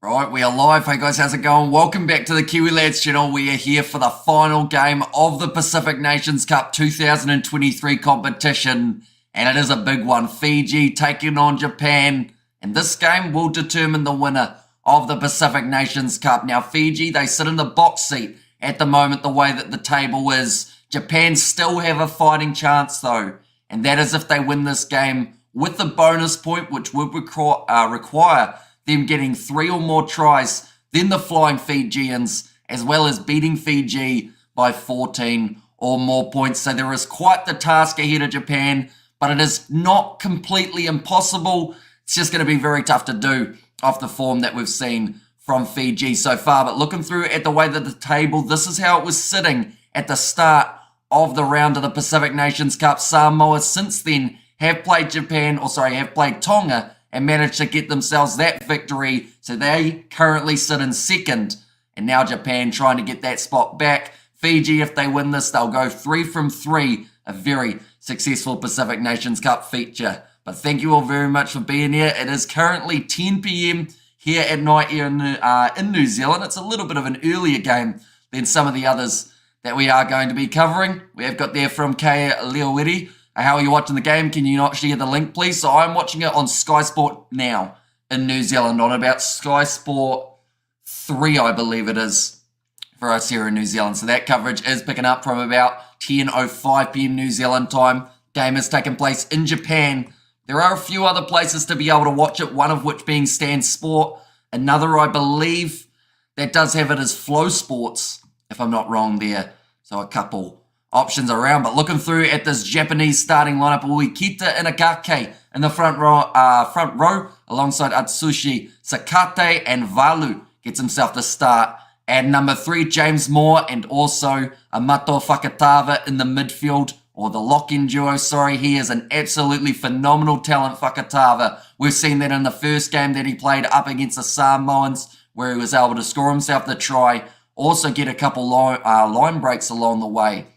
Right, we are live. Hey guys, how's it going? Welcome back to the Kiwi Lads channel. We are here for the final game of the Pacific Nations Cup 2023 competition, and it is a big one. Fiji taking on Japan, and this game will determine the winner of the Pacific Nations Cup. Now, Fiji, they sit in the box seat at the moment, the way that the table is. Japan still have a fighting chance though, and that is if they win this game with the bonus point, which would require them getting 3 or more tries than the Flying Fijians, as well as beating Fiji by 14 or more points. So there is quite the task ahead of Japan, but it is not completely impossible. It's just going to be very tough to do off the form that we've seen from Fiji so far. But looking through at the way that the table, this is how it was sitting at the start of the round of the Pacific Nations Cup. Samoa since then have played have played Tonga and managed to get themselves that victory. So they currently sit in second. And now Japan trying to get that spot back. Fiji, if they win this, they'll go 3 from 3. A very successful Pacific Nations Cup feature. But thank you all very much for being here. It is currently 10 p.m. here at night here in New Zealand. It's a little bit of an earlier game than some of the others that we are going to be covering. We have got there from Kei Leowiri. How are you watching the game? Can you not share the link, please? So I'm watching it on Sky Sport now in New Zealand, on about Sky Sport 3, I believe it is, for us here in New Zealand. So that coverage is picking up from about 10:05 p.m. New Zealand time. Game is taking place in Japan. There are a few other places to be able to watch it, one of which being Stan Sport. Another, I believe, that does have it as Flow Sports, if I'm not wrong there. So a couple options around, but looking through at this Japanese starting lineup, Kita Inagake in the front row alongside Atsushi Sakate, and Valu gets himself the start. At number 3, James Moore, and also Amato Fakatava in the midfield, or the lock-in duo, He is an absolutely phenomenal talent, Fakatava. We've seen that in the first game that he played up against the Samoans, where he was able to score himself the try, also get a couple line breaks along the way.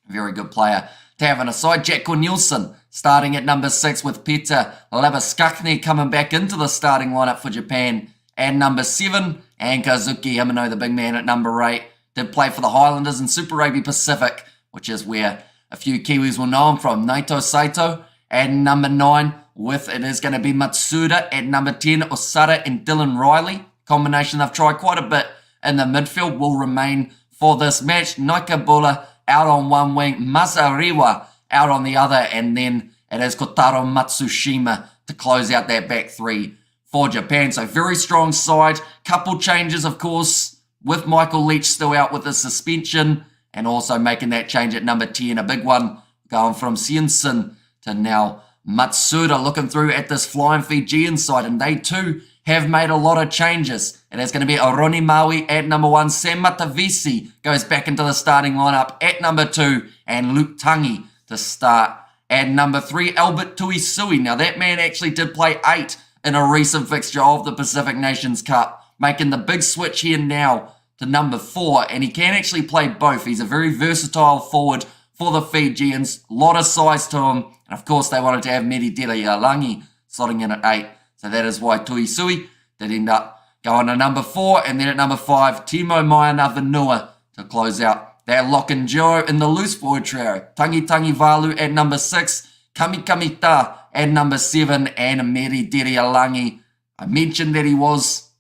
Very good player to have on a side. Jack Cornelsen starting at number 6 with Peter Labaskakne coming back into the starting lineup for Japan. And number 7, and Kazuki Himeno, the big man at number 8, did play for the Highlanders in Super Rugby Pacific, which is where a few Kiwis will know him from. Naito Saito at number 9, with it is going to be Matsuda at number 10, Osada and Dylan Riley. Combination they've tried quite a bit in the midfield will remain for this match. Naikabula out on one wing, Masariwa out on the other, and then it is Kotaro Matsushima to close out that back 3 for Japan. So very strong side. Couple changes, of course, with Michael Leach still out with the suspension, and also making that change at number 10, a big one, going from Siensen to now Matsuda. Looking through at this Flying Fijian side, and they too have made a lot of changes. It is going to be Oroni Maui at number 1. Sam Matavisi goes back into the starting lineup at number 2. And Luke Tangi to start at number 3. Albert Tuisui. Now that man actually did play 8 in a recent fixture of the Pacific Nations Cup, making the big switch here now to number 4. And he can actually play both. He's a very versatile forward for the Fijians. A lot of size to him. And of course they wanted to have Medidera Yalangi slotting in at 8. So that is why Tuisui did end up going to number 4. And then at number 5, Timo Maina-Vanua to close out that lock and duo in the loose forward trio. Tangi Valu at number 6, Kamita at number 7, and Medidera Yalangi. I mentioned that he was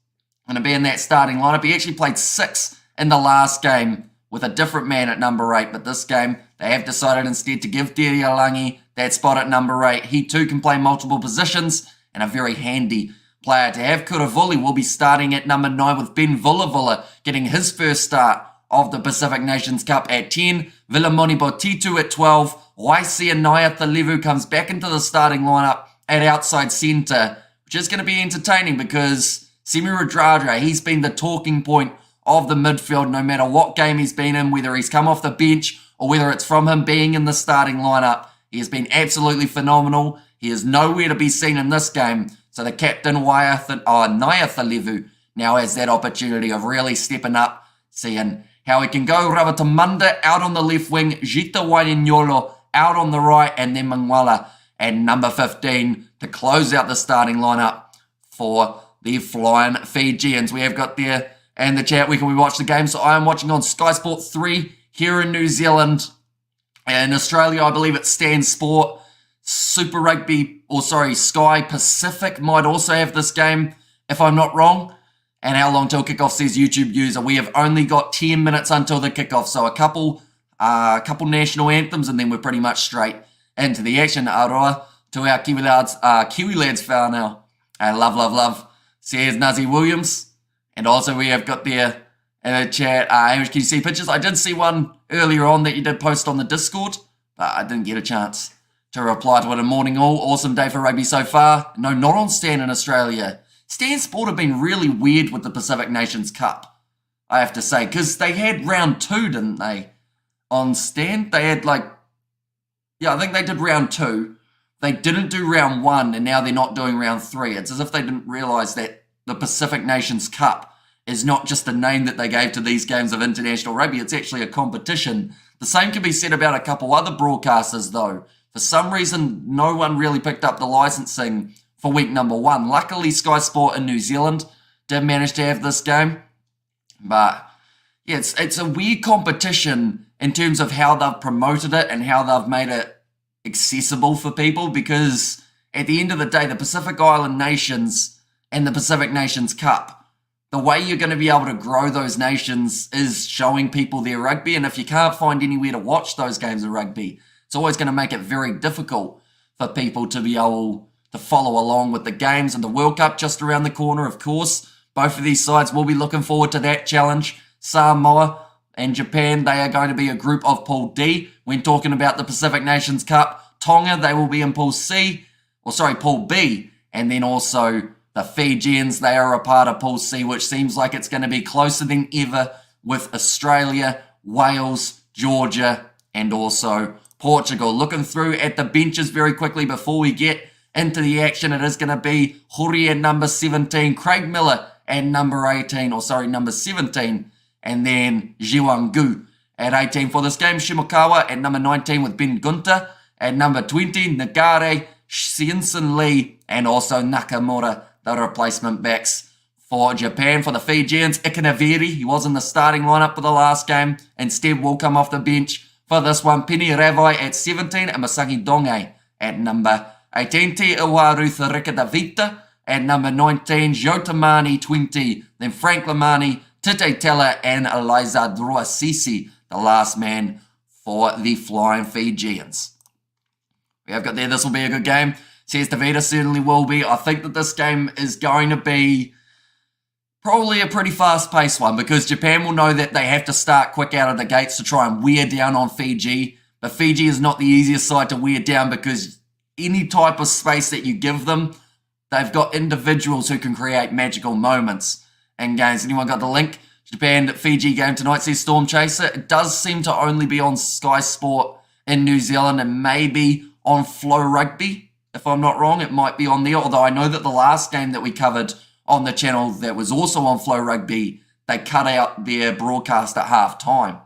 going to be in that starting lineup. He actually played 6 in the last game with a different man at number 8. But this game, they have decided instead to give Dere Yalangi that spot at number 8. He too can play multiple positions, and a very handy player to have. Kuravuli will be starting at number 9 with Ben Vulavula getting his first start of the Pacific Nations Cup at 10. Vilamoni Botitu at 12. Waisi and Nayatalevu comes back into the starting lineup at outside centre, which is going to be entertaining because Semi Radradra, he's been the talking point of the midfield no matter what game he's been in, whether he's come off the bench or whether it's from him being in the starting lineup. He has been absolutely phenomenal. He is nowhere to be seen in this game. So the captain, Nayatalevu, now has that opportunity of really stepping up, seeing how he can go. Ravatamanda out on the left wing, Jita Wainignolo out on the right, and then Mangwala at number 15 to close out the starting lineup for the Flying Fijians. We have got there in the chat, where can we watch the game? So I am watching on Sky Sport 3 here in New Zealand. In Australia, I believe it's Stan Sport. Super Rugby, Sky Pacific might also have this game, if I'm not wrong. And how long till kickoff, says YouTube user. We have only got 10 minutes until the kickoff, so a couple national anthems, and then we're pretty much straight into the action. Aroa to our Kiwi lads fan now. Love, says Nazi Williams. And also we have got there in the chat, Hamish, can you see pictures? I did see one earlier on that you did post on the Discord, but I didn't get a chance to reply to it. In morning all. Awesome day for rugby so far. No, not on Stan in Australia. Stan Sport have been really weird with the Pacific Nations Cup, I have to say, because they had round 2, didn't they? On Stan, they had I think they did round 2. They didn't do round 1, and now they're not doing round 3. It's as if they didn't realise that the Pacific Nations Cup is not just a name that they gave to these games of international rugby. It's actually a competition. The same can be said about a couple other broadcasters, though. For some reason, no one really picked up the licensing for week number 1. Luckily, Sky Sport in New Zealand did manage to have this game. But yeah, it's a weird competition in terms of how they've promoted it and how they've made it accessible for people, because at the end of the day, the Pacific Island nations and the Pacific Nations Cup, the way you're going to be able to grow those nations is showing people their rugby. And if you can't find anywhere to watch those games of rugby, it's always going to make it very difficult for people to be able to follow along with the games. And the World Cup just around the corner, of course. Both of these sides will be looking forward to that challenge. Samoa and Japan, they are going to be a group of Pool D. When talking about the Pacific Nations Cup, Tonga, they will be in Pool B. And then also the Fijians, they are a part of Pool C, which seems like it's going to be closer than ever with Australia, Wales, Georgia, and also Portugal. Looking through at the benches very quickly before we get into the action, it is going to be Hori at number 17, Craig Miller at number 17, and then Jiwangu at 18 for this game. Shimokawa at number 19 with Ben Gunter. At number 20, Nagare, Siensen Lee, and also Nakamura, the replacement backs for Japan. For the Fijians, Ikanaviri, he was in the starting lineup for the last game. Instead, will come off the bench for this one. Penny Ravai at 17, and Masaki Donge at number 18. Te Iwaru Tharika Davita at number 19. Jotamani 20. Then Frank Lamani, Tite Teller, and Eliza Druasisi, the last man for the Flying Fijians. We have got there, this will be a good game. Says Davida, certainly will be. I think that this game is going to be probably a pretty fast-paced one, because Japan will know that they have to start quick out of the gates to try and wear down on Fiji. But Fiji is not the easiest side to wear down, because any type of space that you give them, they've got individuals who can create magical moments in games. Anyone got the link? Japan-Fiji game tonight, says Storm Chaser. It does seem to only be on Sky Sport in New Zealand and maybe on Flow Rugby. If I'm not wrong, it might be on there. Although I know that the last game that we covered on the channel that was also on Flow Rugby, they cut out their broadcast at half-time.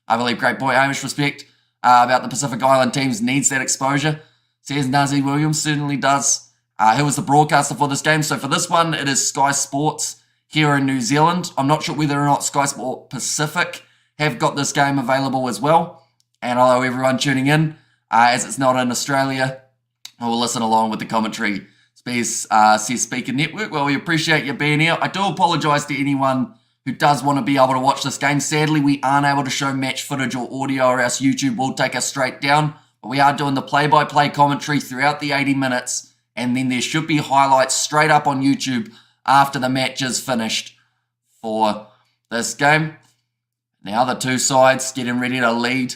I believe great boy Hamish respect about the Pacific Island teams needs that exposure. Says Nazi Williams, certainly does. Who was the broadcaster for this game? So for this one, it is Sky Sports here in New Zealand. I'm not sure whether or not Sky Sport Pacific have got this game available as well. And hello everyone tuning in, as it's not in Australia, we'll listen along with the commentary. Says Speaker Network. Well, we appreciate you being here. I do apologise to anyone who does want to be able to watch this game. Sadly, we aren't able to show match footage or audio, or else YouTube will take us straight down. But we are doing the play-by-play commentary throughout the 80 minutes, and then there should be highlights straight up on YouTube after the match is finished for this game. Now the two sides getting ready to lead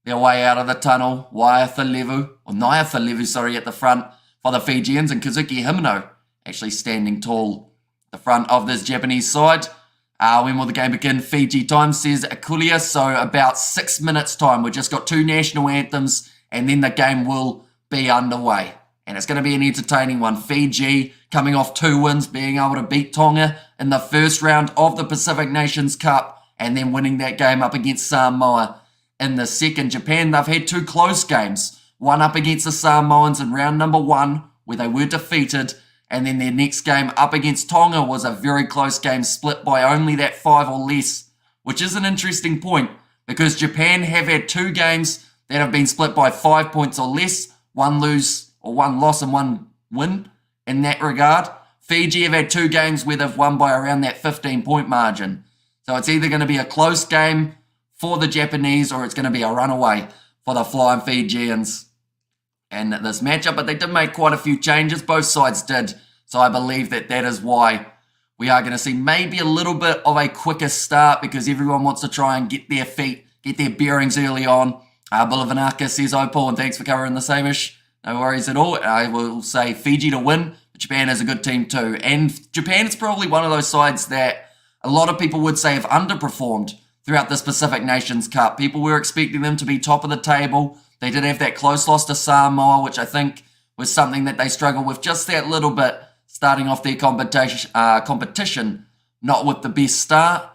their way out of the tunnel. Naiafalevu, at the front for the Fijians, and Kazuki Himeno actually standing tall at the front of this Japanese side. When will the game begin? Fiji time, says Akulia. So about 6 minutes time. We've just got 2 national anthems, and then the game will be underway. And it's going to be an entertaining one. Fiji coming off 2 wins, being able to beat Tonga in the first round of the Pacific Nations Cup, and then winning that game up against Samoa in the second. Japan, they've had 2 close games. One up against the Samoans in round number 1, where they were defeated, And then their next game up against Tonga was a very close game, split by only that 5 or less, which is an interesting point because Japan have had 2 games that have been split by 5 points or less, 1 lose or 1 loss and 1 win in that regard. Fiji have had 2 games where they've won by around that 15-point margin. So it's either going to be a close game for the Japanese or it's going to be a runaway for the Flying Fijians in this matchup. But they did make quite a few changes. Both sides did. So I believe that is why we are going to see maybe a little bit of a quicker start because everyone wants to try and get their feet, get their bearings early on. Bulavanaka says, "Oh, Paul, and thanks for covering the same-ish. No worries at all." I will say Fiji to win. But Japan is a good team too. And Japan is probably one of those sides that a lot of people would say have underperformed throughout this Pacific Nations Cup. People were expecting them to be top of the table. They did have that close loss to Samoa, which I think was something that they struggled with just that little bit, starting off their competition, not with the best start.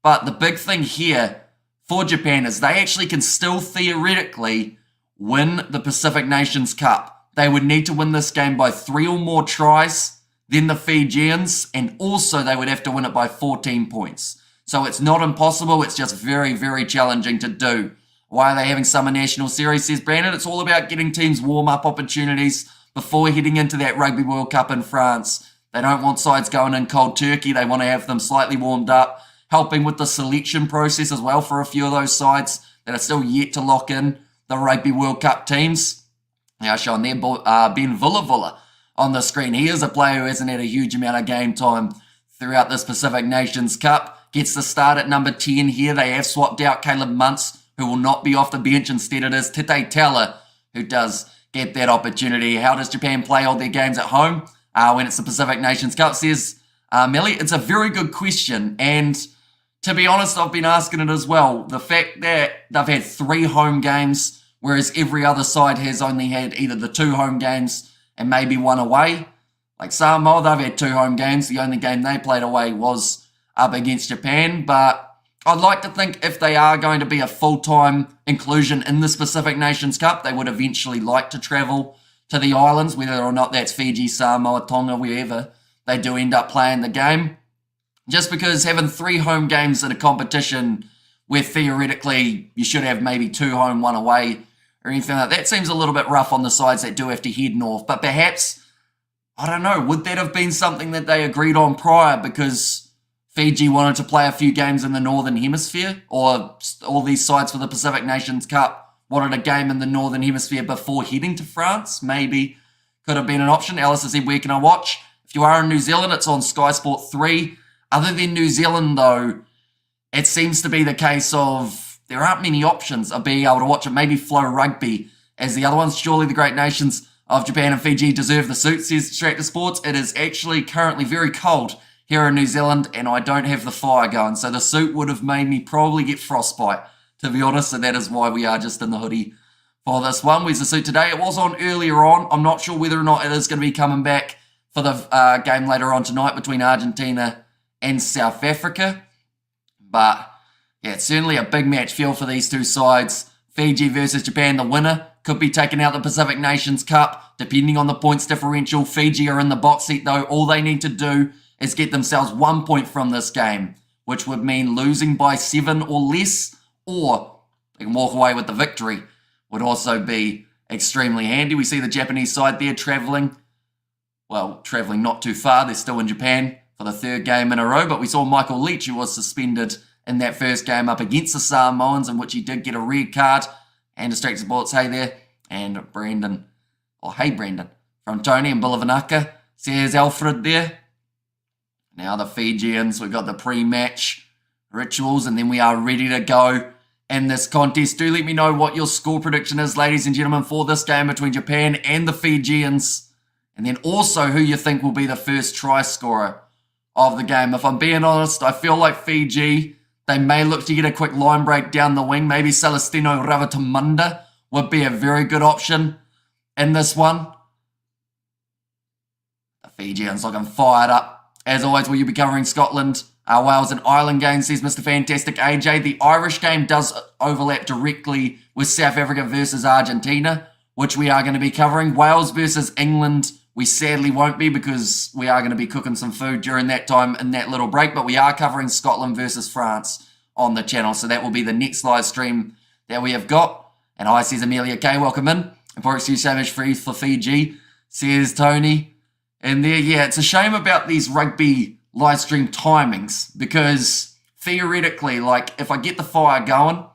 But the big thing here for Japan is they actually can still theoretically win the Pacific Nations Cup. They would need to win this game by 3 or more tries than the Fijians, and also they would have to win it by 14 points. So it's not impossible, it's just very, very challenging to do. Why are they having Summer National Series, says Brandon? It's all about getting teams warm-up opportunities before heading into that Rugby World Cup in France. They don't want sides going in cold turkey. They want to have them slightly warmed up, helping with the selection process as well for a few of those sides that are still yet to lock in the Rugby World Cup teams. Now showing there Ben Villa on the screen. He is a player who hasn't had a huge amount of game time throughout this Pacific Nations Cup. Gets the start at number 10 here. They have swapped out Caleb Muntz, who will not be off the bench. Instead it is Tite Teller who does get that opportunity. How does Japan play all their games at home when it's the Pacific Nations Cup, says Melly? It's a very good question, and to be honest, I've been asking it as well. The fact that they've had 3 home games, whereas every other side has only had either the 2 home games and maybe 1 away. Like Samoa, they've had 2 home games. The only game they played away was up against Japan, but I'd like to think if they are going to be a full-time inclusion in the Pacific Nations Cup, they would eventually like to travel to the islands, whether or not that's Fiji, Samoa, Tonga, wherever they do end up playing the game. Just because having 3 home games in a competition where theoretically you should have maybe 2 home, 1 away, or anything like that seems a little bit rough on the sides that do have to head north. But perhaps, I don't know, would that have been something that they agreed on prior because Fiji wanted to play a few games in the Northern Hemisphere, or all these sides for the Pacific Nations Cup wanted a game in the Northern Hemisphere before heading to France? Maybe could have been an option. Alice has said, where can I watch? If you are in New Zealand, it's on Sky Sport 3. Other than New Zealand, though, it seems to be the case of there aren't many options of being able to watch it. Maybe Flow Rugby as the other ones. Surely the great nations of Japan and Fiji deserve the suit, says Distractor Sports. It is actually currently very cold here in New Zealand, and I don't have the fire going, so the suit would have made me probably get frostbite, to be honest, so that is why we are just in the hoodie for this one. Where's the suit today? It was on earlier on. I'm not sure whether or not it is going to be coming back for the game later on tonight between Argentina and South Africa, but yeah, it's certainly a big match feel for these two sides. Fiji versus Japan, the winner could be taking out the Pacific Nations Cup, depending on the points differential. Fiji are in the box seat, though. All they need to do is get themselves 1 point from this game, which would mean losing by 7 or less, or they can walk away with the victory. Would also be extremely handy. We see the Japanese side there travelling not too far. They're still in Japan for the 3rd game in a row, but we saw Michael Leach, who was suspended in that first game up against the Samoans, in which he did get a red card. And Distracted Sports, hey there. And Brandon, hey Brandon, from Tony and Bulavanaka, says Alfred there. Now the Fijians, we've got the pre-match rituals, and then we are ready to go in this contest. Do let me know what your score prediction is, ladies and gentlemen, for this game between Japan and the Fijians. And then also who you think will be the first try scorer of the game. If I'm being honest, I feel like Fiji, they may look to get a quick line break down the wing. Maybe Celestino Ravatamunda would be a very good option in this one. The Fijians looking fired up. As always, will you be covering Scotland, Wales and Ireland games, says Mr. Fantastic AJ. The Irish game does overlap directly with South Africa versus Argentina, which we are going to be covering. Wales versus England We sadly won't be because we are going to be cooking some food during that time in that little break, but we are covering Scotland versus France on the channel. So that will be the next live stream that we have got. And hi, says Amelia K. Welcome in. And for you, Savage Free for Fiji, says Tony. And there, yeah, it's a shame about these rugby live stream timings because theoretically, like if I get the fire going,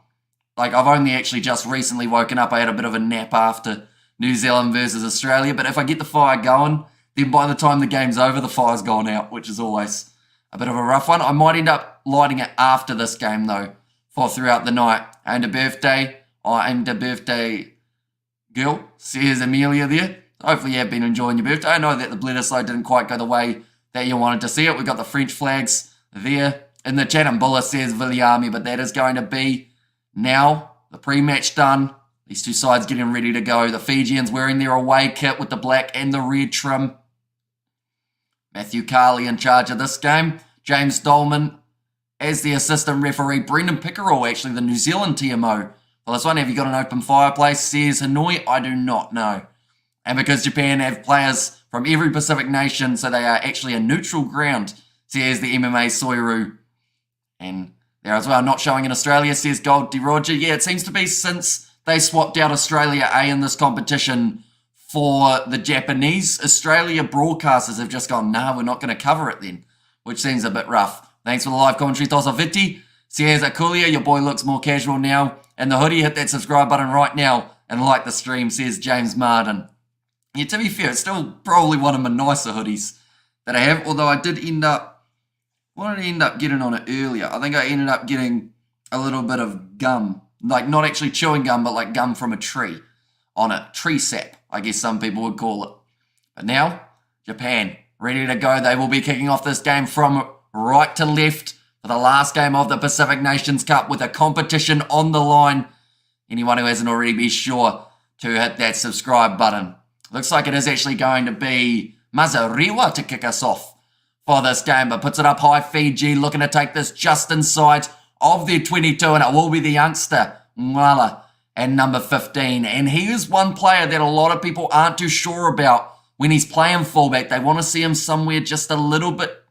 like I've only actually just recently woken up. I had a bit of a nap after New Zealand versus Australia. But if I get the fire going, then by the time the game's over, the fire's gone out, which is always a bit of a rough one. I might end up lighting it after this game, though, for throughout the night. And a birthday, girl, says Amelia there. Hopefully you have been enjoying your birthday. I know that the Bledisloe didn't quite go the way that you wanted to see it. We've got the French flags there in the chat. And Bulla says Viliami, but that is going to be now the pre-match done. These two sides getting ready to go. The Fijians wearing their away kit with the black and the red trim. Matthew Carley in charge of this game. James Dolman as the assistant referee. Brendan Pickerel, actually, the New Zealand TMO. For this one, have you got an open fireplace? Says Hanoi. I do not know. And because Japan have players from every Pacific nation, so they are actually a neutral ground, says the MMA Soiru. And there as well, not showing in Australia, says Goldie Roger. Yeah, it seems to be since they swapped out Australia A in this competition for the Japanese. Australia broadcasters have just gone, nah, we're not going to cover it then, which seems a bit rough. Thanks for the live commentary, Tosaviti. Says Akulia, your boy looks more casual now. And the hoodie, hit that subscribe button right now and like the stream, says James Martin. Yeah, to be fair, it's still probably one of my nicer hoodies that I have, although I did end up, what did I end up getting on it earlier? I think I ended up getting a little bit of gum. Like, not actually chewing gum, but like gum from a tree on it. Tree sap, I guess some people would call it. But now, Japan, ready to go. They will be kicking off this game from right to left for the last game of the Pacific Nations Cup with a competition on the line. Anyone who hasn't already, be sure to hit that subscribe button. Looks like it is actually going to be Mazariwa to kick us off for this game, but puts it up high. Fiji looking to take this just inside of their 22, and it will be the youngster, Mwala, and number 15. And he is one player that a lot of people aren't too sure about when he's playing fullback. They want to see him somewhere just a little bit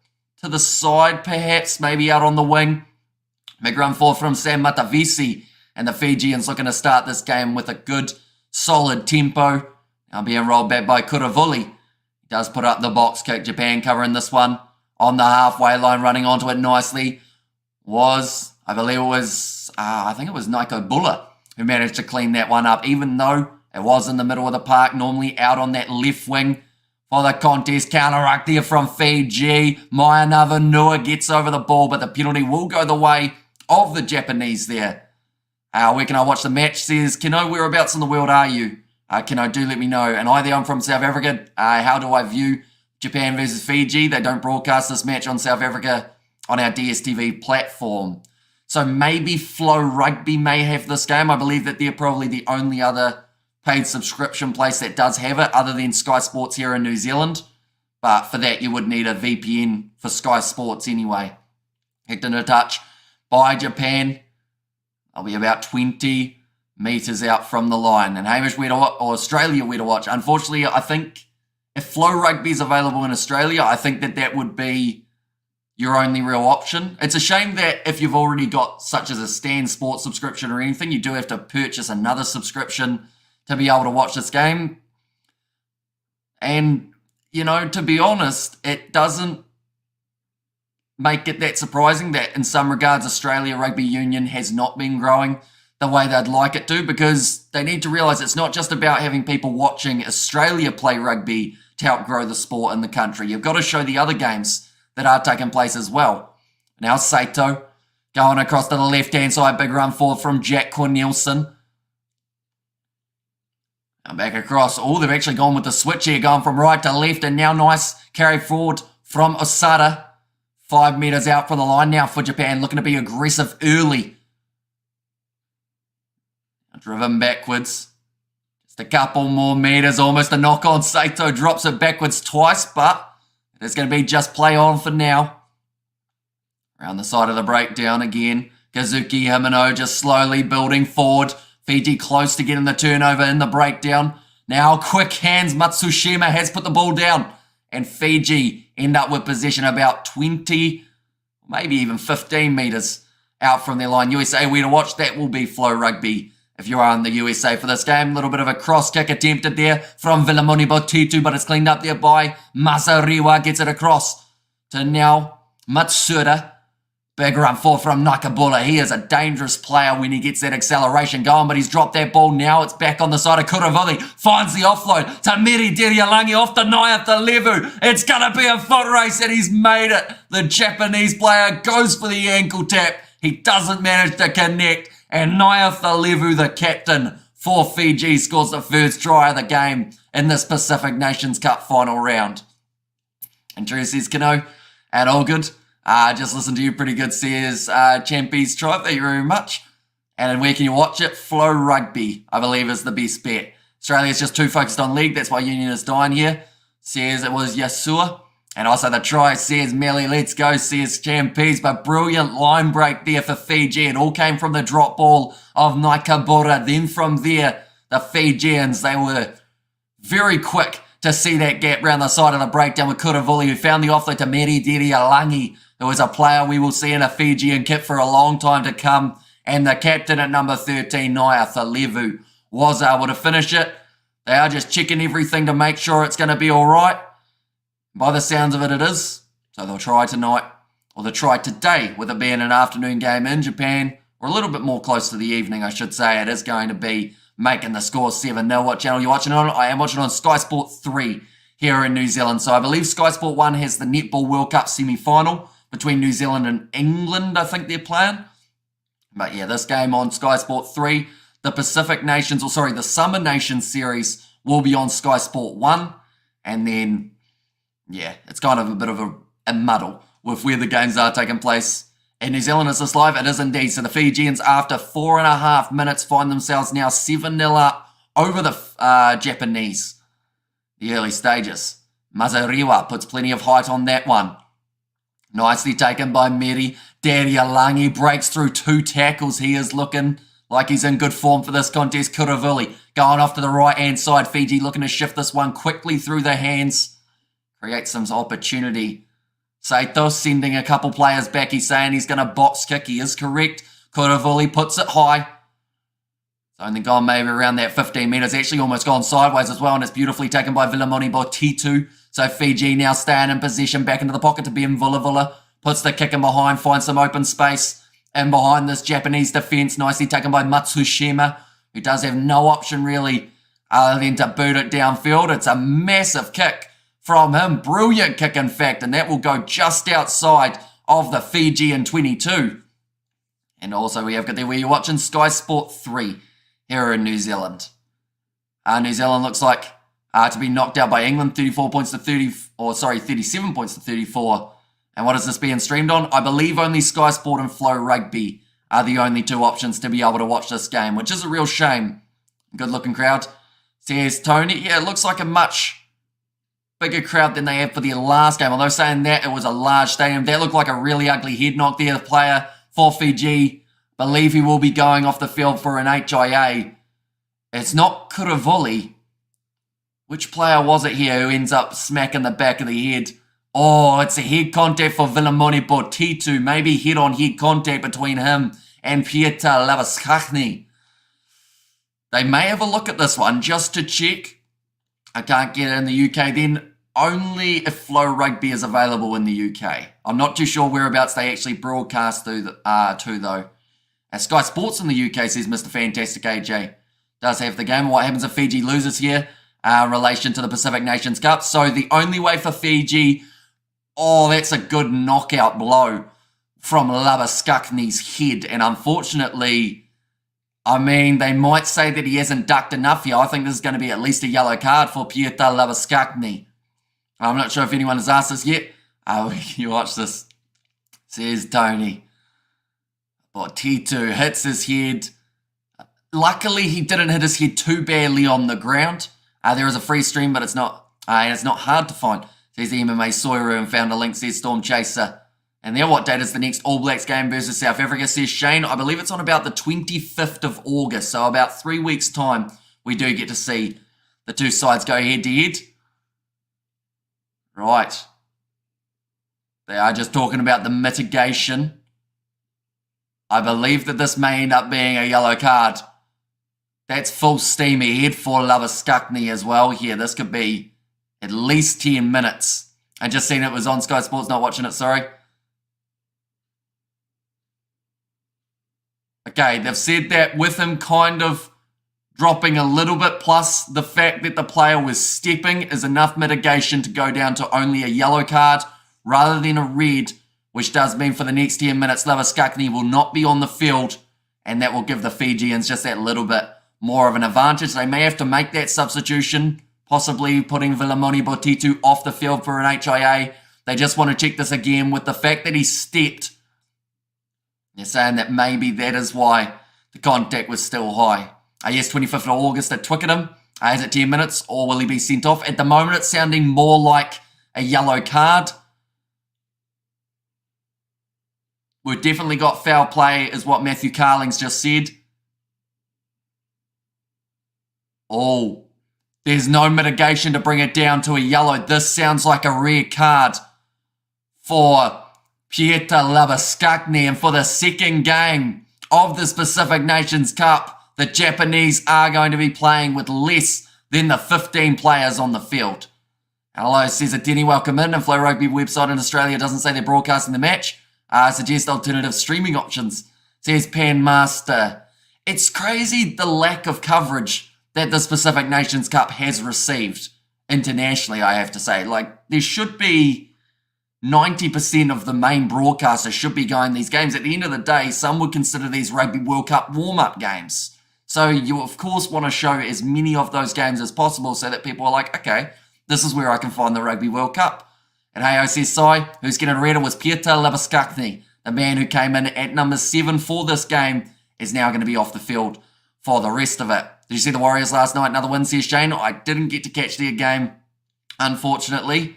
to the side, perhaps, maybe out on the wing. Big run forward from Sam Matavisi, and the Fijians looking to start this game with a good, solid tempo. Now being rolled back by Kuravuli. He does put up the box kick. Japan covering this one on the halfway line, running onto it nicely. I believe it was, I think it was Naiko Bulla who managed to clean that one up, even though it was in the middle of the park, normally out on that left wing for the contest. Counter-ruck there from Fiji. Maya Navanua gets over the ball, but the penalty will go the way of the Japanese there. Where can I watch the match? Says, Keno, whereabouts in the world are you? Keno, do let me know. And hi there, I'm from South Africa. How do I view Japan versus Fiji? They don't broadcast this match on South Africa on our DSTV platform. So maybe Flow Rugby may have this game. I believe that they're probably the only other paid subscription place that does have it other than Sky Sports here in New Zealand. But for that, you would need a VPN for Sky Sports anyway. Kicked into touch by Japan. I'll be about 20 metres out from the line. And Hamish, where to watch, or Australia, where to watch? Unfortunately, I think if Flow Rugby is available in Australia, I think that would be your only real option. It's a shame that if you've already got such as a Stan Sports subscription or anything, you do have to purchase another subscription to be able to watch this game. And, you know, to be honest, it doesn't make it that surprising that in some regards Australia Rugby Union has not been growing the way they'd like it to, because they need to realise it's not just about having people watching Australia play rugby to help grow the sport in the country. You've got to show the other games that are taking place as well. Now Saito going across to the left-hand side. Big run forward from Jack Cornelison. Now back across. Oh, they've actually gone with the switch here, going from right to left, and now nice carry forward from Osada. 5 metres out from the line now for Japan, looking to be aggressive early. Driven backwards. Just a couple more metres, almost a knock on. Saito drops it backwards twice, but it's going to be just play on for now. Around the side of the breakdown again. Kazuki Himino just slowly building forward. Fiji close to getting the turnover in the breakdown. Now quick hands, Matsushima has put the ball down. And Fiji end up with possession about 20, maybe even 15 metres out from their line. USA where to watch, that will be Flow Rugby if you are in the USA for this game. A little bit of a cross kick attempted there from Vilamoni Botitu, but it's cleaned up there by Masariwa. Gets it across to now Matsuda. Big run forward from Nakabula. He is a dangerous player when he gets that acceleration going, but he's dropped that ball now. It's back on the side of Kuravili. Finds the offload to Meri Derialangi off the Naya Levu. It's going to be a foot race, and he's made it. The Japanese player goes for the ankle tap. He doesn't manage to connect, and Naya Levu, the captain for Fiji, scores the first try of the game in this Pacific Nations Cup final round. And Drew says, Kano, and all good. Just listen to you, pretty good, says Champies Tribe. Thank you very much. And where can you watch it? Flow Rugby, I believe, is the best bet. Australia's just too focused on league. That's why Union is dying here. Says it was Yasua. And also the try, says Melly, let's go, says Champies. But brilliant line break there for Fiji. It all came from the drop ball of Naikabura. Then from there, the Fijians, they were very quick to see that gap round the side of the breakdown with Kuravuli, who found the offload to Meri Derialangi. There was a player we will see in a Fijian kit for a long time to come. And the captain at number 13, Naya Levu, was able to finish it. They are just checking everything to make sure it's going to be all right. By the sounds of it, it is. So they'll try tonight, or they'll try today, with it being an afternoon game in Japan, or a little bit more close to the evening, I should say. It is going to be making the score 7-0. What channel are you watching on? I am watching on Sky Sport 3 here in New Zealand. So I believe Sky Sport 1 has the Netball World Cup semi-final between New Zealand and England, I think they're playing. But yeah, this game on Sky Sport 3, the Pacific Nations, the Summer Nations series will be on Sky Sport 1. And then, yeah, it's kind of a bit of a muddle with where the games are taking place. In New Zealand, is this live? It is indeed. So the Fijians, after 4.5 minutes, find themselves now 7-0 up over the Japanese. The early stages. Mazariwa puts plenty of height on that one. Nicely taken by Meri Derialangi. Breaks through 2 tackles. He is looking like he's in good form for this contest. Kuravuli going off to the right-hand side. Fiji looking to shift this one quickly through the hands. Create some opportunity. Saito sending a couple players back. He's saying he's going to box kick. He is correct. Kuravuli puts it high. It's only gone maybe around that 15 metres. Actually almost gone sideways as well. And it's beautifully taken by Vilamoni Botitu. So Fiji now staying in possession. Back into the pocket to Ben Vulavula. Puts the kick in behind. Finds some open space. And behind this Japanese defence. Nicely taken by Matsushima, who does have no option really other than to boot it downfield. It's a massive kick from him. Brilliant kick, in fact. And that will go just outside of the Fijian 22. And also we have got there where you're watching Sky Sport 3 here in New Zealand. New Zealand looks like to be knocked out by England, 37 points to 34. And what is this being streamed on? I believe only Sky Sport and Flow Rugby are the only 2 options to be able to watch this game, which is a real shame. Good looking crowd. Says Tony, yeah, it looks like a much bigger crowd than they had for their last game. Although saying that, it was a large stadium. That looked like a really ugly head knock there. The player for Fiji, believe he will be going off the field for an HIA. It's not Kuravuli. Which player was it here who ends up smacking the back of the head? Oh, it's a head contact for Vilamoni Botitu. Maybe head-on-head contact between him and Pieter Lavaskachny. They may have a look at this one just to check. I can't get it in the UK then. Only if Flow Rugby is available in the UK. I'm not too sure whereabouts they actually broadcast to though. Sky Sports in the UK, says Mr. Fantastic AJ, does have the game. What happens if Fiji loses here in relation to the Pacific Nations Cup? So the only way for Fiji... Oh, that's a good knockout blow from Lavaskachny's head. And unfortunately, I mean, they might say that he hasn't ducked enough here. I think this is going to be at least a yellow card for Pieter Lavaskachny. I'm not sure if anyone has asked this yet. You watch this. Says Tony. Botitu hits his head. Luckily, he didn't hit his head too badly on the ground. There is a free stream, but it's not hard to find. Says the MMA Soiru and found a link, says Storm Chaser. And then what date is the next All Blacks game versus South Africa, says Shane. I believe it's on about the 25th of August, so about 3 weeks' time we do get to see the two sides go head to head. Right. They are just talking about the mitigation. I believe that this may end up being a yellow card. That's full steam ahead for Labuschagne as well here. This could be at least 10 minutes. I just seen it was on Sky Sports, not watching it, sorry. Okay, they've said that with him kind of dropping a little bit, plus the fact that the player was stepping is enough mitigation to go down to only a yellow card rather than a red, which does mean for the next 10 minutes, Labuschagne will not be on the field, and that will give the Fijians just that little bit more of an advantage. They may have to make that substitution, possibly putting Vilamoni Botitu off the field for an HIA. They just want to check this again with the fact that he stepped. They're saying that maybe that is why the contact was still high. Yes, 25th of August at Twickenham. Is it 10 minutes or will he be sent off? At the moment, it's sounding more like a yellow card. We've definitely got foul play, is what Matthew Carling's just said. Oh, there's no mitigation to bring it down to a yellow. This sounds like a rare card for Pieter Labuschagne. And for the second game of the Pacific Nations Cup, the Japanese are going to be playing with less than the 15 players on the field. Hello, says a Denny, welcome in. And Flow Rugby website in Australia doesn't say they're broadcasting the match. Suggest alternative streaming options, says Pan Master. It's crazy the lack of coverage that this Pacific Nations Cup has received internationally, I have to say. Like, there should be 90% of the main broadcasters should be going these games. At the end of the day, some would consider these Rugby World Cup warm-up games. So you, of course, want to show as many of those games as possible so that people are like, okay, this is where I can find the Rugby World Cup. And Heyo says, Sai, who's getting read was Pieter Labuschagne, the man who came in at number 7 for this game, is now going to be off the field for the rest of it. Did you see the Warriors last night? Another win, says Shane. I didn't get to catch their game, unfortunately.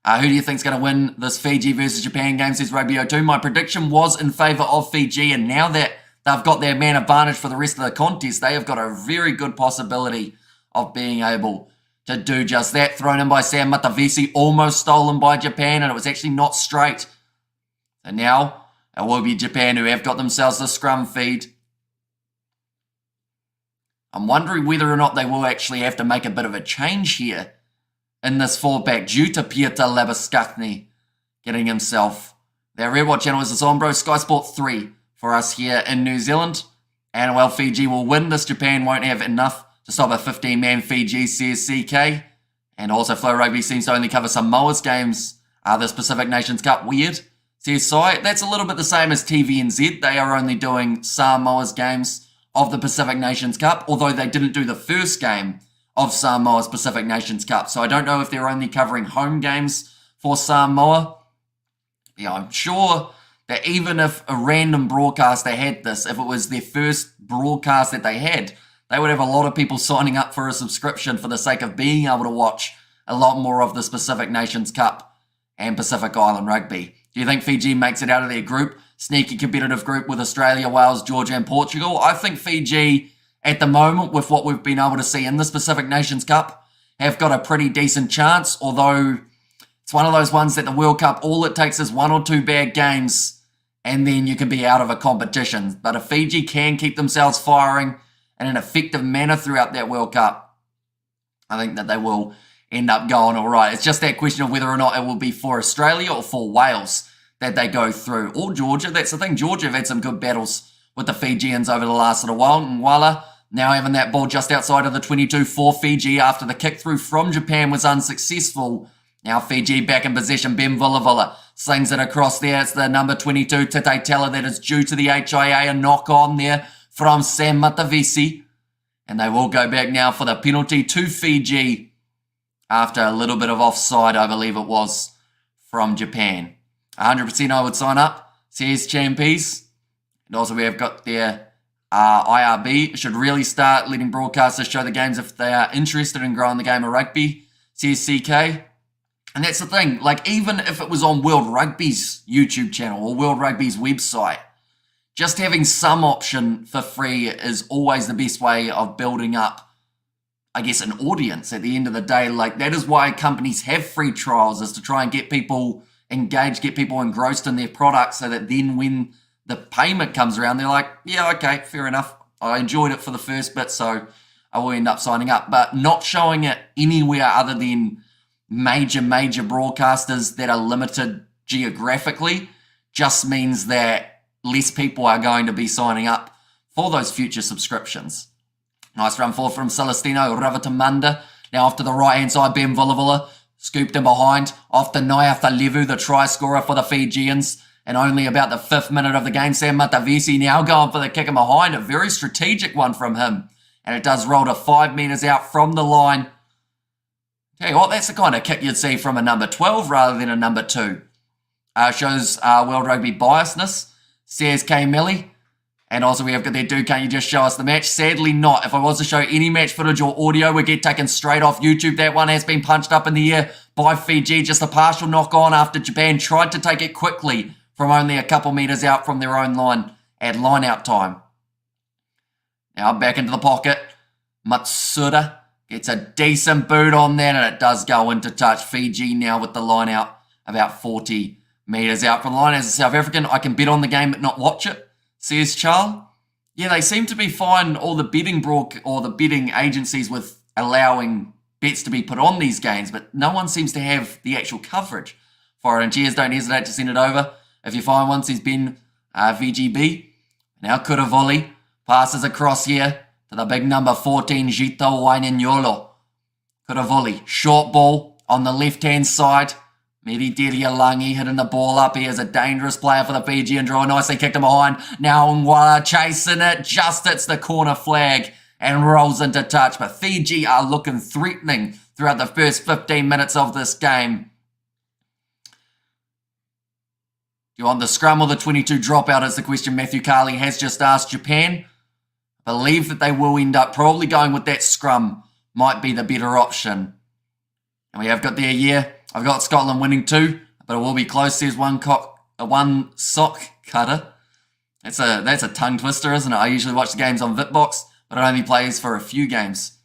Who do you think's going to win this Fiji versus Japan game, says Rugby02? My prediction was in favour of Fiji, and now that they've got their man advantage for the rest of the contest, they have got a very good possibility of being able to do just that. Thrown in by Sam Matavesi, almost stolen by Japan, and it was actually not straight. And now it will be Japan who have got themselves the scrum feed. I'm wondering whether or not they will actually have to make a bit of a change here in this fallback due to Pieter Labuschagne getting himself. Their Red What channel is this on, bro. Sky Sport 3 for us here in New Zealand. And while Fiji will win, this Japan won't have enough to stop a 15-man Fiji, says CK. And also Flow Rugby seems to only cover Samoa's games. This Pacific Nations Cup, weird, says Sai. That's a little bit the same as TVNZ. They are only doing Samoa's games of the Pacific Nations Cup, although they didn't do the first game of Samoa's Pacific Nations Cup. So I don't know if they're only covering home games for Samoa. Yeah, I'm sure that even if a random broadcaster had this, if it was their first broadcast that they had, they would have a lot of people signing up for a subscription for the sake of being able to watch a lot more of the Pacific Nations Cup and Pacific Island Rugby. Do you think Fiji makes it out of their group? Sneaky competitive group with Australia, Wales, Georgia and Portugal. I think Fiji, at the moment, with what we've been able to see in this Pacific Nations Cup, have got a pretty decent chance, although it's one of those ones that the World Cup, all it takes is 1 or 2 bad games and then you can be out of a competition. But if Fiji can keep themselves firing in an effective manner throughout that World Cup, I think that they will end up going all right. It's just that question of whether or not it will be for Australia or for Wales that they go through, or Georgia. That's the thing. Georgia have had some good battles with the Fijians over the last little while. And Wala now having that ball just outside of the 22 for Fiji after the kick through from Japan was unsuccessful. Now Fiji back in possession. Ben Vulavula slings it across there. It's the number 22, Tite Teller, that is due to the HIA. A knock on there from Sam Matavesi. And they will go back now for the penalty to Fiji after a little bit of offside, I believe it was, from Japan. 100% I would sign up, says Champies. And also we have got their IRB. Should really start letting broadcasters show the games if they are interested in growing the game of rugby, says CK. And that's the thing, like even if it was on World Rugby's YouTube channel or World Rugby's website, just having some option for free is always the best way of building up I guess, an audience at the end of the day. Like, that is why companies have free trials, is to try and get people engaged, get people engrossed in their product, so that then when the payment comes around, they're like, yeah, okay, fair enough. I enjoyed it for the first bit, so I will end up signing up. But not showing it anywhere other than major broadcasters that are limited geographically just means that less people are going to be signing up for those future subscriptions. Nice run forward from Celestino Ravatamanda. Now off to the right-hand side, Ben Vulavula scooped in behind. Off to Nayafalevu, the try scorer for the Fijians. And only about the 5th minute of the game, Sam Matavesi now going for the kick in behind. A very strategic one from him. And it does roll to 5 metres out from the line. Tell you what, that's the kind of kick you'd see from a number 12 rather than a number 2. Shows World Rugby biasness, says K. Millie. And also we have got their do, can't you just show us the match? Sadly not. If I was to show any match footage or audio, we'd get taken straight off YouTube. That one has been punched up in the air by Fiji. Just a partial knock on after Japan tried to take it quickly from only a couple metres out from their own line at line-out time. Now back into the pocket. Matsuda gets a decent boot on that, and it does go into touch. Fiji now with the line out about 40 metres out from the line. As a South African, I can bet on the game but not watch it, says Charles. Yeah, they seem to be fine, all the betting agencies, with allowing bets to be put on these games, but no one seems to have the actual coverage for it. And cheers, don't hesitate to send it over if you find one, says Ben VGB. Now Kuravoli passes across here to the big number 14, Jito Wainanyolo. Kuravoli, short ball on the left-hand side. Meridiri Alangi hitting the ball up. He is a dangerous player for the Fijian draw. Nicely kicked him behind. Now Ngwala chasing it. Just hits the corner flag and rolls into touch. But Fiji are looking threatening throughout the first 15 minutes of this game. Do you want the scrum or the 22 dropout is the question Matthew Carley has just asked Japan. I believe that they will end up probably going with that scrum. Might be the better option. And we have got there, yeah. I've got Scotland winning 2, but it will be close. There's one sock cutter. That's a tongue twister, isn't it? I usually watch the games on VitBox, but it only plays for a few games.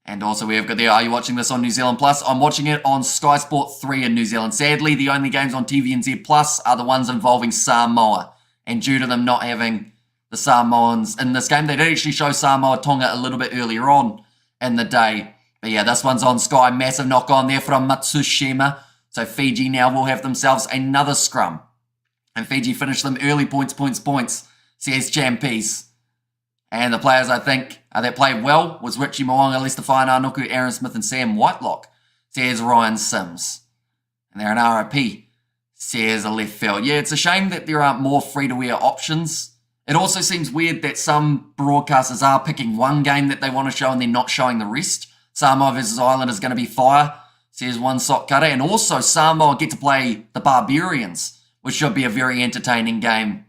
And also we have got there, are you watching this on New Zealand Plus? I'm watching it on Sky Sport 3 in New Zealand. Sadly, the only games on TVNZ Plus are the ones involving Samoa. And due to them not having the Samoans in this game, they did actually show Samoa Tonga a little bit earlier on in the day. But yeah, this one's on Sky. Massive knock on there from Matsushima. So Fiji now will have themselves another scrum. And Fiji finished them early points, says Champies. And the players, I think, that played well was Richie Mo'unga, Lester Fainarnuku, Aaron Smith and Sam Whitelock, says Ryan Sims. And they're an RIP, says a left field. Yeah, it's a shame that there aren't more free-to-air options. It also seems weird that some broadcasters are picking one game that they want to show and they're not showing the rest. Samoa versus Ireland is going to be fire, says one sock cutter. And also Samoa get to play the Barbarians, which should be a very entertaining game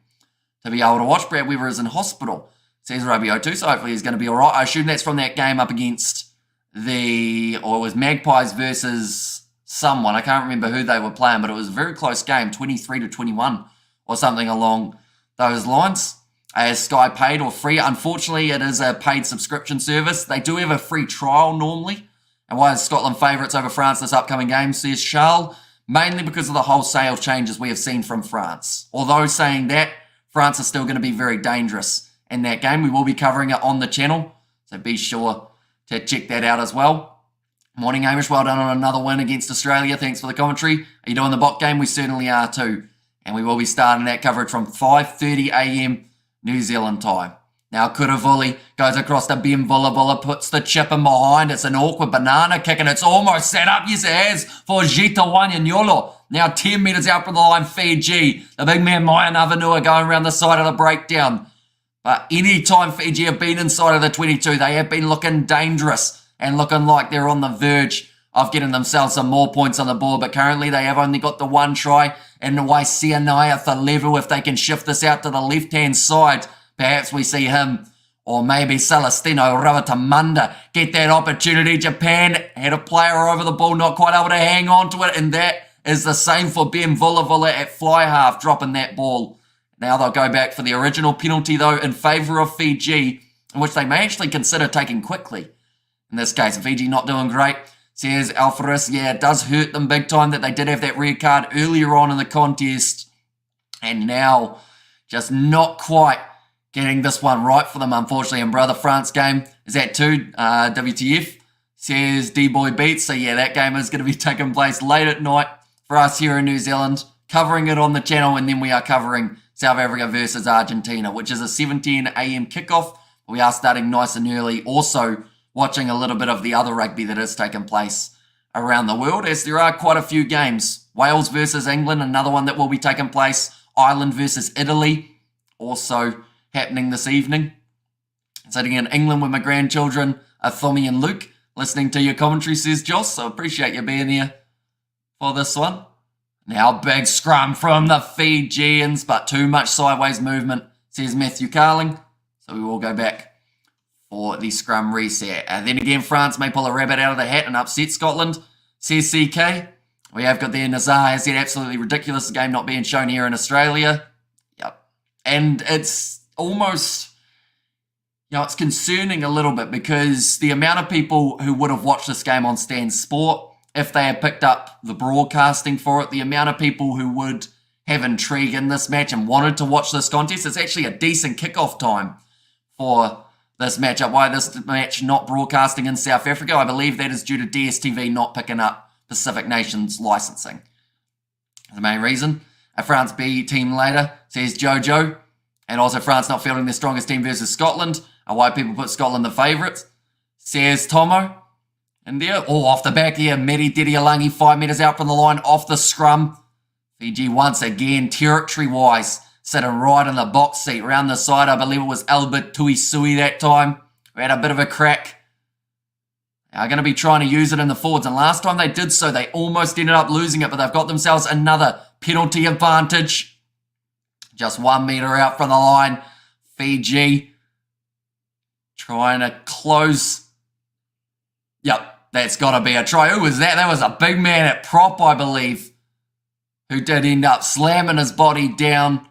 to be able to watch. Brad Weaver is in hospital, says Rugby 02, so hopefully he's going to be all right. I assume that's from that game up against it was Magpies versus someone. I can't remember who they were playing, but it was a very close game, 23-21 or something along those lines. As Sky paid or free? Unfortunately, it is a paid subscription service. They do have a free trial normally. And why is Scotland favourites over France this upcoming game, says Charles? Mainly because of the wholesale changes we have seen from France. Although saying that, France is still going to be very dangerous in that game. We will be covering it on the channel, so be sure to check that out as well. Morning, Hamish. Well done on another win against Australia. Thanks for the commentary. Are you doing the bot game? We certainly are too. And we will be starting that coverage from 5:30 a.m. New Zealand time. Now Kuravoli goes across to Ben Vulavula, puts the chip in behind. It's an awkward banana kick and it's almost set up. Yes, it has for Jito Wainanyolo. Now 10 metres out from the line, Fiji. The big man Maya Navanua going around the side of the breakdown. But any time Fiji have been inside of the 22, they have been looking dangerous and looking like they're on the verge of getting themselves some more points on the board. But currently they have only got the one try. And Waisianai at the level, if they can shift this out to the left-hand side, perhaps we see him or maybe Celestino Ravatamanda get that opportunity. Japan had a player over the ball, not quite able to hang on to it, and that is the same for Ben Vulavula at fly half, dropping that ball. Now they'll go back for the original penalty, though, in favour of Fiji, in which they may actually consider taking quickly. in this case. Fiji not doing great. Says Alvarez, yeah, it does hurt them big time that they did have that red card earlier on in the contest. And now just not quite getting this one right for them, unfortunately. And brother, France game is at 2, WTF, says D-Boy Beats. So yeah, that game is going to be taking place late at night for us here in New Zealand, covering it on the channel, and then we are covering South Africa versus Argentina, which is a 7:10 a.m. kickoff. We are starting nice and early, also watching a little bit of the other rugby that is taking place around the world, as there are quite a few games. Wales versus England, another one that will be taking place. Ireland versus Italy, also happening this evening. Sitting in England with my grandchildren, Tommy and Luke, listening to your commentary, says Joss, so appreciate you being here for this one. Now big scrum from the Fijians, but too much sideways movement, says Matthew Carling. So we will go back for the scrum reset. And then again, France may pull a rabbit out of the hat and upset Scotland, says CK. We have got there Nazar has said absolutely ridiculous, the game not being shown here in Australia. Yep. And it's almost, it's concerning a little bit, because the amount of people who would have watched this game on Stan Sport, if they had picked up the broadcasting for it, the amount of people who would have intrigue in this match and wanted to watch this contest, it's actually a decent kickoff time for this matchup. Why this match not broadcasting in South Africa? I believe that is due to DSTV not picking up Pacific Nations licensing. The main reason. A France B team later, says Jojo. And also France not fielding their strongest team versus Scotland. And why people put Scotland the favourites, says Tomo. And there, off the back here, Medi Dedialangi 5 metres out from the line, off the scrum. Fiji once again, territory-wise, sitting right in the box seat. Around the side, I believe it was Albert Tuisui that time. We had a bit of a crack. Are going to be trying to use it in the forwards. And last time they did so, they almost ended up losing it, but they've got themselves another penalty advantage. Just 1 metre out from the line. Fiji trying to close. Yep, that's got to be a try. Who was that? That was a big man at prop, I believe, who did end up slamming his body down.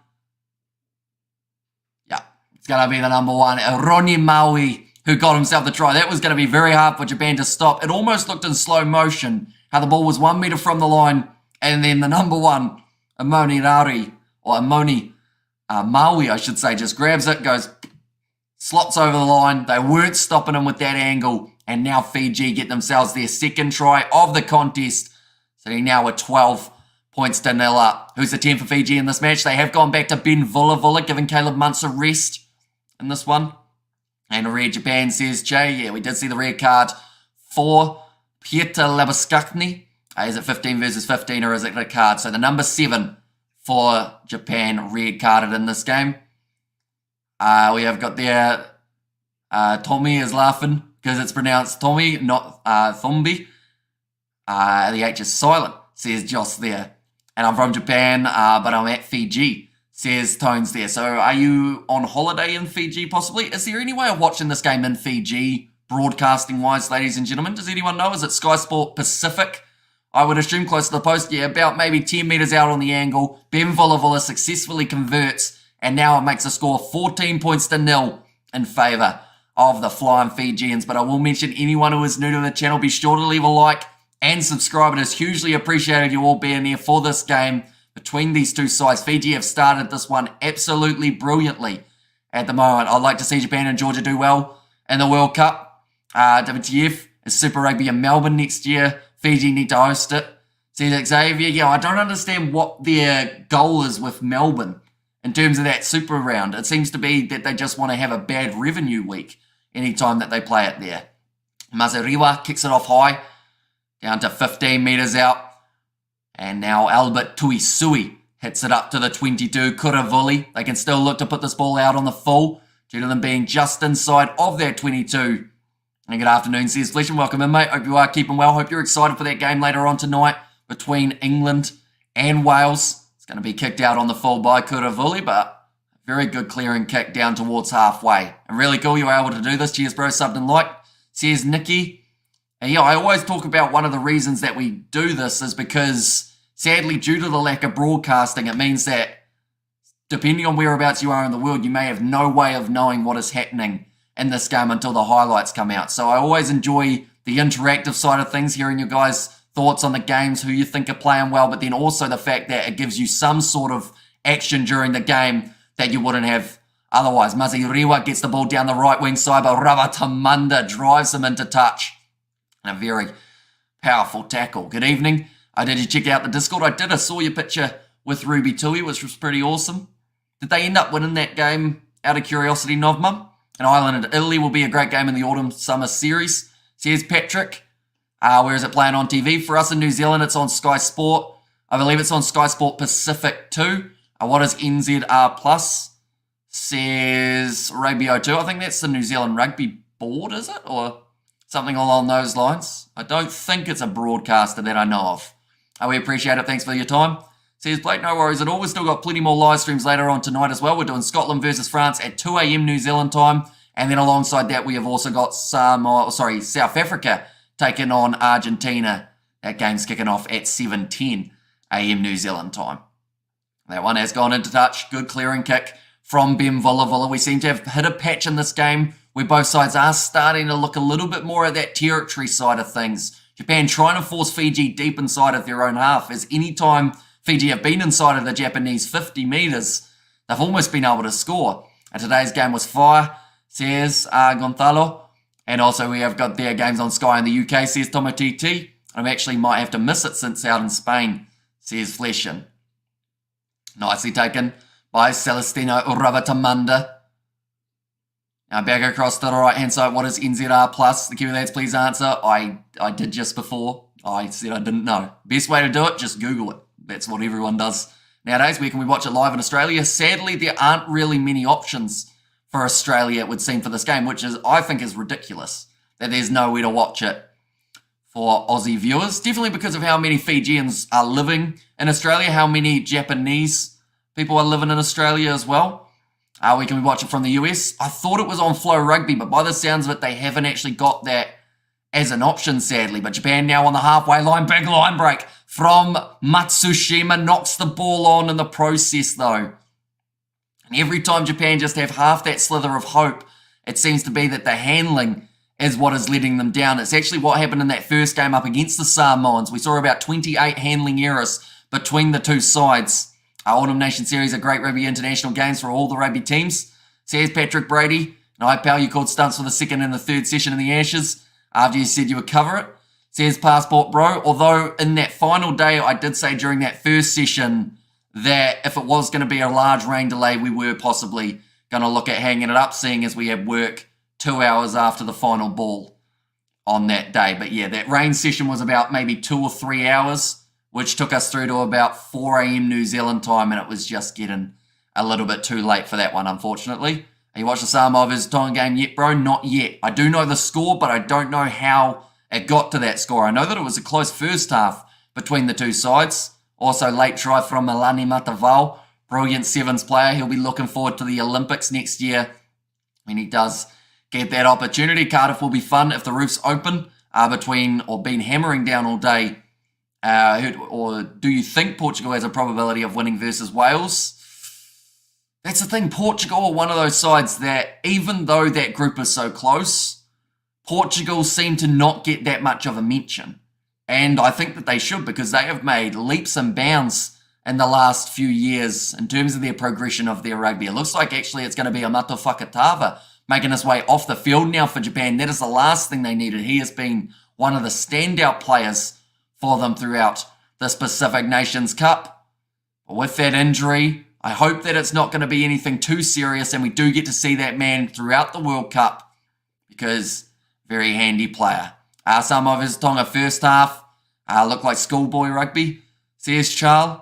Yep, it's going to be the number 1, Ronnie Maui, who got himself the try. That was going to be very hard for Japan to stop. It almost looked in slow motion, how the ball was 1 metre from the line, and then the number 1, Amoni Maui, I should say, just grabs it, goes, slots over the line. They weren't stopping him with that angle, and now Fiji get themselves their second try of the contest, sitting now with 12 points to 0 up. Who's the 10 for Fiji in this match? They have gone back to Ben Vula, giving Caleb Muntz a rest in this one. And a red Japan, says Jay. Yeah, we did see the red card for Pieter Labuskakni. Is it 15 versus 15, or is it a card? So the number 7 for Japan red carded in this game. We have got there, Tommy is laughing because it's pronounced Tommy, not Thombi. The H is silent, says Joss there. And I'm from Japan, but I'm at Fiji, says Tones there. So are you on holiday in Fiji, possibly? Is there any way of watching this game in Fiji, broadcasting-wise, ladies and gentlemen? Does anyone know? Is it Sky Sport Pacific? I would assume close to the post. Yeah, about maybe 10 metres out on the angle. Ben Vula successfully converts, and now it makes a score 14 points to 0 in favour of the Flying Fijians. But I will mention, anyone who is new to the channel, be sure to leave a like and subscribe. It is hugely appreciated you all being here for this game between these two sides. Fiji have started this one absolutely brilliantly at the moment. I'd like to see Japan and Georgia do well in the World Cup. WTF is Super Rugby in Melbourne next year. Fiji need to host it. Says Xavier, yeah, I don't understand what their goal is with Melbourne in terms of that Super round. It seems to be that they just want to have a bad revenue week anytime that they play it there. Mazariwa kicks it off high, down to 15 metres out. And now Albert Tuisui hits it up to the 22. Kuravuli. They can still look to put this ball out on the full, due to them being just inside of their 22. And good afternoon, says Flesh, and welcome in, mate. Hope you are keeping well. Hope you're excited for that game later on tonight between England and Wales. It's going to be kicked out on the full by Kuravuli, but very good clearing kick down towards halfway. And really cool you were able to do this. Cheers, bro. Subbed and like, says Nikki. And yeah, I always talk about one of the reasons that we do this is because, sadly, due to the lack of broadcasting, it means that depending on whereabouts you are in the world, you may have no way of knowing what is happening in this game until the highlights come out. So I always enjoy the interactive side of things, hearing your guys' thoughts on the games, who you think are playing well, but then also the fact that it gives you some sort of action during the game that you wouldn't have otherwise. Maziriwa gets the ball down the right wing side, but Ravatamanda drives him into touch. And a very powerful tackle. Good evening. Did you check out the Discord? I did. I saw your picture with Ruby Tui, which was pretty awesome. Did they end up winning that game out of curiosity, Novma? And Ireland and Italy will be a great game in the autumn-summer series. Says Patrick. Where is it playing on TV? For us in New Zealand, it's on Sky Sport. I believe it's on Sky Sport Pacific too. What is NZR Plus? Says Rabio2. I think that's the New Zealand Rugby Board, is it? Or something along those lines. I don't think it's a broadcaster that I know of. We appreciate it. Thanks for your time. Says Blake, no worries at all. We've still got plenty more live streams later on tonight as well. We're doing Scotland versus France at 2 a.m. New Zealand time. And then alongside that, we have also got South Africa taking on Argentina. That game's kicking off at 7:10 a.m. New Zealand time. That one has gone into touch. Good clearing kick from Ben Villa. We seem to have hit a patch in this game where both sides are starting to look a little bit more at that territory side of things. Japan trying to force Fiji deep inside of their own half, as any time Fiji have been inside of the Japanese 50 metres, they've almost been able to score. And today's game was fire, says Gonzalo. And also we have got their games on Sky in the UK, says Tomo TT. I actually might have to miss it since out in Spain, says Fleshin. Nicely taken by Celestino Ravatamanda. Now back across to the right-hand side. What is NZR Plus? The Kiwi lads, please answer. I did just before. I said I didn't know. Best way to do it, just Google it. That's what everyone does nowadays. Where can we watch it live in Australia? Sadly, there aren't really many options for Australia, it would seem, for this game, which is, I think, is ridiculous that there's nowhere to watch it for Aussie viewers. Definitely because of how many Fijians are living in Australia, how many Japanese people are living in Australia as well. Where can we watch it from the US? I thought it was on Flow Rugby, but by the sounds of it, they haven't actually got that as an option, sadly. But Japan now on the halfway line. Big line break from Matsushima. Knocks the ball on in the process, though. And every time Japan just have half that slither of hope, it seems to be that the handling is what is letting them down. It's actually what happened in that first game up against the Samoans. We saw about 28 handling errors between the two sides. Our Autumn Nation Series are great rugby international games for all the rugby teams, says Patrick Brady. And I, pal, you called stunts for the second and the third session in the Ashes after you said you would cover it, says Passport Bro. Although in that final day, I did say during that first session that if it was going to be a large rain delay, we were possibly going to look at hanging it up, seeing as we had work 2 hours after the final ball on that day. But yeah, that rain session was about maybe 2 or 3 hours, which took us through to about 4 a.m. New Zealand time, and it was just getting a little bit too late for that one, unfortunately. Have you watched the Samoa versus Tonga game yet, bro? Not yet. I do know the score, but I don't know how it got to that score. I know that it was a close first half between the two sides. Also, late try from Melani Matavao. Brilliant sevens player. He'll be looking forward to the Olympics next year when he does get that opportunity. Cardiff will be fun if the roof's open been hammering down all day. Or do you think Portugal has a probability of winning versus Wales? That's the thing. Portugal are one of those sides that, even though that group is so close, Portugal seem to not get that much of a mention. And I think that they should, because they have made leaps and bounds in the last few years in terms of their progression of their rugby. It looks like actually it's going to be Amato Fakatava making his way off the field now for Japan. That is the last thing they needed. He has been one of the standout players for them throughout this Pacific Nations Cup. But with that injury, I hope that it's not going to be anything too serious and we do get to see that man throughout the World Cup, because very handy player. Some of his Tonga first half looked like schoolboy rugby, says Charles.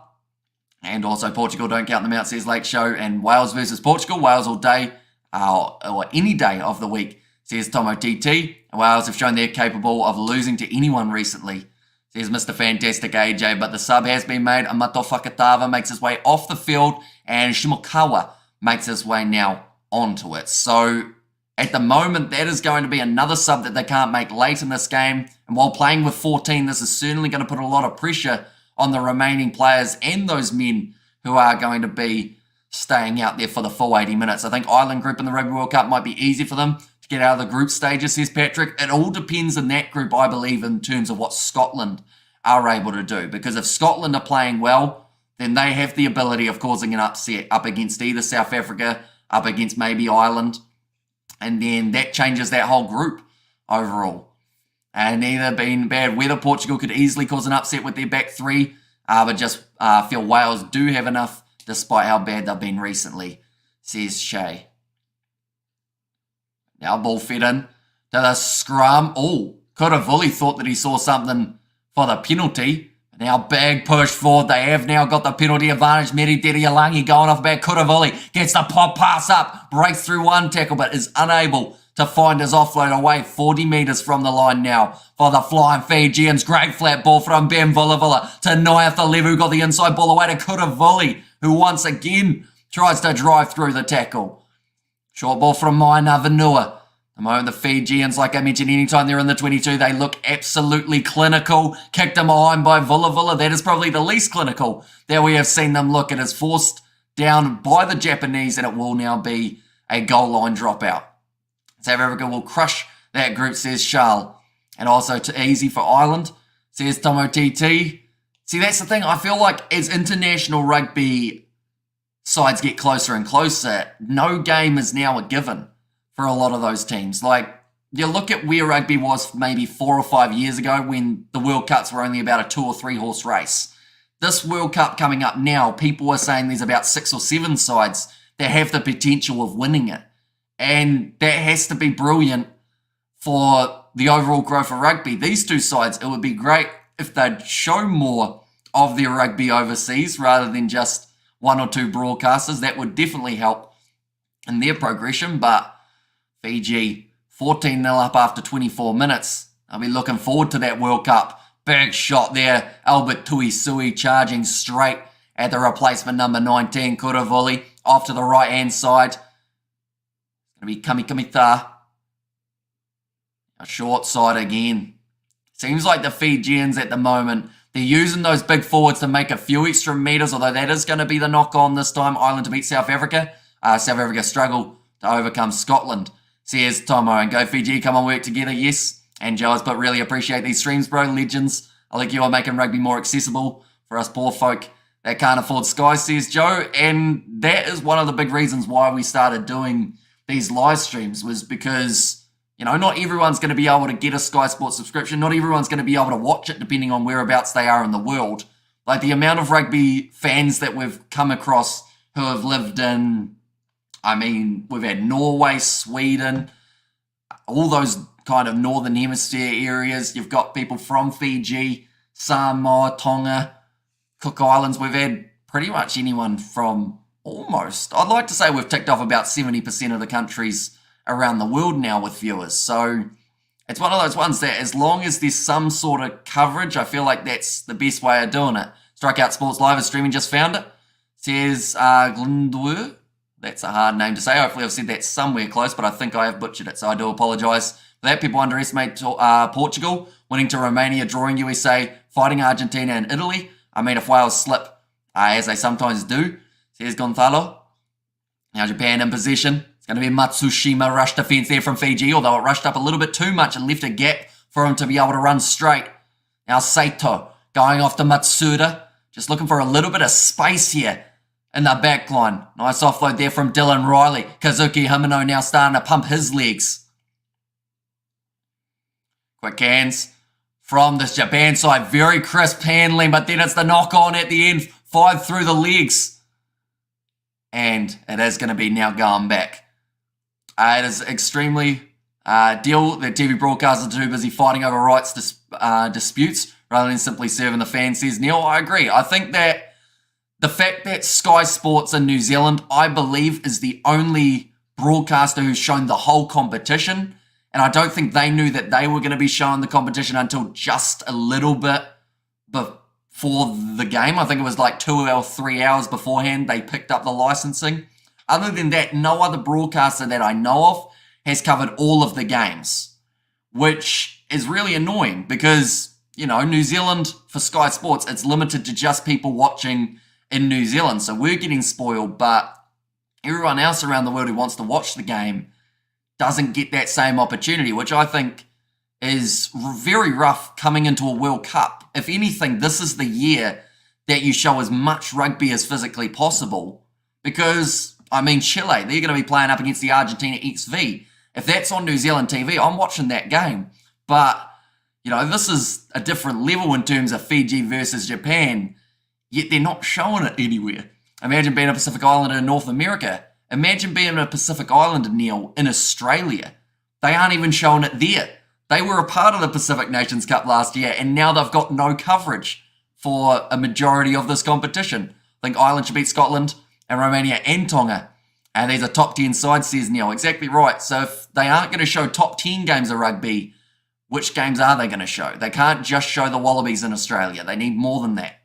And also Portugal don't count them out, says Lake Show. And Wales versus Portugal, Wales all day, or any day of the week, says Tomo TT. And Wales have shown they're capable of losing to anyone recently, says Mr. Fantastic AJ. But the sub has been made. Amato Fakatava makes his way off the field, and Shimokawa makes his way now onto it. So at the moment, that is going to be another sub that they can't make late in this game. And while playing with 14, this is certainly going to put a lot of pressure on the remaining players and those men who are going to be staying out there for the full 80 minutes. I think Ireland group in the Rugby World Cup might be easy for them to get out of the group stages, says Patrick. It all depends in that group, I believe, in terms of what Scotland are able to do. Because if Scotland are playing well, then they have the ability of causing an upset up against either South Africa, up against maybe Ireland. And then that changes that whole group overall. And either being bad weather, Portugal could easily cause an upset with their back three, but just feel Wales do have enough despite how bad they've been recently, says Shay. Now ball fed in to the scrum. Oh, Kuravuli thought that he saw something for the penalty. Now big push forward. They have now got the penalty advantage. Meri Derialangi going off back. Kuravuli gets the pop pass up. Breaks through one tackle but is unable to find his offload away. 40 metres from the line now for the Flying Fijians. Great flat ball from Ben Vulavula to Nayatha who got the inside ball away to Kuravuli, who once again tries to drive through the tackle. Short ball from Maina Vanua. The moment the Fijians, like I mentioned, anytime they're in the 22, they look absolutely clinical. Kicked them behind by Vulavula. That is probably the least clinical that we have seen them look. It is forced down by the Japanese and it will now be a goal line dropout. South Africa will crush that group, says Charles. And also easy for Ireland, says Tomo TT. See, that's the thing. I feel like as international rugby sides get closer and closer, no game is now a given for a lot of those teams. Like, you look at where rugby was maybe 4 or 5 years ago when the World Cups were only about a 2 or 3 horse race. This World Cup coming up now, people are saying there's about 6 or 7 sides that have the potential of winning it. And that has to be brilliant for the overall growth of rugby. These two sides, it would be great if they'd show more of their rugby overseas rather than just 1 or 2 broadcasters. That would definitely help in their progression. But Fiji 14-0 up after 24 minutes. I'll be looking forward to that World Cup. Big shot there. Albert Tuisui charging straight at the replacement number 19, Kuravuli, off to the right-hand side. Going to be Kamikamitar. A short side again. Seems like the Fijians at the moment, they're using those big forwards to make a few extra metres, although that is going to be the knock-on this time. Ireland to beat South Africa. South Africa struggle to overcome Scotland. Says Tomo, and go Fiji, come on, work together, yes. And Joe's, but really appreciate these streams, bro. Legends. I like you are making rugby more accessible for us poor folk that can't afford Sky, says Joe. And that is one of the big reasons why we started doing these live streams, was because, you know, not everyone's going to be able to get a Sky Sports subscription. Not everyone's going to be able to watch it depending on whereabouts they are in the world. Like the amount of rugby fans that we've come across who have lived in, I mean, we've had Norway, Sweden, all those kind of northern hemisphere areas. You've got people from Fiji, Samoa, Tonga, Cook Islands. We've had pretty much anyone from almost, I'd like to say we've ticked off about 70% of the countries around the world now with viewers. So it's one of those ones that as long as there's some sort of coverage, I feel like that's the best way of doing it. Strikeout Sports Live is streaming, just found it. Says Glendur. That's a hard name to say. Hopefully I've said that somewhere close, but I think I have butchered it, so I do apologise for that. People underestimate Portugal, winning to Romania, drawing USA, fighting Argentina and Italy. I mean, if Wales slip, as they sometimes do, says Gonzalo. Now Japan in possession. It's going to be Matsushima rush defence there from Fiji, although it rushed up a little bit too much and left a gap for him to be able to run straight. Now Saito going off to Matsuda, just looking for a little bit of space here in the back line. Nice offload there from Dylan Riley. Kazuki Himino now starting to pump his legs. Quick hands from this Japan side. Very crisp handling, but then it's the knock on at the end. 5 through the legs. And it is going to be now going back. It is extremely deal that TV broadcasters are too busy fighting over rights disputes rather than simply serving the fans, says Neil. I agree. I think that the fact that Sky Sports in New Zealand, I believe, is the only broadcaster who's shown the whole competition. And I don't think they knew that they were going to be showing the competition until just a little bit before the game. I think it was like 2 or 3 hours beforehand they picked up the licensing. Other than that, no other broadcaster that I know of has covered all of the games, which is really annoying because, you know, New Zealand, for Sky Sports, it's limited to just people watching in New Zealand. So we're getting spoiled, but everyone else around the world who wants to watch the game doesn't get that same opportunity, which I think is very rough coming into a World Cup. If anything, this is the year that you show as much rugby as physically possible, because, I mean, Chile, they're going to be playing up against the Argentina XV. If that's on New Zealand TV, I'm watching that game. But, you know, this is a different level in terms of Fiji versus Japan, yet they're not showing it anywhere. Imagine being a Pacific Islander in North America. Imagine being a Pacific Islander, Neil, in Australia. They aren't even showing it there. They were a part of the Pacific Nations Cup last year, and now they've got no coverage for a majority of this competition. I think Ireland should beat Scotland and Romania and Tonga. And there's a top 10 side, says Neil. Exactly right. So if they aren't going to show top 10 games of rugby, which games are they going to show? They can't just show the Wallabies in Australia. They need more than that.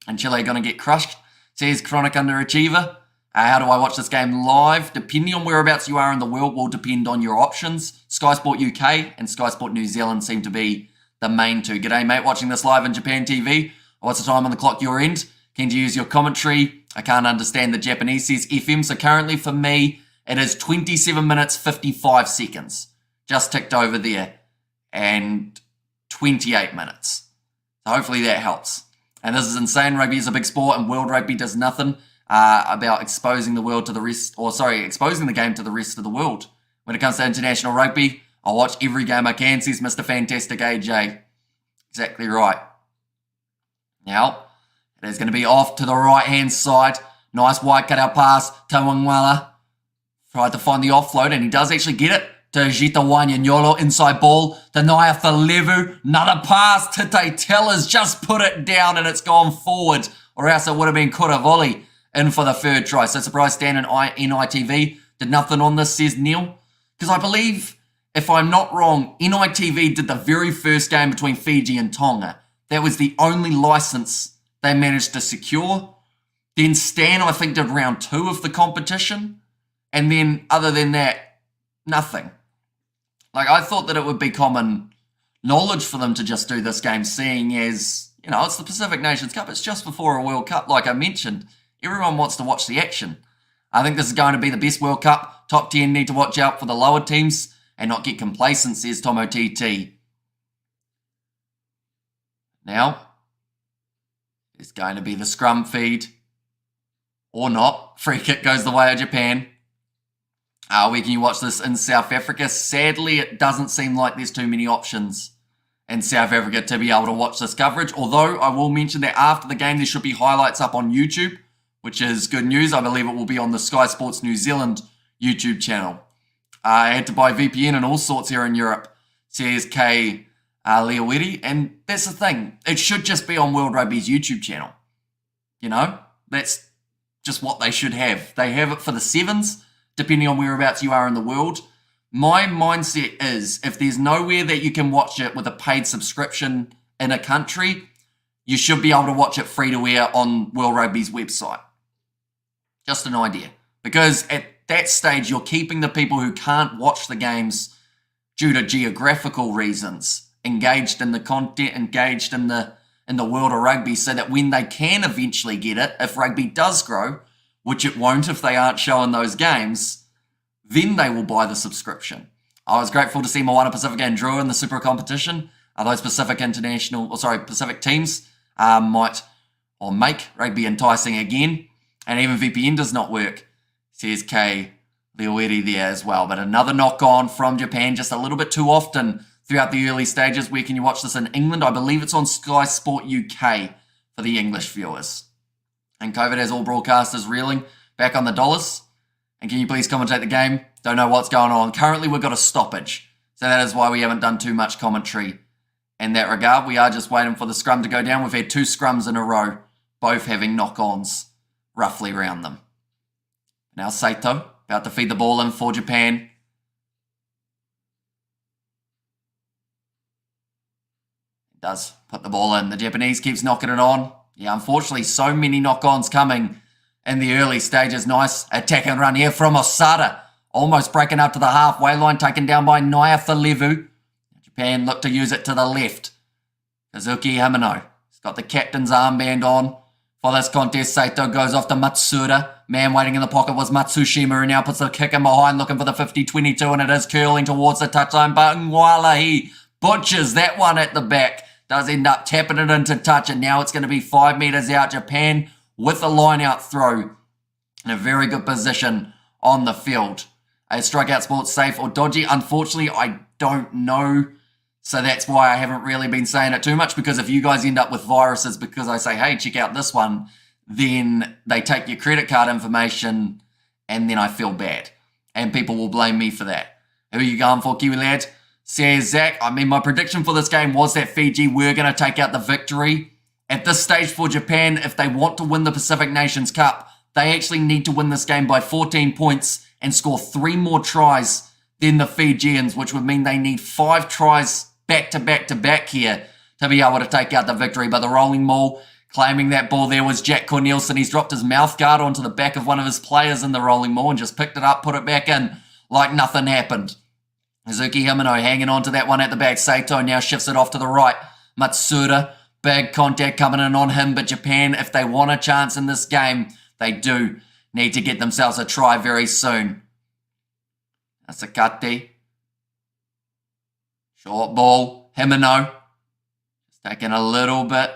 And Chile are going to get crushed, says Chronic Underachiever. How do I watch this game live? Depending on whereabouts you are in the world will depend on your options. Sky Sport UK and Sky Sport New Zealand seem to be the main two. G'day, mate. Watching this live in Japan TV. What's the time on the clock your end? Keen to use your commentary. I can't understand the Japanese, says FM. So currently for me, it is 27 minutes, 55 seconds. Just ticked over there. And 28 minutes. So hopefully that helps. And this is insane. Rugby is a big sport and World Rugby does nothing about exposing the world to the rest, exposing the game to the rest of the world. When it comes to international rugby, I'll watch every game I can, says Mr. Fantastic AJ. Exactly right. Now, it is going to be off to the right-hand side. Nice wide cut-out pass to Wangwala. Tried to find the offload, and he does actually get it to Jita Wanyanyolo. Inside ball to Naya Falevu. Another pass to Tellers. Just put it down, and it's gone forward. Or else it would have been Kuravoli in for the third try. So surprise Stan and NITV did nothing on this, says Neil. Because I believe, if I'm not wrong, NITV did the very first game between Fiji and Tonga. That was the only license they managed to secure. Then Stan, I think, did round 2 of the competition. And then, other than that, nothing. Like, I thought that it would be common knowledge for them to just do this game, seeing as, you know, it's the Pacific Nations Cup. It's just before a World Cup, like I mentioned. Everyone wants to watch the action. I think this is going to be the best World Cup. Top 10 need to watch out for the lower teams and not get complacent, says Tomo TT. Now, it's going to be the scrum feed. Or not. Free kick goes the way of Japan. Where can you watch this in South Africa? Sadly, it doesn't seem like there's too many options in South Africa to be able to watch this coverage. Although, I will mention that after the game, there should be highlights up on YouTube, which is good news. I believe it will be on the Sky Sports New Zealand YouTube channel. I had to buy VPN and all sorts here in Europe, says K. Leoweri. And that's the thing. It should just be on World Rugby's YouTube channel. You know? That's just what they should have. They have it for the sevens, depending on whereabouts you are in the world. My mindset is, if there's nowhere that you can watch it with a paid subscription in a country, you should be able to watch it free to air on World Rugby's website. Just an idea. Because at that stage, you're keeping the people who can't watch the games due to geographical reasons engaged in the content, engaged in the world of rugby, so that when they can eventually get it, if rugby does grow, which it won't if they aren't showing those games, then they will buy the subscription. I was grateful to see Moana Pacifica and Drua in the Super competition. Those Pacific teams might or make rugby enticing again. And even VPN does not work, says K. Leoweri there as well. But another knock-on from Japan, just a little bit too often throughout the early stages. Where can you watch this in England? I believe it's on Sky Sport UK for the English viewers. And COVID has all broadcasters reeling back on the dollars. And can you please commentate the game? Don't know what's going on. Currently, we've got a stoppage. So that is why we haven't done too much commentary in that regard. We are just waiting for the scrum to go down. We've had 2 scrums in a row, both having knock-ons roughly around them. Now Saito, about to feed the ball in for Japan. Does put the ball in. The Japanese keeps knocking it on. Yeah, unfortunately, so many knock-ons coming in the early stages. Nice attack and run here from Osada. Almost breaking up to the halfway line, taken down by Naya Falevu. Japan look to use it to the left. Kazuki Hamano. He's got the captain's armband on For this contest, Saito goes off to Matsuda. Man waiting in the pocket was Matsushima, who now puts the kick in behind, looking for the 50-22, and it is curling towards the touchline. But Ngwala, he butchers that one at the back. Does end up tapping it into touch, and now it's going to be 5 metres out. Japan with a line-out throw in a very good position on the field. A strikeout sport safe or dodgy? Unfortunately, I don't know. So that's why I haven't really been saying it too much, because if you guys end up with viruses because I say, hey, check out this one, then they take your credit card information and then I feel bad. And people will blame me for that. Who are you going for, Kiwi lad? Says Zach. I mean, my prediction for this game was that Fiji were going to take out the victory. At this stage for Japan, if they want to win the Pacific Nations Cup, they actually need to win this game by 14 points and score 3 more tries than the Fijians, which would mean they need 5 tries back to back here to be able to take out the victory. But the rolling maul, claiming that ball there was Jack Cornelison. He's dropped his mouth guard onto the back of one of his players in the rolling maul and just picked it up, put it back in like nothing happened. Hazuki Himeno hanging on to that one at the back. Saito now shifts it off to the right. Matsuda, big contact coming in on him. But Japan, if they want a chance in this game, they do need to get themselves a try very soon. Asakate. Short ball. Himeno. Just taking a little bit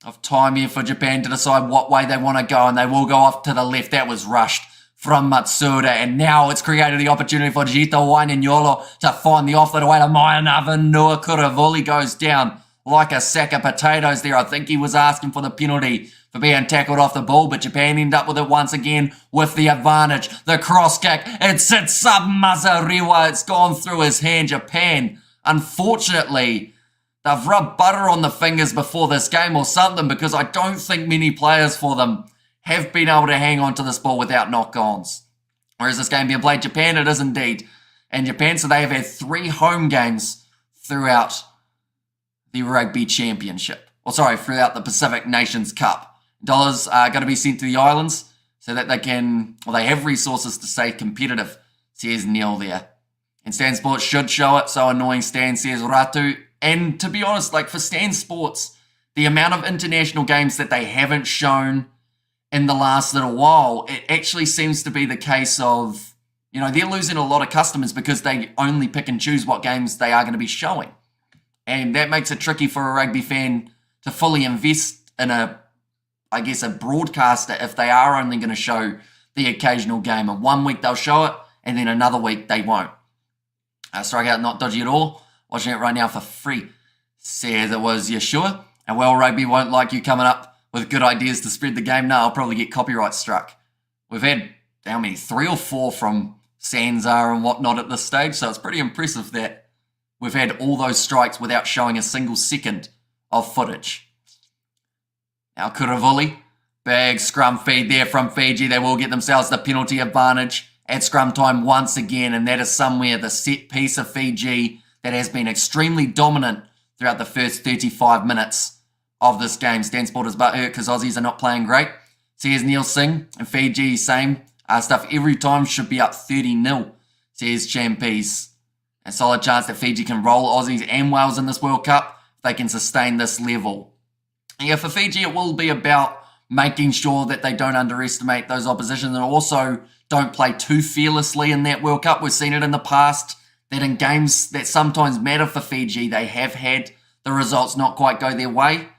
of time here for Japan to decide what way they want to go. And they will go off to the left. That was rushed from Matsuda, and now it's created the opportunity for Jito Wainignolo to find the offload away to Mayanava. Nua Kuravuli goes down like a sack of potatoes there. I think he was asking for the penalty for being tackled off the ball, but Japan end up with it once again with the advantage. The cross kick, it sits up Mazariwa. It's gone through his hand. Japan, unfortunately, they've rubbed butter on the fingers before this game or something, because I don't think many players for them have been able to hang on to this ball without knock-ons. Where is this game being played? Japan, it is indeed. And Japan, so they have had 3 home games throughout the Rugby Championship. Throughout the Pacific Nations Cup. Dollars are going to be sent to the islands so that they can, they have resources to stay competitive, says Neil there. And Stan Sports should show it. So annoying, Stan, says Ratu. And to be honest, for Stan Sports, the amount of international games that they haven't shown in the last little while, it actually seems to be the case of, they're losing a lot of customers because they only pick and choose what games they are going to be showing. And that makes it tricky for a rugby fan to fully invest in a broadcaster if they are only going to show the occasional game. And 1 week they'll show it, and then another week they won't. Strikeout not dodgy at all. Watching it right now for free. Says it was Yeshua. And Rugby won't like you coming up with good ideas to spread the game. No, I'll probably get copyright struck. We've had, 3 or 4 from Sanzar and whatnot at this stage, so it's pretty impressive that we've had all those strikes without showing a single second of footage. Now Kuravuli, big scrum feed there from Fiji. They will get themselves the penalty advantage at scrum time once again, and that is somewhere the set piece of Fiji that has been extremely dominant throughout the first 35 minutes of this game. Stan Sport is butthurt because Aussies are not playing great. Says Neil Singh, and Fiji, same stuff every time, should be up 30-0, says Champies. A solid chance that Fiji can roll Aussies and Wales in this World Cup if they can sustain this level. Yeah, for Fiji, it will be about making sure that they don't underestimate those oppositions and also don't play too fearlessly in that World Cup. We've seen it in the past that in games that sometimes matter for Fiji, they have had the results not quite go their way.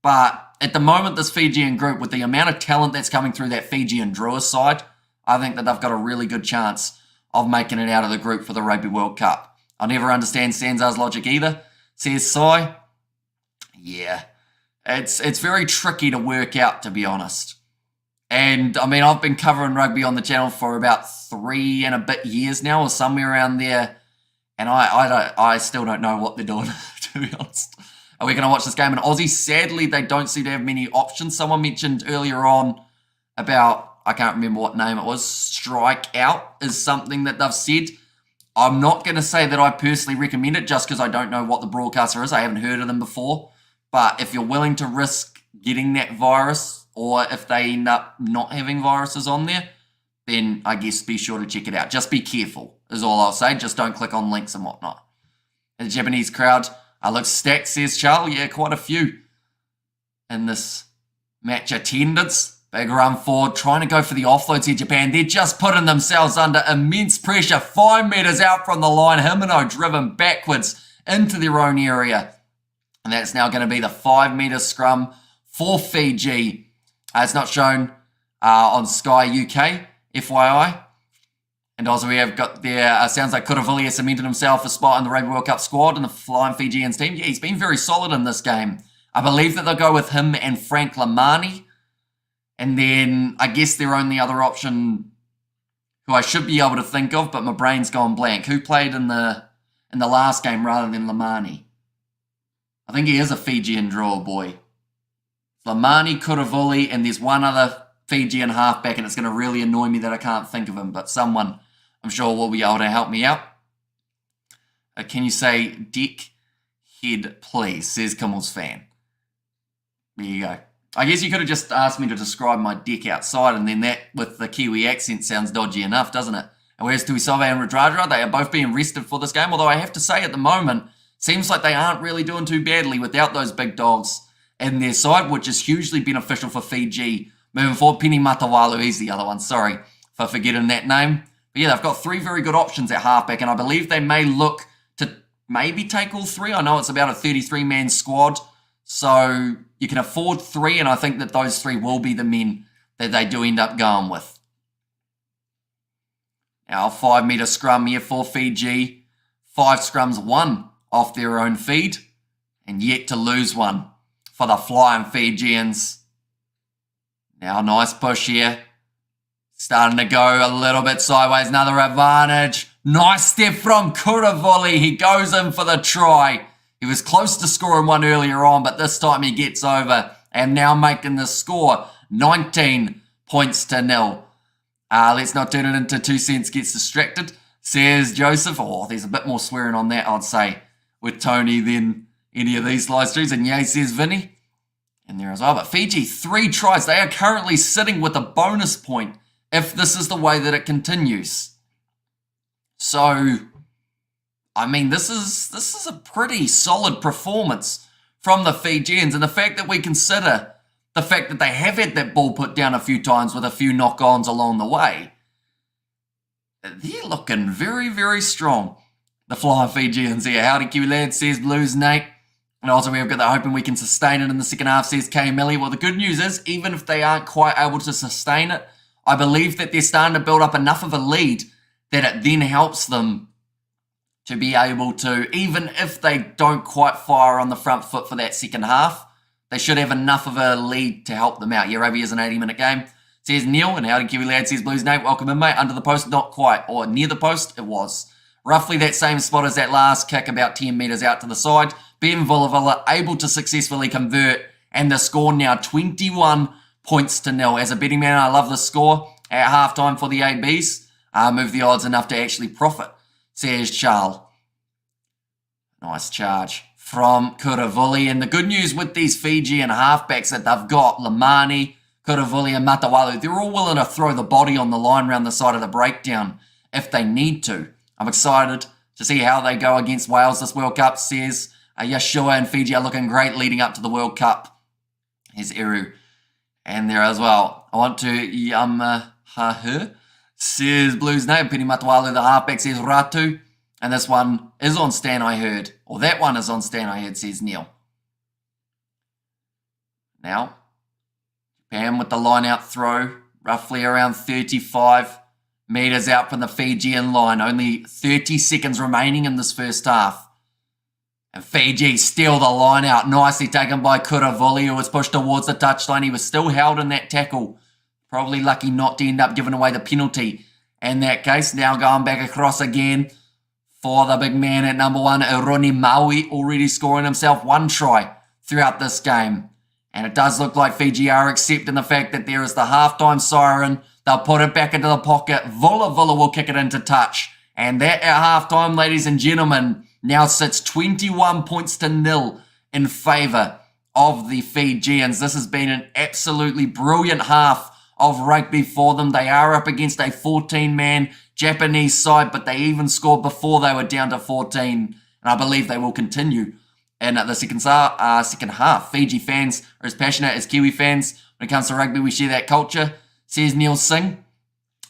But at the moment, this Fijian group, with the amount of talent that's coming through that Fijian Drua side, I think that they've got a really good chance of making it out of the group for the Rugby World Cup. I'll never understand Sanzar's logic either, says Sai. Yeah, it's very tricky to work out, to be honest. And, I've been covering rugby on the channel for about 3 and a bit years now, or somewhere around there, and I still don't know what they're doing, to be honest. Are we going to watch this game? And Aussie, sadly, they don't seem to have many options. Someone mentioned earlier on about, I can't remember what name it was, strike out is something that they've said. I'm not going to say that I personally recommend it just because I don't know what the broadcaster is. I haven't heard of them before. But if you're willing to risk getting that virus, or if they end up not having viruses on there, then I guess be sure to check it out. Just be careful is all I'll say. Just don't click on links and whatnot. The Japanese crowd looks stacked, says Charles. Yeah, quite a few in this match attendance. Big run forward, trying to go for the offloads here, Japan. They're just putting themselves under immense pressure. 5 metres out from the line. Himeno driven backwards into their own area. And that's now going to be the 5 metre scrum for Fiji. It's not shown on Sky UK, FYI. And also we have got there, sounds like Kuravuli has cemented himself a spot in the Rugby World Cup squad in the Flying Fijians team. Yeah, he's been very solid in this game. I believe that they'll go with him and Frank Lamani. And then I guess their only other option, who I should be able to think of, but my brain's gone blank. Who played in the last game rather than Lamani? I think he is a Fijian draw boy. Lamani, Kuravuli, and there's one other Fijian halfback, and it's going to really annoy me that I can't think of him, but someone I'm sure will be able to help me out. Can you say deck head, please, says Kimmel's fan. There you go. I guess you could have just asked me to describe my deck outside, and then that, with the Kiwi accent, sounds dodgy enough, doesn't it? And whereas Tuisove and Radradra, they are both being rested for this game, although I have to say at the moment, seems like they aren't really doing too badly without those big dogs in their side, which is hugely beneficial for Fiji. Moving forward, Penny Matawalu, he's the other one, sorry for forgetting that name. But yeah, they've got 3 very good options at halfback, and I believe they may look to maybe take all 3. I know it's about a 33-man squad, so you can afford 3, and I think that those 3 will be the men that they do end up going with. Now, a 5 metre scrum here for Fiji. 5 scrums won off their own feed, and yet to lose one for the Flying Fijians. Now, nice push here. Starting to go a little bit sideways. Another advantage. Nice step from Kuravuli. He goes in for the try. He was close to scoring one earlier on, but this time he gets over and now making the score 19 points to 0. Let's not turn it into 2 cents gets distracted, says Joseph. Oh, there's a bit more swearing on that, I'd say, with Tony than any of these live streams. And yay, says Vinny. And there as well. But Fiji, 3 tries. They are currently sitting with a bonus point if this is the way that it continues. So, I mean, this is a pretty solid performance from the Fijians. And the fact that we consider the fact that they have had that ball put down a few times with a few knock-ons along the way, they're looking very, very strong. The Flying Fijians here. Howdy, Kiwi lad, says Blues Nate. And also we've got that hoping we can sustain it in the second half, says K Millie. Well, the good news is, even if they aren't quite able to sustain it, I believe that they're starting to build up enough of a lead that it then helps them to be able to, even if they don't quite fire on the front foot for that second half, they should have enough of a lead to help them out. Yeah, Rugby is an 80-minute game, says Neil. And howdy, Kiwi lad, says Blues Nate. Welcome in, mate. Under the post, not quite. Or near the post, it was. Roughly that same spot as that last kick, about 10 metres out to the side. Ben Vulavilla able to successfully convert, and the score now 21 points to 0. As a betting man, I love the score at halftime for the ABs. Move the odds enough to actually profit, says Charles. Nice charge from Kuravuli. And the good news with these Fijian halfbacks that they've got, Lamani, Kuravuli and Matawalu, they're all willing to throw the body on the line around the side of the breakdown if they need to. I'm excited to see how they go against Wales this World Cup, says Yeshua, and Fiji are looking great leading up to the World Cup. Here's Eru. And there as well. I want to Yamahahu, says Blues name. Penny Matawalu, the halfback, says Ratu. And this one is on Stan, I heard. Or that one is on Stan, I heard, says Neil. Now, Japan with the line-out throw, roughly around 35 metres out from the Fijian line. Only 30 seconds remaining in this first half. And Fiji steal the line out. Nicely taken by Kuravuli, who was pushed towards the touchline. He was still held in that tackle. Probably lucky not to end up giving away the penalty in that case. Now going back across again for the big man at number 1, Ironi Maui, already scoring himself 1 try throughout this game. And it does look like Fiji are accepting the fact that there is the halftime siren. They'll put it back into the pocket. Vulavilla will kick it into touch. And that at halftime, ladies and gentlemen, now sits 21 points to 0 in favour of the Fijians. This has been an absolutely brilliant half of rugby for them. They are up against a 14-man Japanese side, but they even scored before they were down to 14. And I believe they will continue in the second half. Fiji fans are as passionate as Kiwi fans. When it comes to rugby, we share that culture, says Neil Singh.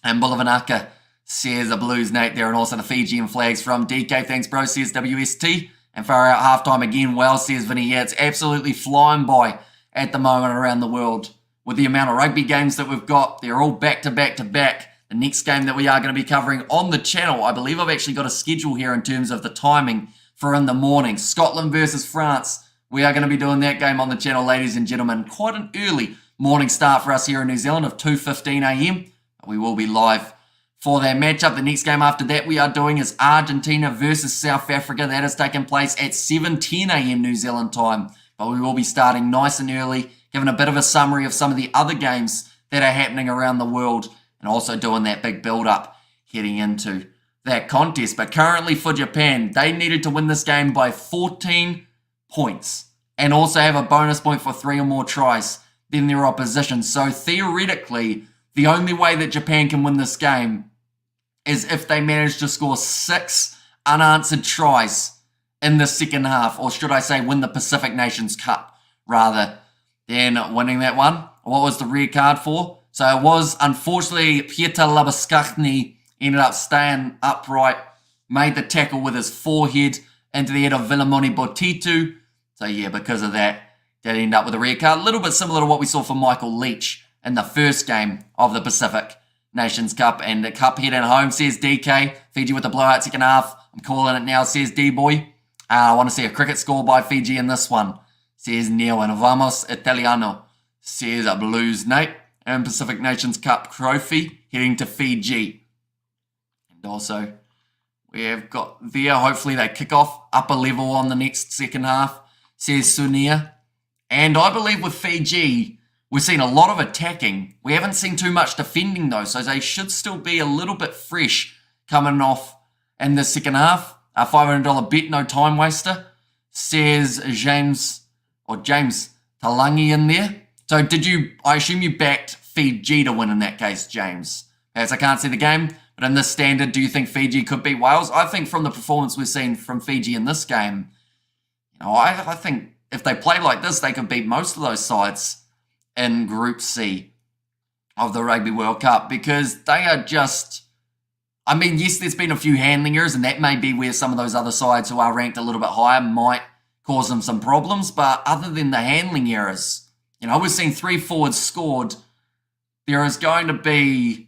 And Bulavanaka says the Blues, Nate, there, and also the Fijian flags from DK. Thanks, bro, says WST. And far out halftime again, well, says Vinny. Yeah, it's absolutely flying by at the moment around the world. With the amount of rugby games that we've got, they're all back to back to back. The next game that we are going to be covering on the channel, I believe I've actually got a schedule here in terms of the timing for in the morning. Scotland versus France. We are going to be doing that game on the channel, ladies and gentlemen. Quite an early morning start for us here in New Zealand of 2:15 a.m. We will be live for that matchup. The next game after that we are doing is Argentina versus South Africa. That is taking place at 7:10 a.m. New Zealand time. But we will be starting nice and early, giving a bit of a summary of some of the other games that are happening around the world, and also doing that big build-up heading into that contest. But currently for Japan, they needed to win this game by 14 points and also have a bonus point for 3 or more tries than their opposition. So theoretically, the only way that Japan can win this game is if they manage to score 6 unanswered tries in the second half, or should I say win the Pacific Nations Cup rather than winning that one. What was the red card for? So it was, unfortunately, Pieter Labaskachny ended up staying upright, made the tackle with his forehead into the head of Vilimoni Botitu. So yeah, because of that, that ended up with a red card. A little bit similar to what we saw for Michael Leach in the first game of the Pacific Nations Cup. And the cup heading home, says DK. Fiji with the blowout second half. I'm calling it now, says D-Boy. I want to see a cricket score by Fiji in this one, says Neil. And Vamos Italiano, says Blues, Nate. And Pacific Nations Cup trophy heading to Fiji. And also, we have got there, hopefully they kick off upper level on the next second half, says Sunia. And I believe with Fiji, we've seen a lot of attacking. We haven't seen too much defending though, so they should still be a little bit fresh coming off in the second half. A $500 bet, no time waster, says James Talangi in there. So I assume you backed Fiji to win in that case, James. As I can't see the game, but in this standard, do you think Fiji could beat Wales? I think from the performance we've seen from Fiji in this game, I think if they play like this, they could beat most of those sides in Group C of the Rugby World Cup, because they are just, yes, there's been a few handling errors, and that may be where some of those other sides who are ranked a little bit higher might cause them some problems, but other than the handling errors, we've seen 3 forwards scored. There is going to be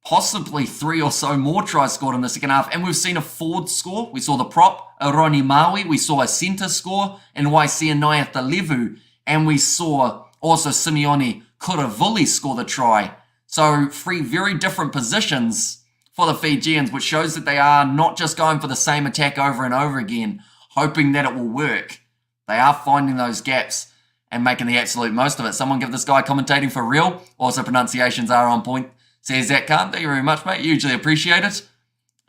possibly 3 or so more tries scored in the second half, and we've seen a forward score. We saw the prop, Aroni Maui. We saw a centre score in Waisia Levu, and we saw also Simeone Kuravuli score the try. So 3 very different positions for the Fijians, which shows that they are not just going for the same attack over and over again, hoping that it will work. They are finding those gaps and making the absolute most of it. Someone give this guy commentating for real. Also, pronunciations are on point, says Zach Khan. Thank you very much, mate. Usually appreciate it.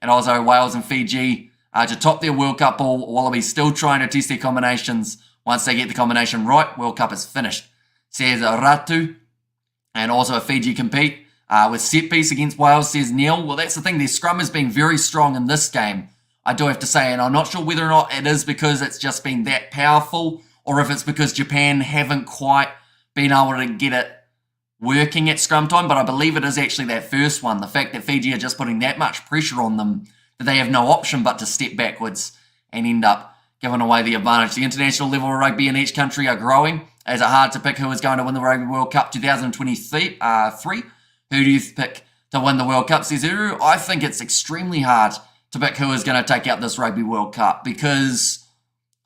And also, Wales and Fiji to top their World Cup ball. Wallabies still trying to test their combinations. Once they get the combination right, World Cup is finished, says Ratu. And also, if Fiji compete with set piece against Wales, says Neil. Well, that's the thing. Their scrum has been very strong in this game, I do have to say. And I'm not sure whether or not it is because it's just been that powerful, or if it's because Japan haven't quite been able to get it working at scrum time. But I believe it is actually that first one. The fact that Fiji are just putting that much pressure on them that they have no option but to step backwards and end up giving away the advantage. The international level of rugby in each country are growing. It's hard to pick who is going to win the Rugby World Cup 2023. Who do you pick to win the World Cup, says Uru? I think it's extremely hard to pick who is going to take out this Rugby World Cup, because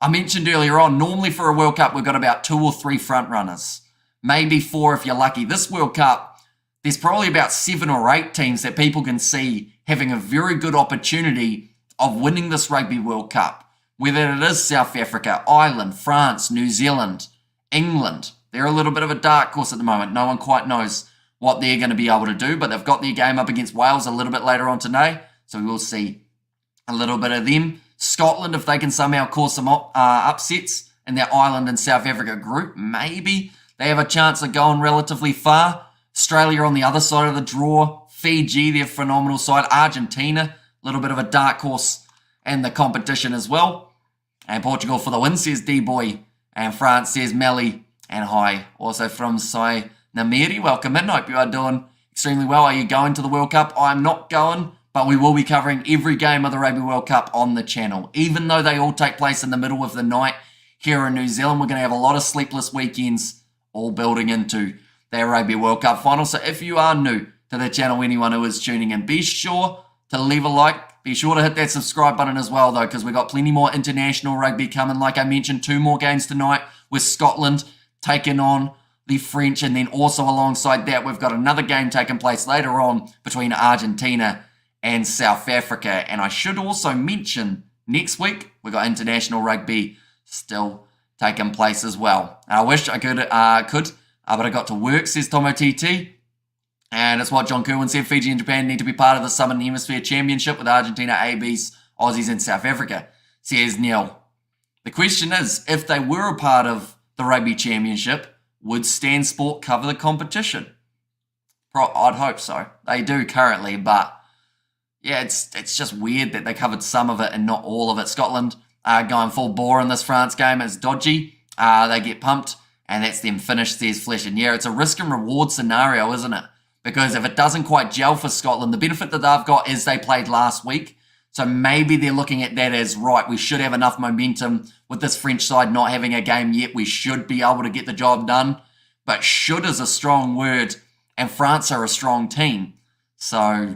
I mentioned earlier on, normally for a World Cup, we've got about 2 or 3 front runners. Maybe 4 if you're lucky. This World Cup, there's probably about 7 or 8 teams that people can see having a very good opportunity of winning this Rugby World Cup. Whether it is South Africa, Ireland, France, New Zealand, England. They're a little bit of a dark horse at the moment. No one quite knows what they're going to be able to do, but they've got their game up against Wales a little bit later on today, so we will see a little bit of them. Scotland, if they can somehow cause some upsets in their Ireland and South Africa group, maybe they have a chance of going relatively far. Australia on the other side of the draw. Fiji, their phenomenal side. Argentina, a little bit of a dark horse in the competition as well. And Portugal for the win, says D-Boy. And France says Melly. And hi, also from Sai Namiri. Welcome in. Hope you are doing extremely well. Are you going to the World Cup? I'm not going, but we will be covering every game of the Rugby World Cup on the channel. Even though they all take place in the middle of the night here in New Zealand, we're going to have a lot of sleepless weekends all building into their Rugby World Cup final. So if you are new to the channel, anyone who is tuning in, be sure to leave a like. Be sure to hit that subscribe button as well, though, because we've got plenty more international rugby coming. Like I mentioned, 2 more games tonight with Scotland taking on the French, and then also alongside that, we've got another game taking place later on between Argentina and South Africa. And I should also mention, next week, we've got international rugby still taking place as well. And I wish I could, but I got to work, says Tomo TT. And it's what John Kerwin said, Fiji and Japan need to be part of the Southern Hemisphere Championship with Argentina, ABs, Aussies and South Africa, says Neil. The question is, if they were a part of the Rugby Championship, would Stan Sport cover the competition? I'd hope so. They do currently, but yeah, it's just weird that they covered some of it and not all of it. Scotland going full bore in this France game. It's dodgy. They get pumped, and that's them finished, says Flesh. And yeah, it's a risk and reward scenario, isn't it? Because if it doesn't quite gel for Scotland, the benefit that they've got is they played last week. So maybe they're looking at that as, right, we should have enough momentum with this French side not having a game yet. We should be able to get the job done. But should is a strong word, and France are a strong team. So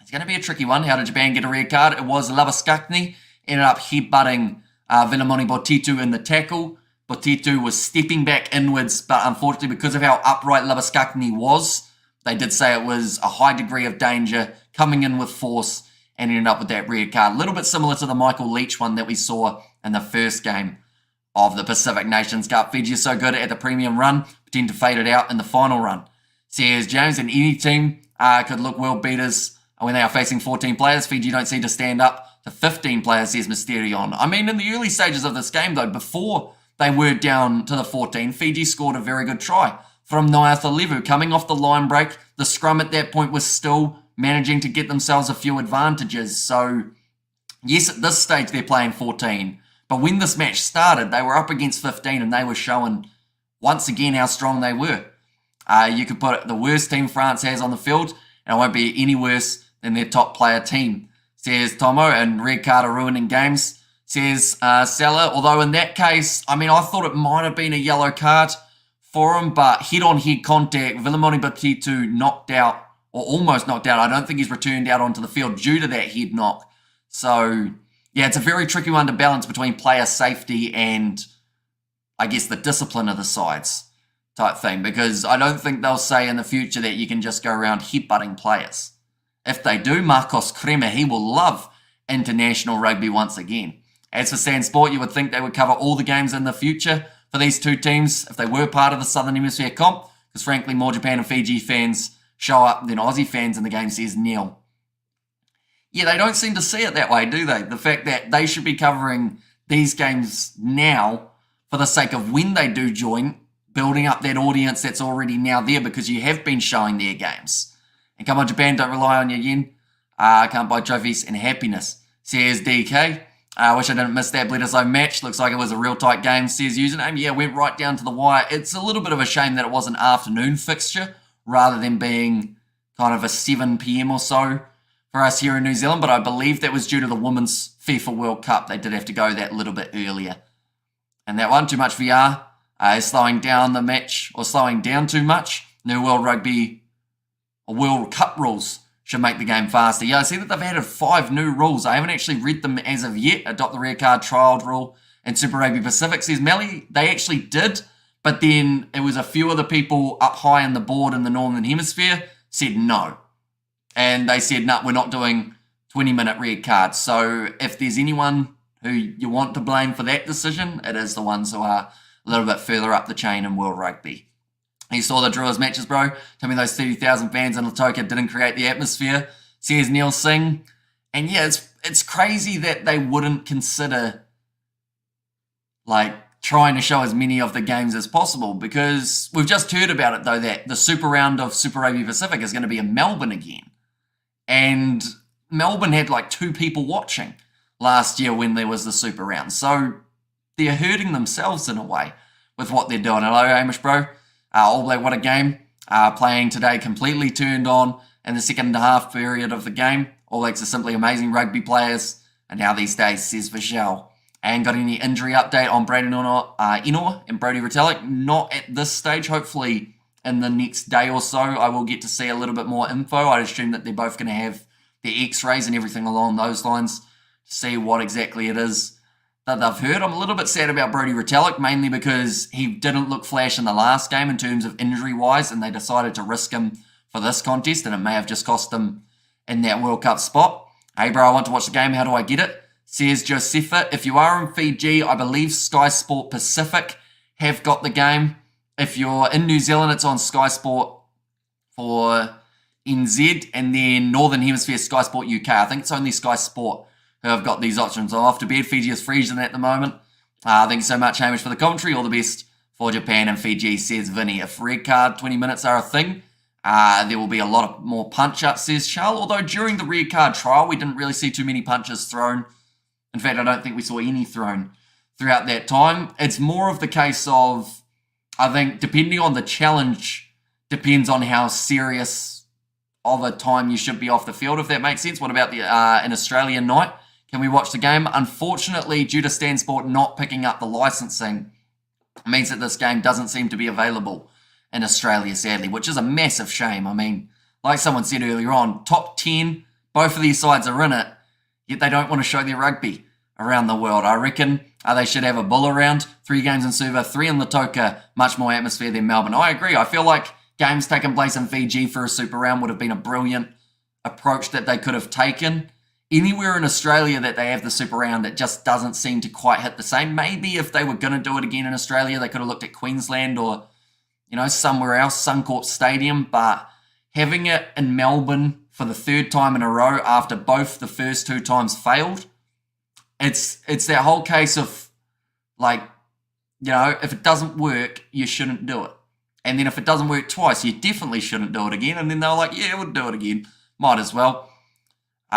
it's going to be a tricky one. How did Japan get a red card? It was Labaskakni. Ended up headbutting Vilimoni Botitu in the tackle. Botitu was stepping back inwards, but unfortunately because of how upright Labaskakni was, they did say it was a high degree of danger, coming in with force, and ended up with that red card. A little bit similar to the Michael Leach one that we saw in the first game of the Pacific Nations Cup. Fiji is so good at the premium run, tend to fade it out in the final run. Says James, and any team could look world beaters when they are facing 14 players. Fiji don't seem to stand up to 15 players, says Mysterion. I mean, in the early stages of this game, though, before they were down to the 14, Fiji scored a very good try from Nyatha Levu coming off the line break. The scrum at that point was still managing to get themselves a few advantages. So, yes, at this stage they're playing 14. But when this match started, they were up against 15 and they were showing once again how strong they were. You could put the worst team France has on the field, and it won't be any worse than their top player team, says Tomo, and red card are ruining games, says Salah. Although in that case, I mean, I thought it might have been a yellow card for him, but head-on-head contact, Vilimoni Botitu knocked out, or almost knocked out. I don't think he's returned out onto the field due to that head knock. So, yeah, it's a very tricky one to balance between player safety and, I guess, the discipline of the sides type thing, because I don't think they'll say in the future that you can just go around headbutting players. If they do, Marcos Kremer, he will love international rugby once again. As for Stan Sport, you would think they would cover all the games in the future for these two teams if they were part of the Southern Hemisphere comp, because frankly, more Japan and Fiji fans show up than Aussie fans in the game, says Neil. Yeah, they don't seem to see it that way, do they? The fact that they should be covering these games now for the sake of when they do join, building up that audience that's already now there because you have been showing their games. And come on, Japan, don't rely on your yen. Can't buy trophies and happiness, says DK. I wish I didn't miss that Bledisloe match. Looks like it was a real tight game, says username. Yeah, went right down to the wire. It's a little bit of a shame that it was an afternoon fixture rather than being kind of a 7 p.m. or so for us here in New Zealand, but I believe that was due to the Women's FIFA World Cup. They did have to go that little bit earlier. And that one, too much VR, is slowing down the match, or slowing down too much. New World Rugby, or World Cup rules should make the game faster. Yeah, I see that they've added 5 new rules. I haven't actually read them as of yet. Adopt the red card trial rule and Super Rugby Pacific, says Melly. They actually did, but then it was a few of the people up high on the board in the Northern Hemisphere said no. And they said, no, we're not doing 20-minute red cards. So if there's anyone who you want to blame for that decision, it is the ones who are a little bit further up the chain in World Rugby. You saw the Drewers matches, bro. Tell me those 30,000 fans in Lautoka didn't create the atmosphere, says Neil Singh. And yeah, it's crazy that they wouldn't consider like trying to show as many of the games as possible, because we've just heard about it though that the Super Round of Super Rugby Pacific is going to be in Melbourne again. And Melbourne had like 2 people watching last year when there was the Super Round. So they're hurting themselves in a way with what they're doing. Hello, Hamish, bro. All Black, what a game. Playing today completely turned on in the second half period of the game. All Blacks are simply amazing rugby players. And now these days, says Vishal. And got any injury update on Braden Inor and Brodie Retallick? Not at this stage. Hopefully in the next day or so, I will get to see a little bit more info. I'd assume that they're both going to have their x-rays and everything along those lines to see what exactly it is that they've heard. I'm a little bit sad about Brodie Retallick, mainly because he didn't look flash in the last game in terms of injury-wise, and they decided to risk him for this contest, and it may have just cost them in that World Cup spot. Hey, bro, I want to watch the game. How do I get it? Says Josepha. If you are in Fiji, I believe Sky Sport Pacific have got the game. If you're in New Zealand, it's on Sky Sport for NZ, and then Northern Hemisphere Sky Sport UK. I think it's only Sky Sport who have got these options. I'm off to bed. Fiji is freezing at the moment. Thank you so much, Hamish, for the commentary. All the best for Japan and Fiji, says Vinny. If red card 20 minutes are a thing, there will be a lot of more punch-ups, says Charles. Although during the red card trial, we didn't really see too many punches thrown. In fact, I don't think we saw any thrown throughout that time. It's more of the case of, I think, depending on the challenge, depends on how serious of a time you should be off the field, if that makes sense. What about the an Australian night? Can we watch the game? Unfortunately, due to Stan Sport not picking up the licensing, it means that this game doesn't seem to be available in Australia, sadly, which is a massive shame. I mean, like someone said earlier on, top 10, both of these sides are in it, yet they don't want to show their rugby around the world. I reckon they should have a bull around, 3 games in Suva, 3 in Lautoka, much more atmosphere than Melbourne. I agree. I feel like games taking place in Fiji for a Super Round would have been a brilliant approach that they could have taken. Anywhere in Australia that they have the Super Round, it just doesn't seem to quite hit the same. Maybe if they were going to do it again in Australia, they could have looked at Queensland or, you know, somewhere else, Suncorp Stadium. But having it in Melbourne for the 3rd time in a row after both the first 2 times failed, it's that whole case of, like, you know, if it doesn't work, you shouldn't do it. And then if it doesn't work twice, you definitely shouldn't do it again. And then they were like, yeah, we'll do it again. Might as well.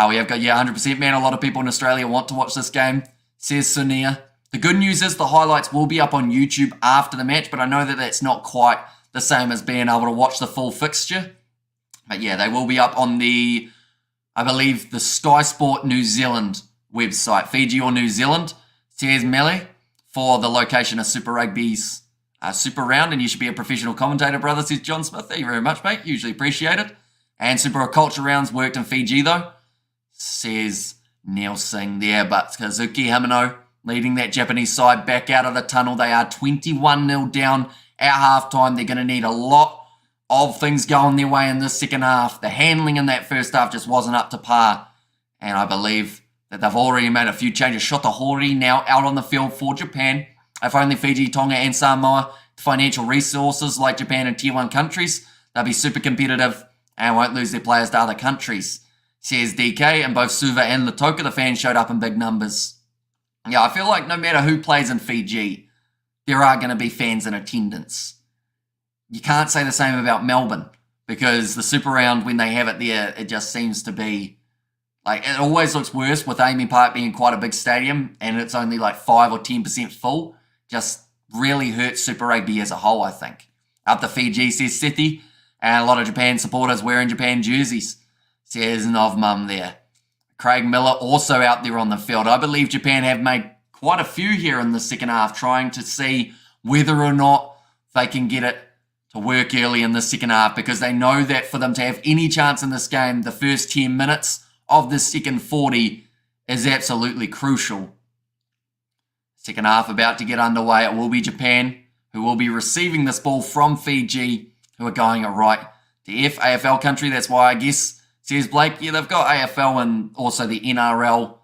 We have got, 100%, man. A lot of people in Australia want to watch this game, says Sonia. The good news is the highlights will be up on YouTube after the match, but I know that that's not quite the same as being able to watch the full fixture. But yeah, they will be up on the, I believe, the Sky Sport New Zealand website. Fiji or New Zealand, says Melly, for the location of Super Rugby's Super Round, and you should be a professional commentator, brother, says John Smith. Thank you very much, mate. Usually appreciated. And Super Culture Rounds worked in Fiji, though, says Neil Singh there. But Kazuki Himeno leading that Japanese side back out of the tunnel. They are 21-0 down at halftime. They're going to need a lot of things going their way in this second half. The handling in that first half just wasn't up to par. And I believe that they've already made a few changes. Shota Hori now out on the field for Japan. If only Fiji, Tonga and Samoa financial resources like Japan and Tier 1 countries, they'll be super competitive and won't lose their players to other countries, says DK. In both Suva and Lautoka, the fans showed up in big numbers. Yeah, I feel like no matter who plays in Fiji, there are going to be fans in attendance. You can't say the same about Melbourne, because the Super Round, when they have it there, it just seems to be, like, it always looks worse with Amy Park being quite a big stadium and it's only like 5 or 10% full. Just really hurts Super Rugby as a whole, I think. Up to Fiji, says Sethi, and a lot of Japan supporters wearing Japan jerseys, says Novmum there. Craig Miller also out there on the field. I believe Japan have made quite a few here in the second half, trying to see whether or not they can get it to work early in the second half, because they know that for them to have any chance in this game, the first 10 minutes of the second 40 is absolutely crucial. Second half about to get underway. It will be Japan who will be receiving this ball from Fiji, who are going it right to AFL country. That's why, I guess, says Blake, yeah, they've got AFL and also the NRL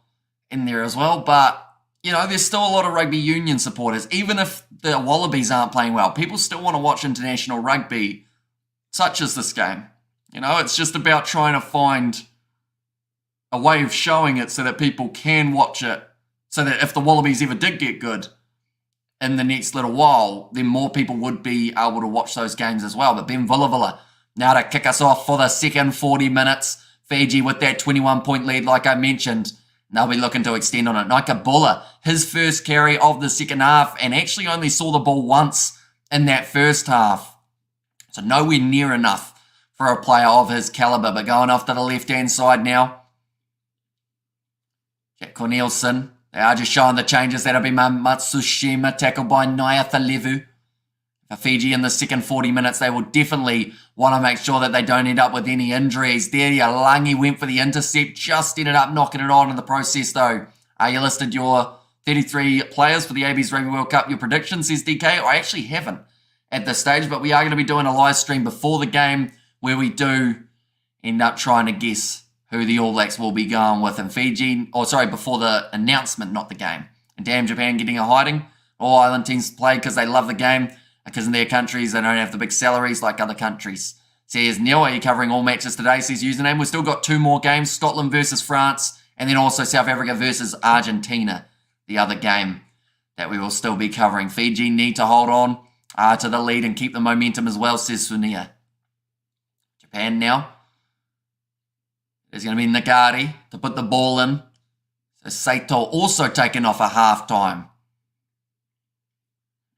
in there as well. But, you know, there's still a lot of rugby union supporters. Even if the Wallabies aren't playing well, people still want to watch international rugby, such as this game. You know, it's just about trying to find a way of showing it so that people can watch it, so that if the Wallabies ever did get good in the next little while, then more people would be able to watch those games as well. But Ben Vulavula now to kick us off for the second 40 minutes. Fiji with that 21-point lead, like I mentioned. They'll be looking to extend on it. Naikabulla, his first carry of the second half, and actually only saw the ball once in that first half. So nowhere near enough for a player of his caliber. But going off to the left-hand side now. Jack Cornelison. They are just showing the changes. That'll be Matsushima, tackled by Nyatalevu. For Fiji in the second 40 minutes, they will definitely want to make sure that they don't end up with any injuries. There, Langi went for the intercept, just ended up knocking it on in the process, though. You listed your 33 players for the AB's Rugby World Cup. Your predictions, says DK. I actually haven't at this stage, but we are going to be doing a live stream before the game where we do end up trying to guess who the All Blacks will be going with in Fiji. Before the announcement, not the game. And damn, Japan getting a hiding. All island teams play because they love the game. Because in their countries, they don't have the big salaries like other countries. Says Neil, are you covering all matches today? Says username. We've still got 2 more games. Scotland versus France. And then also South Africa versus Argentina. The other game that we will still be covering. Fiji need to hold on to the lead and keep the momentum as well, says Sunia. Japan now. There's going to be Nagari to put the ball in. So Saito also taken off a half-time.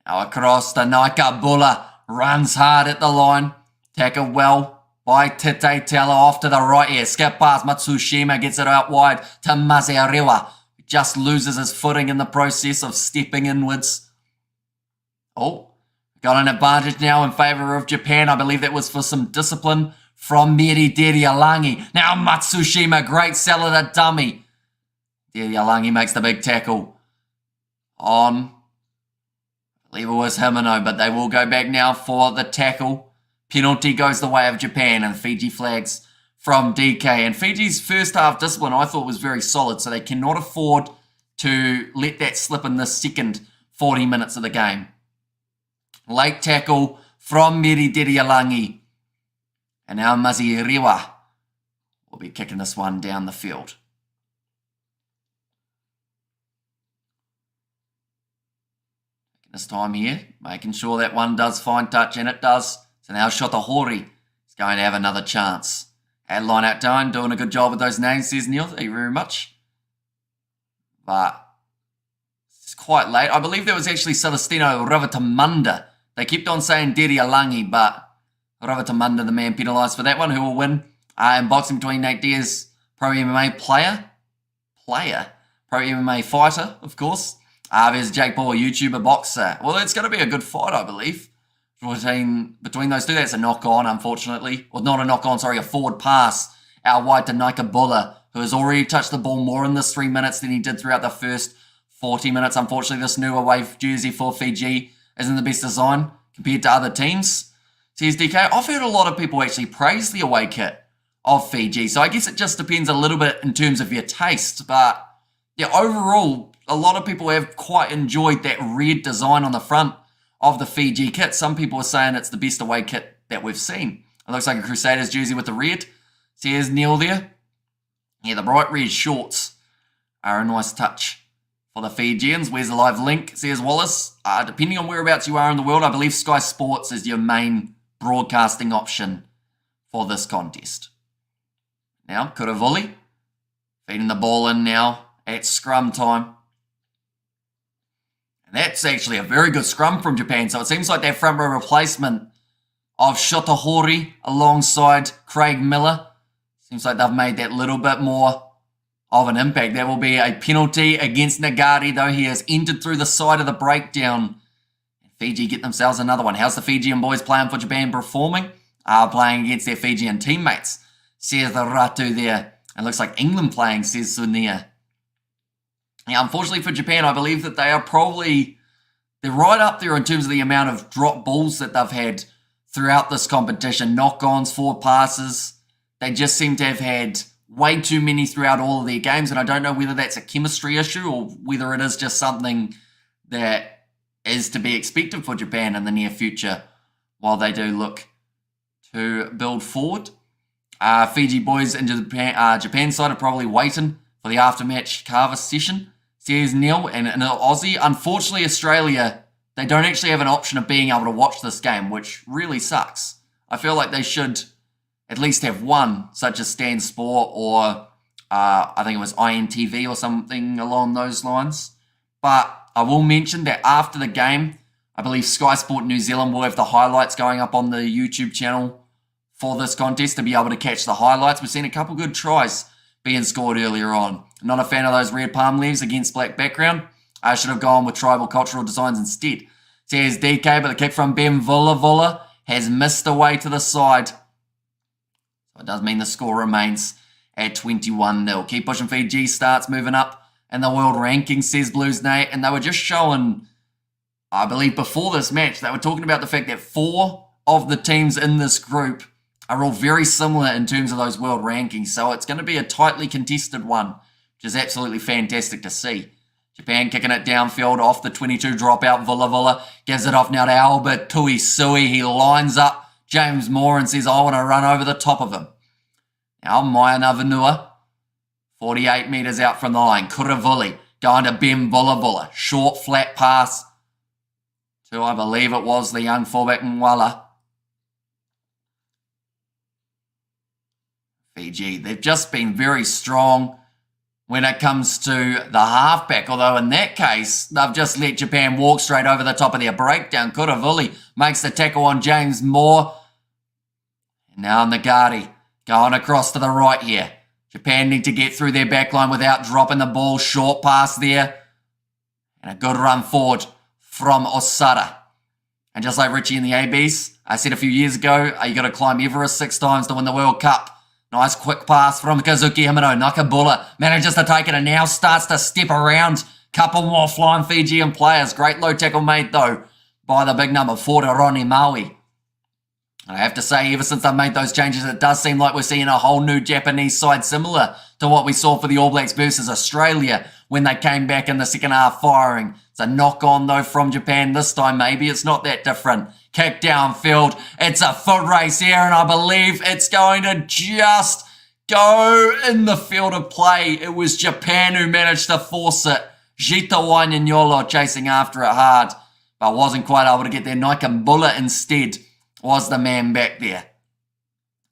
Now across to Naikabulla, runs hard at the line, tackled well by Tete Tela off to the right here, skip past Matsushima, gets it out wide to Masearewa, just loses his footing in the process of stepping inwards. Oh, got an advantage now in favour of Japan. I believe that was for some discipline from Meri Derialangi. Now Matsushima, great seller to dummy. Derialangi makes the big tackle on... I believe it was Himeno, but they will go back now for the tackle. Penalty goes the way of Japan, and Fiji flags from DK. And Fiji's first half discipline I thought was very solid, so they cannot afford to let that slip in the second 40 minutes of the game. Late tackle from Meri Derialangi. And now Masearewa will be kicking this one down the field. This time here, making sure that one does find touch, and it does. So now Shotahori is going to have another chance. Had line out down, doing a good job with those names, says Neil. Thank you very much. But it's quite late. I believe there was actually Celestino Ravatamunda. They kept on saying Derialangi, but Ravatamunda, the man penalised for that one, who will win in boxing between Nate Diaz, pro MMA player, pro MMA fighter, of course. There's Jake Paul, a YouTuber boxer. Well, it's going to be a good fight, I believe. Between those two, that's a knock-on, unfortunately. Well, not a knock-on, sorry, a forward pass out wide to Naikabulla, who has already touched the ball more in this 3 minutes than he did throughout the first 40 minutes. Unfortunately, this new away jersey for Fiji isn't the best design compared to other teams. Says DK, I've heard a lot of people actually praise the away kit of Fiji, so I guess it just depends a little bit in terms of your taste. But yeah, overall, a lot of people have quite enjoyed that red design on the front of the Fiji kit. Some people are saying it's the best away kit that we've seen. It looks like a Crusaders jersey with the red. See, there's Neil there. Yeah, the bright red shorts are a nice touch for the Fijians. Where's the live link? Says Wallace. Depending on whereabouts you are in the world, I believe Sky Sports is your main broadcasting option for this contest. Now, Kuravuli feeding the ball in now at scrum time. And that's actually a very good scrum from Japan. So it seems like that front row replacement of Shotahori alongside Craig Miller, seems like they've made that little bit more of an impact. There will be a penalty against Nagari, though he has entered through the side of the breakdown. Fiji get themselves another one. How's the Fijian boys playing for Japan performing? Playing against their Fijian teammates, says the Ratu there. It looks like England playing, says Sunia. Now, unfortunately for Japan, I believe that they're right up there in terms of the amount of drop balls that they've had throughout this competition. Knock-ons, forward passes. They just seem to have had way too many throughout all of their games, and I don't know whether that's a chemistry issue or whether it is just something that is to be expected for Japan in the near future while they do look to build forward. Fiji boys into the Japan side are probably waiting for the after-match Carver session. Says Neil, and in Aussie, unfortunately Australia, they don't actually have an option of being able to watch this game, which really sucks. I feel like they should at least have one, such as Stan Sport or I think it was INTV or something along those lines. But I will mention that after the game, I believe Sky Sport New Zealand will have the highlights going up on the YouTube channel for this contest to be able to catch the highlights. We've seen a couple good tries being scored earlier on. Not a fan of those red palm leaves against black background. I should have gone with tribal cultural designs instead. Says DK, but the kick from Ben Vula has missed away to the side. So it does mean the score remains at 21-0. Keep pushing. Fiji starts moving up in the world rankings, says Blues Nate. And they were just showing, I believe before this match, they were talking about the fact that 4 of the teams in this group are all very similar in terms of those world rankings. So it's going to be a tightly contested one, which is absolutely fantastic to see. Japan kicking it downfield off the 22 dropout. Vula gives it off now to Albert Tuisui. He lines up James Moore and says, I want to run over the top of him. Now Maya Navanua, 48 metres out from the line. Kuravuli going to Ben Vula. Short flat pass to, I believe it was the young fullback Nwala. Fiji, they've just been very strong when it comes to the halfback, although in that case, they've just let Japan walk straight over the top of their breakdown. Kuravuli makes the tackle on James Moore. And now Nagari going across to the right here. Japan need to get through their back line without dropping the ball. Short pass there. And a good run forward from Osada. And just like Richie in the ABs, I said a few years ago, you got to climb Everest 6 times to win the World Cup. Nice quick pass from Kazuki Himino. Nakabula manages to take it and now starts to step around. Couple more Flying Fijian players. Great low tackle made though by the big number 4 to Ronnie Maui. I have to say, ever since they've made those changes, it does seem like we're seeing a whole new Japanese side similar to what we saw for the All Blacks versus Australia when they came back in the second half firing. It's a knock on though from Japan this time. Maybe it's not that different. Kick downfield. It's a foot race here, and I believe it's going to just go in the field of play. It was Japan who managed to force it. Jita Wainyanyolo chasing after it hard, but wasn't quite able to get there. Naikambula instead was the man back there.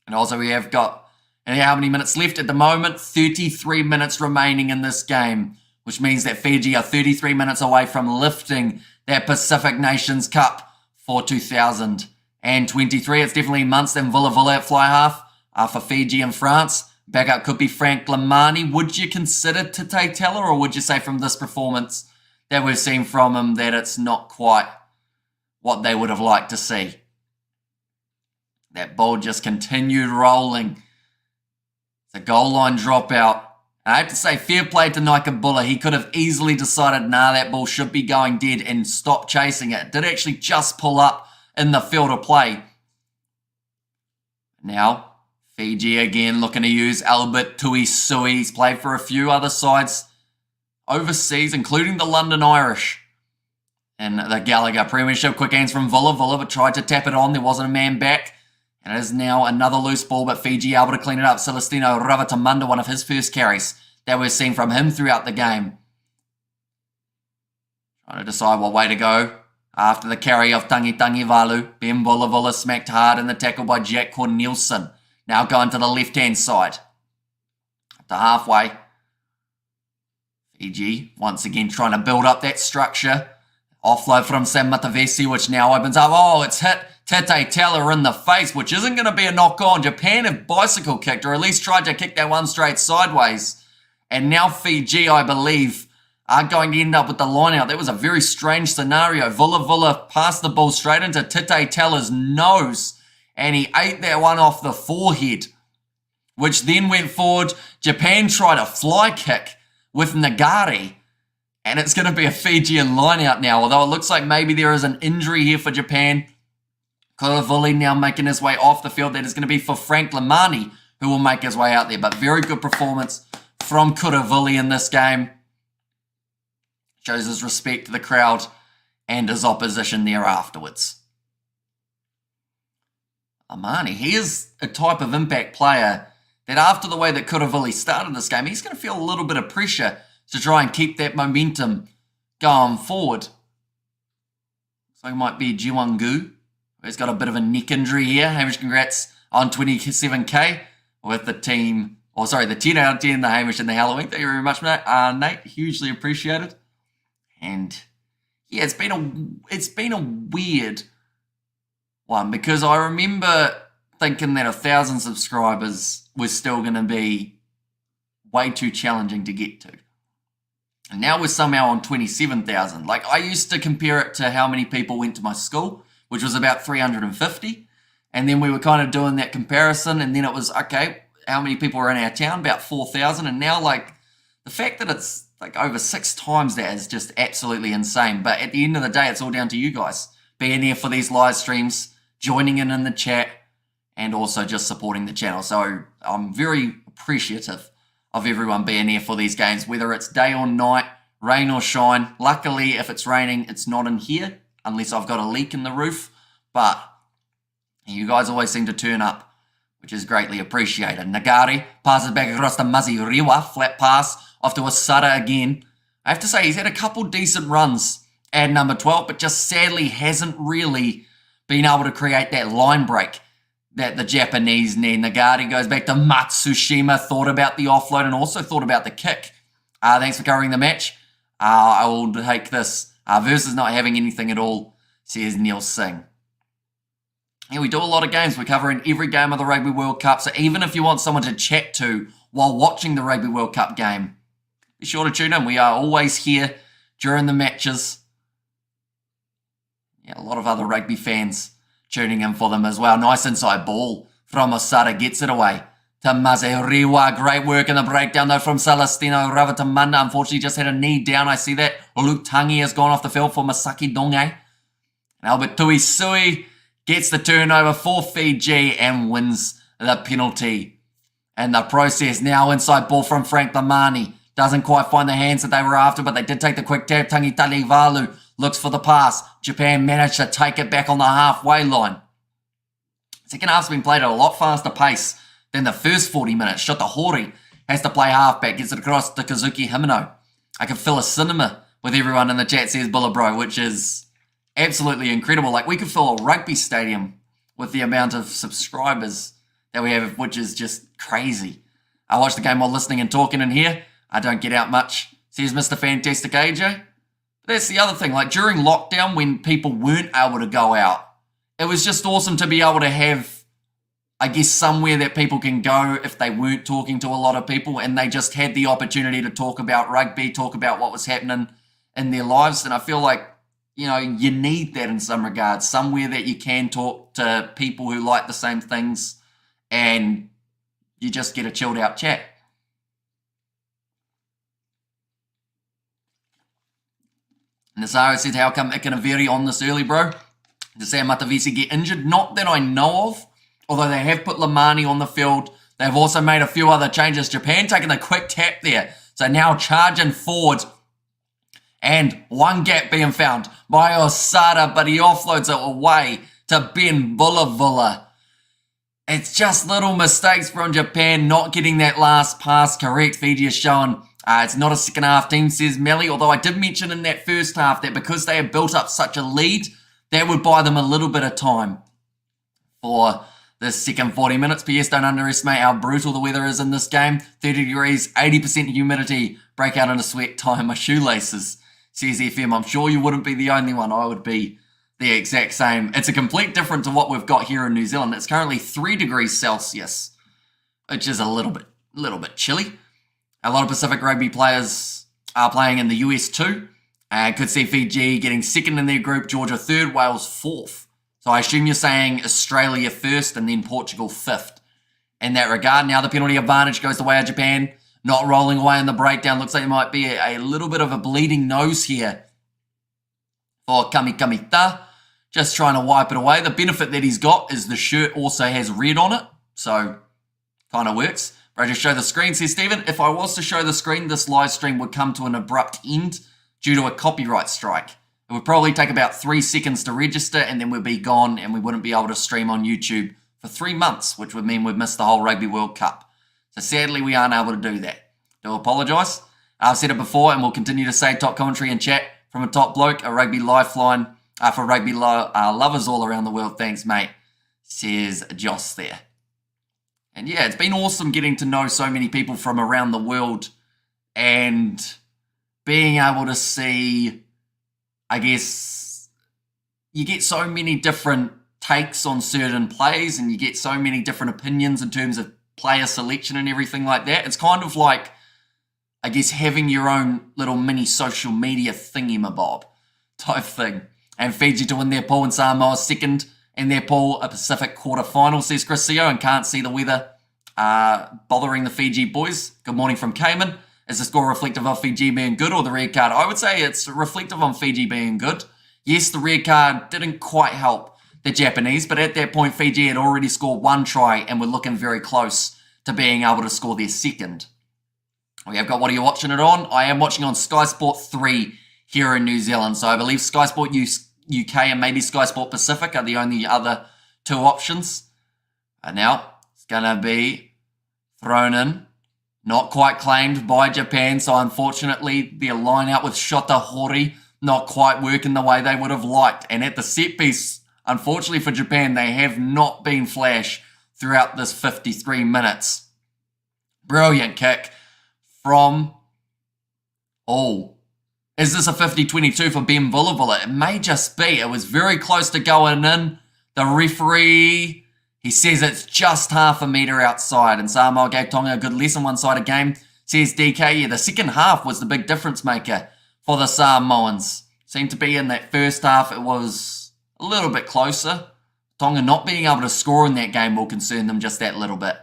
And also we have got, how many minutes left at the moment? 33 minutes remaining in this game, which means that Fiji are 33 minutes away from lifting that Pacific Nations Cup for 2023. It's definitely Munster and Vula at fly half for Fiji and France. Backup could be Frank Lamani. Would you consider Tite Teller, or would you say from this performance that we've seen from him that it's not quite what they would have liked to see? That ball just continued rolling. It's a goal line dropout. I have to say, fair play to Naikabula. He could have easily decided, nah, that ball should be going dead and stop chasing it. It did actually just pull up in the field of play. Now, Fiji again looking to use Albert Tuisui. He's played for a few other sides overseas, including the London Irish. And the Gallagher Premiership. Quick hands from Vula, but tried to tap it on. There wasn't a man back. And it is now another loose ball, but Fiji able to clean it up. Celestino Ravatamunda, one of his first carries that we've seen from him throughout the game. Trying to decide what way to go. After the carry of Tangi Valu, Ben Vula smacked hard in the tackle by Jack Cornelison. Now going to the left-hand side. Up to halfway. Fiji once again trying to build up that structure. Offload from Sam Matavesi, which now opens up. Oh, it's hit Tete Teller in the face, which isn't going to be a knock-on. Japan have bicycle kicked, or at least tried to kick that one straight sideways. And now Fiji, I believe, are going to end up with the line out. That was a very strange scenario. Vula passed the ball straight into Tete Teller's nose, and he ate that one off the forehead, which then went forward. Japan tried a fly kick with Nagari, and it's going to be a Fijian line out now, although it looks like maybe there is an injury here for Japan. Kuravuli now making his way off the field. That is going to be for Frank Lamani, who will make his way out there. But very good performance from Kuravuli in this game. Shows his respect to the crowd and his opposition there afterwards. Lamani, he is a type of impact player that after the way that Kuravuli started this game, he's going to feel a little bit of pressure to try and keep that momentum going forward. So it might be Jiwangu. He's got a bit of a neck injury here. Hamish, congrats on 27K with the team Oh, sorry, the 10 out of 10, the Hamish and the Halloween. Thank you very much, Nate. Hugely appreciated. And yeah, it's been a weird one because I remember thinking that 1,000 subscribers was still going to be way too challenging to get to. And now we're somehow on 27,000. Like, I used to compare it to how many people went to my school, which was about 350. And then we were kind of doing that comparison. And then it was, okay, how many people are in our town? About 4,000. And now, like, the fact that it's like over 6 times that is just absolutely insane. But at the end of the day, it's all down to you guys being here for these live streams, joining in the chat, and also just supporting the channel. So I'm very appreciative of everyone being here for these games, whether it's day or night, rain or shine. Luckily, if it's raining, it's not in here, unless I've got a leak in the roof. But you guys always seem to turn up, which is greatly appreciated. Nagari passes back across to Mazi Rewa, flat pass, off to Asada again. I have to say, he's had a couple decent runs at number 12, but just sadly hasn't really been able to create that line break that the Japanese need. Nagari goes back to Matsushima, thought about the offload and also thought about the kick. Thanks for covering the match. I will take this versus not having anything at all, says Neil Singh. Yeah, we do a lot of games. We're covering every game of the Rugby World Cup. So even if you want someone to chat to while watching the Rugby World Cup game, be sure to tune in. We are always here during the matches. Yeah, a lot of other rugby fans tuning in for them as well. Nice inside ball from Osada, gets it away to Mazeriwa. Great work in the breakdown though from Celestino Ravatamanda. Unfortunately just had a knee down. I see that. Luke Tangi has gone off the field for Masaki Donge. And Albert Tuisui gets the turnover for Fiji and wins the penalty. And the process now inside ball from Frank Lamani. Doesn't quite find the hands that they were after, but they did take the quick tap. Tangi Talivalu looks for the pass. Japan managed to take it back on the halfway line. Second half's been played at a lot faster pace than the first 40 minutes. Shota Hori has to play halfback, gets it across to Kazuki Himeno. I can fill a cinema with everyone in the chat, says Bullabro, which is absolutely incredible. Like, we could fill a rugby stadium with the amount of subscribers that we have, which is just crazy. I watch the game while listening and talking in here. I don't get out much, says Mr. Fantastic AJ. But that's the other thing. Like, during lockdown, when people weren't able to go out, it was just awesome to be able to have, I guess, somewhere that people can go if they weren't talking to a lot of people and they just had the opportunity to talk about rugby, talk about what was happening in their lives. And I feel like, you know, you need that in some regards, somewhere that you can talk to people who like the same things and you just get a chilled out chat. Nazaro said, how come Ikanaveri on this early, bro? Did Sam Matavisi get injured? Not that I know of, although they have put Lamani on the field. They've also made a few other changes. Japan taking a quick tap there. So now charging forward. And one gap being found by Osada, but he offloads it away to Ben Bulavula. It's just little mistakes from Japan not getting that last pass correct. Fiji is showing it's not a second half team, says Melly, although I did mention in that first half that because they had built up such a lead, that would buy them a little bit of time for the second 40 minutes. P.S. don't underestimate how brutal the weather is in this game. 30 degrees, 80% humidity, break out in a sweat, tie my shoelaces, says FM. I'm sure you wouldn't be the only one. I would be the exact same. It's a complete different to what we've got here in New Zealand. It's currently 3 degrees Celsius, which is a little bit chilly. A lot of Pacific Rugby players are playing in the US too. Could see Fiji getting second in their group, Georgia third, Wales fourth. So I assume you're saying Australia first and then Portugal fifth. In that regard, now the penalty advantage goes the way of Japan. Not rolling away in the breakdown. Looks like it might be a little bit of a bleeding nose here for Kamikamita. Just trying to wipe it away. The benefit that he's got is the shirt also has red on it. So kind of works. Bro, just show the screen, says Stephen. If I was to show the screen, this live stream would come to an abrupt end due to a copyright strike. It would probably take about 3 seconds to register and then we'd be gone and we wouldn't be able to stream on YouTube for 3 months, which would mean we'd miss the whole Rugby World Cup. So sadly, we aren't able to do that. Do apologise. I've said it before and we'll continue to say top commentary and chat from a top bloke, a rugby lifeline for rugby lovers all around the world. Thanks, mate, says Joss there. And yeah, it's been awesome getting to know so many people from around the world and being able to see, I guess, you get so many different takes on certain plays and you get so many different opinions in terms of player selection and everything like that. It's kind of like, I guess, having your own little mini social media thingamabob type thing. And Fiji to win their pool and Samoa second in their pool, a Pacific quarter-final, says Chrisio, and can't see the weather bothering the Fiji boys. Good morning from Cayman. Is the score reflective of Fiji being good or the red card? I would say it's reflective on Fiji being good. Yes, the red card didn't quite help the Japanese, but at that point, Fiji had already scored one try and were looking very close to being able to score their second. We have got, what are you watching it on? I am watching on Sky Sport 3 here in New Zealand. So I believe Sky Sport UK and maybe Sky Sport Pacific are the only other two options. And now it's going to be thrown in. Not quite claimed by Japan. So unfortunately, their line out with Shota Hori not quite working the way they would have liked. And at the set piece, unfortunately for Japan, they have not been flash throughout this 53 minutes. Brilliant kick from, is this a 50-22 for Ben Vulavula? It may just be. It was very close to going in. The referee, he says it's just half a metre outside, and Samoa gave Tonga a good lesson one-sided game. Says DK, yeah, the second half was the big difference maker for the Samoans. Seemed to be in that first half, it was a little bit closer. Tonga not being able to score in that game will concern them just that little bit,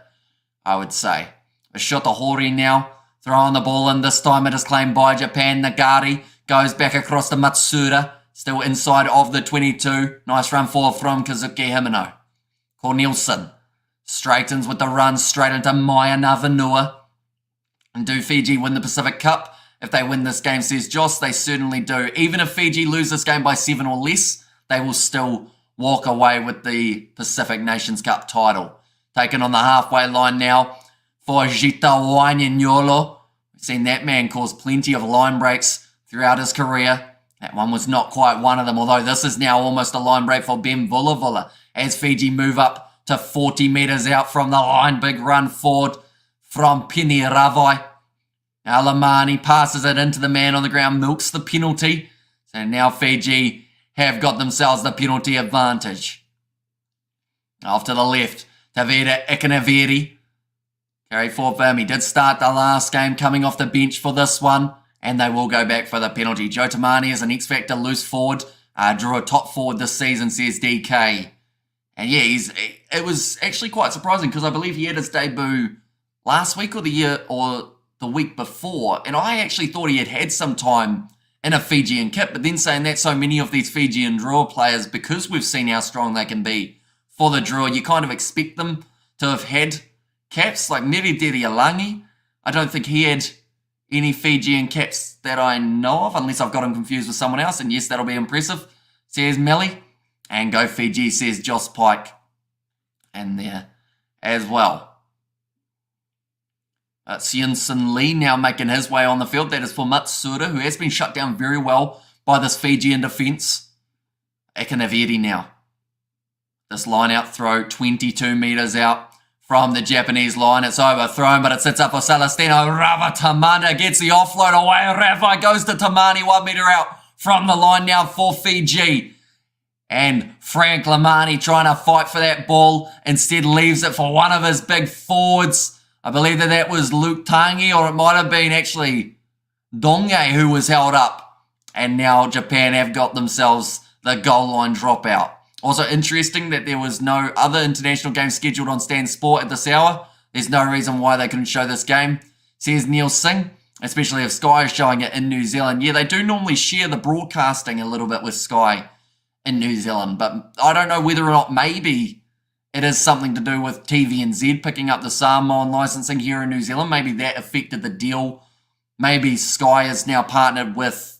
I would say. A Shota Hori now, throwing the ball in. This time it is claimed by Japan. Nagari goes back across to Matsuda, still inside of the 22. Nice run forward from Kazuki Himeno. Cornelison straightens with the run straight into Maya Navanua. And do Fiji win the Pacific Cup? If they win this game, says Joss, they certainly do. Even if Fiji lose this game by 7 or less, they will still walk away with the Pacific Nations Cup title. Taken on the halfway line now for Jita Wainanyolo. We've seen that man cause plenty of line breaks throughout his career. That one was not quite one of them, although this is now almost a line break for Ben Vulavula as Fiji move up to 40 metres out from the line. Big run forward from Pini Ravai. Alamani passes it into the man on the ground, milks the penalty. So now Fiji have got themselves the penalty advantage. Off to the left, Tavita Ikanaveri. Carry forward for him. He did start the last game coming off the bench for this one, and they will go back for the penalty. Joe Tamani is an X-Factor loose forward. Drew a top forward this season, says DK. And yeah, it was actually quite surprising because I believe he had his debut last week or the week before, and I actually thought he had had some time in a Fijian kit, but then saying that so many of these Fijian draw players, because we've seen how strong they can be for the draw, you kind of expect them to have had caps, like Neri Alangi. I don't think he had any Fijian caps that I know of, unless I've got him confused with someone else, and yes, that'll be impressive, says Melly. And go Fiji, says Joss Pike. And there as well. Sienson Lee now making his way on the field. That is for Matsuda, who has been shut down very well by this Fijian defence. Ikanaveri now. This line out throw, 22 metres out from the Japanese line. It's overthrown, but it sits up for Celestino. Rava Tamanda gets the offload away. Rafa goes to Tamani, 1 metre out from the line now for Fiji. And Frank Lamani trying to fight for that ball, instead leaves it for one of his big forwards. I believe that was Luke Tangi, or it might have been actually Donge who was held up. And now Japan have got themselves the goal line dropout. Also interesting that there was no other international game scheduled on Stan Sport at this hour. There's no reason why they couldn't show this game, says Neil Singh, especially if Sky is showing it in New Zealand. Yeah, they do normally share the broadcasting a little bit with Sky in New Zealand, but I don't know whether or not maybe it is something to do with TVNZ picking up the Samoan licensing here in New Zealand. Maybe that affected the deal. Maybe Sky is now partnered with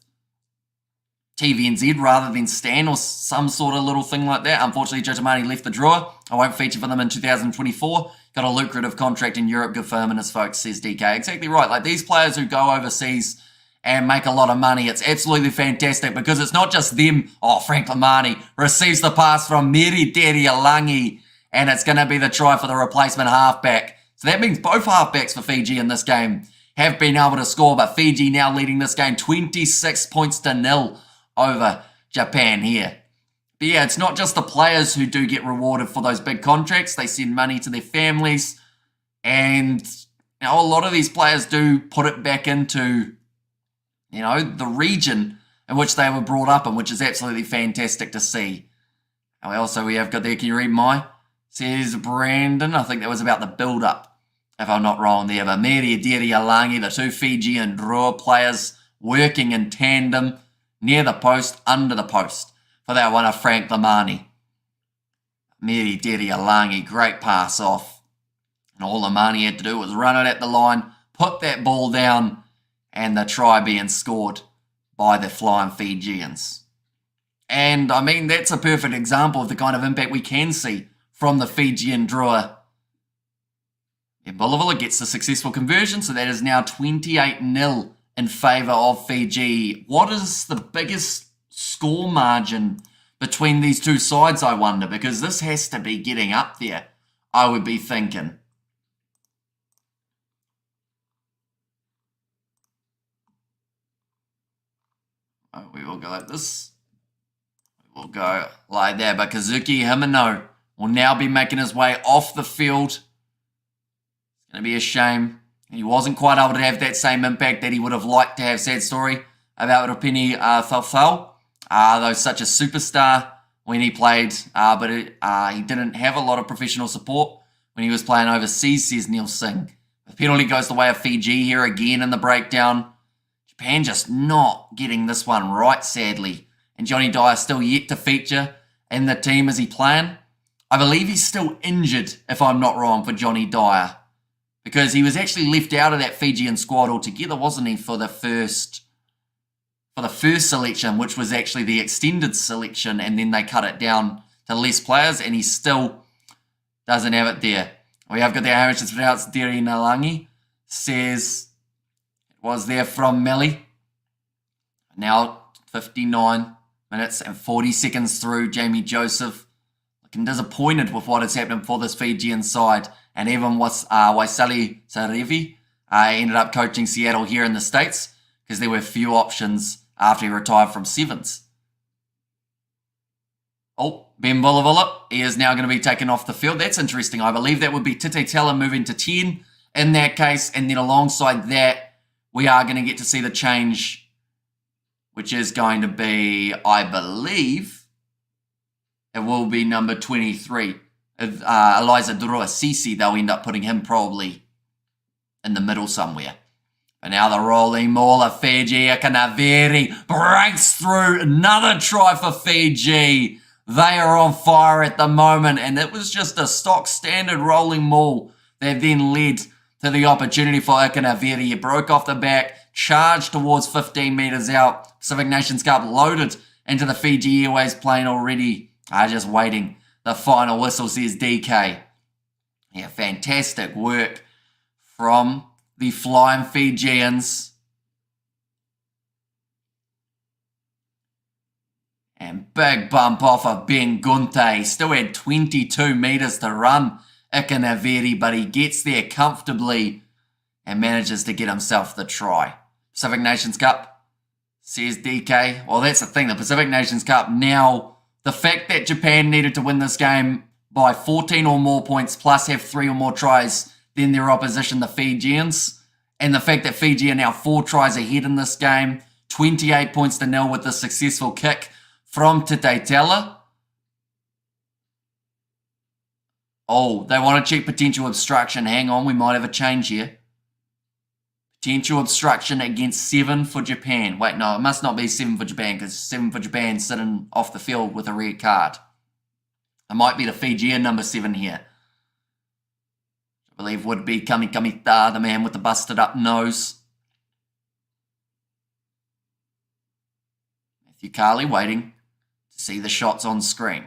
TVNZ rather than Stan or some sort of little thing like that. Unfortunately, Joe Tamani left the drawer. I won't feature for them in 2024. Got a lucrative contract in Europe. Good for him and his folks, says DK. Exactly right. Like these players who go overseas and make a lot of money, it's absolutely fantastic because it's not just them. Frank Lamani receives the pass from Meri Alangi and it's going to be the try for the replacement halfback. So that means both halfbacks for Fiji in this game have been able to score, but Fiji now leading this game 26 points to 0 over Japan here. But yeah, it's not just the players who do get rewarded for those big contracts. They send money to their families, and a lot of these players do put it back into, the region in which they were brought up in, which is absolutely fantastic to see. And we have got there, can you read my? Says Brandon, I think that was about the build-up, if I'm not wrong there. But Meri Deri Alangi, the two Fijian draw players working in tandem near the post, under the post, for that one of Frank Lamani. Meri Deri Alangi, great pass off. And all Lamani had to do was run it at the line, put that ball down, and the try being scored by the Flying Fijians. And, that's a perfect example of the kind of impact we can see from the Fijian drawer. Yeah, Bolivala gets the successful conversion, so that is now 28-0 in favour of Fiji. What is the biggest score margin between these two sides, I wonder? Because this has to be getting up there, I would be thinking. We will go like this. We will go like that. But Kazuki Himeno will now be making his way off the field. It's going to be a shame. He wasn't quite able to have that same impact that he would have liked to have. Sad story about Rupini Thalthal. Though such a superstar when he played, but he didn't have a lot of professional support when he was playing overseas, says Neil Singh. The penalty goes the way of Fiji here again in the breakdown. Japan just not getting this one right, sadly. And Johnny Dyer still yet to feature in the team. Is he playing? I believe he's still injured, if I'm not wrong, for Johnny Dyer. Because he was actually left out of that Fijian squad altogether, wasn't he, for the first selection, which was actually the extended selection, and then they cut it down to less players, and he still doesn't have it there. We have got the Irish, it's pronounced Deri Nalangi, says it was there from Melly. Now 59 minutes and 40 seconds through. Jamie Joseph looking disappointed with what is happening for this Fijian side. And even Waisali Sarevi ended up coaching Seattle here in the States because there were few options after he retired from Sevens. Oh, Ben Bolivala, he is now going to be taken off the field. That's interesting. I believe that would be Tite Tela moving to 10 in that case. And then alongside that, we are going to get to see the change, which is going to be, I believe, it will be number 23. Eliza Durua Sisi, they'll end up putting him probably in the middle somewhere. But now the rolling mauler, Fiji Akanaveri breaks through. Another try for Fiji. They are on fire at the moment, and it was just a stock standard rolling maul that then led to the opportunity for Akanaveri. He broke off the back, charged towards 15 metres out. Pacific Nations Cup loaded into the Fiji Airways plane already. Just waiting. The final whistle, says DK. Yeah, fantastic work from the Flying Fijians. And big bump off of Ben Gunte. Still had 22 metres to run, Ikanaveri, but he gets there comfortably and manages to get himself the try. Pacific Nations Cup, says DK. Well, that's the thing. The Pacific Nations Cup now, the fact that Japan needed to win this game by 14 or more points plus have 3 or more tries than their opposition, the Fijians, and the fact that Fiji are now 4 tries ahead in this game, 28 points to 0 with the successful kick from Tite Tela. Oh, they want to check potential obstruction. Hang on, we might have a change here. Potential obstruction against 7 for Japan. Wait, no, it must not be 7 for Japan because 7 for Japan sitting off the field with a red card. It might be the Fijian number 7 here. I believe would be Kamikamita, the man with the busted up nose. Matthew Carley waiting to see the shots on screen.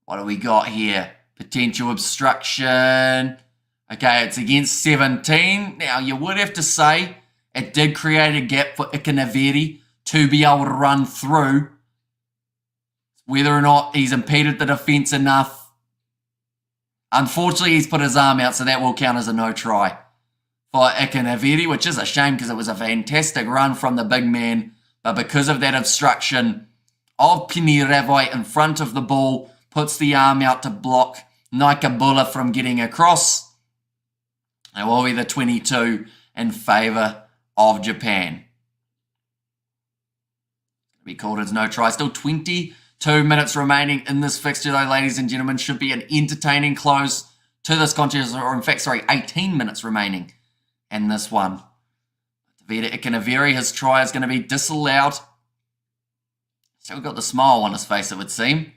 What do we got here? Potential obstruction. Okay, it's against 17. Now, you would have to say it did create a gap for Ikanaveri to be able to run through. whether or not he's impeded the defence enough. Unfortunately, he's put his arm out, so that will count as a no try for Ikanaviri, which is a shame because it was a fantastic run from the big man. But because of that obstruction of Pini Ravai in front of the ball, puts the arm out to block Naikabula from getting across. It will be the 22 in favour of Japan. Be called as no try. Still 22 minutes remaining in this fixture, though, ladies and gentlemen. Should be an entertaining close to this contest, or in fact, sorry, 18 minutes remaining in this one. Tavita Ikanaviri, his try is going to be disallowed. Still got the smile on his face, it would seem.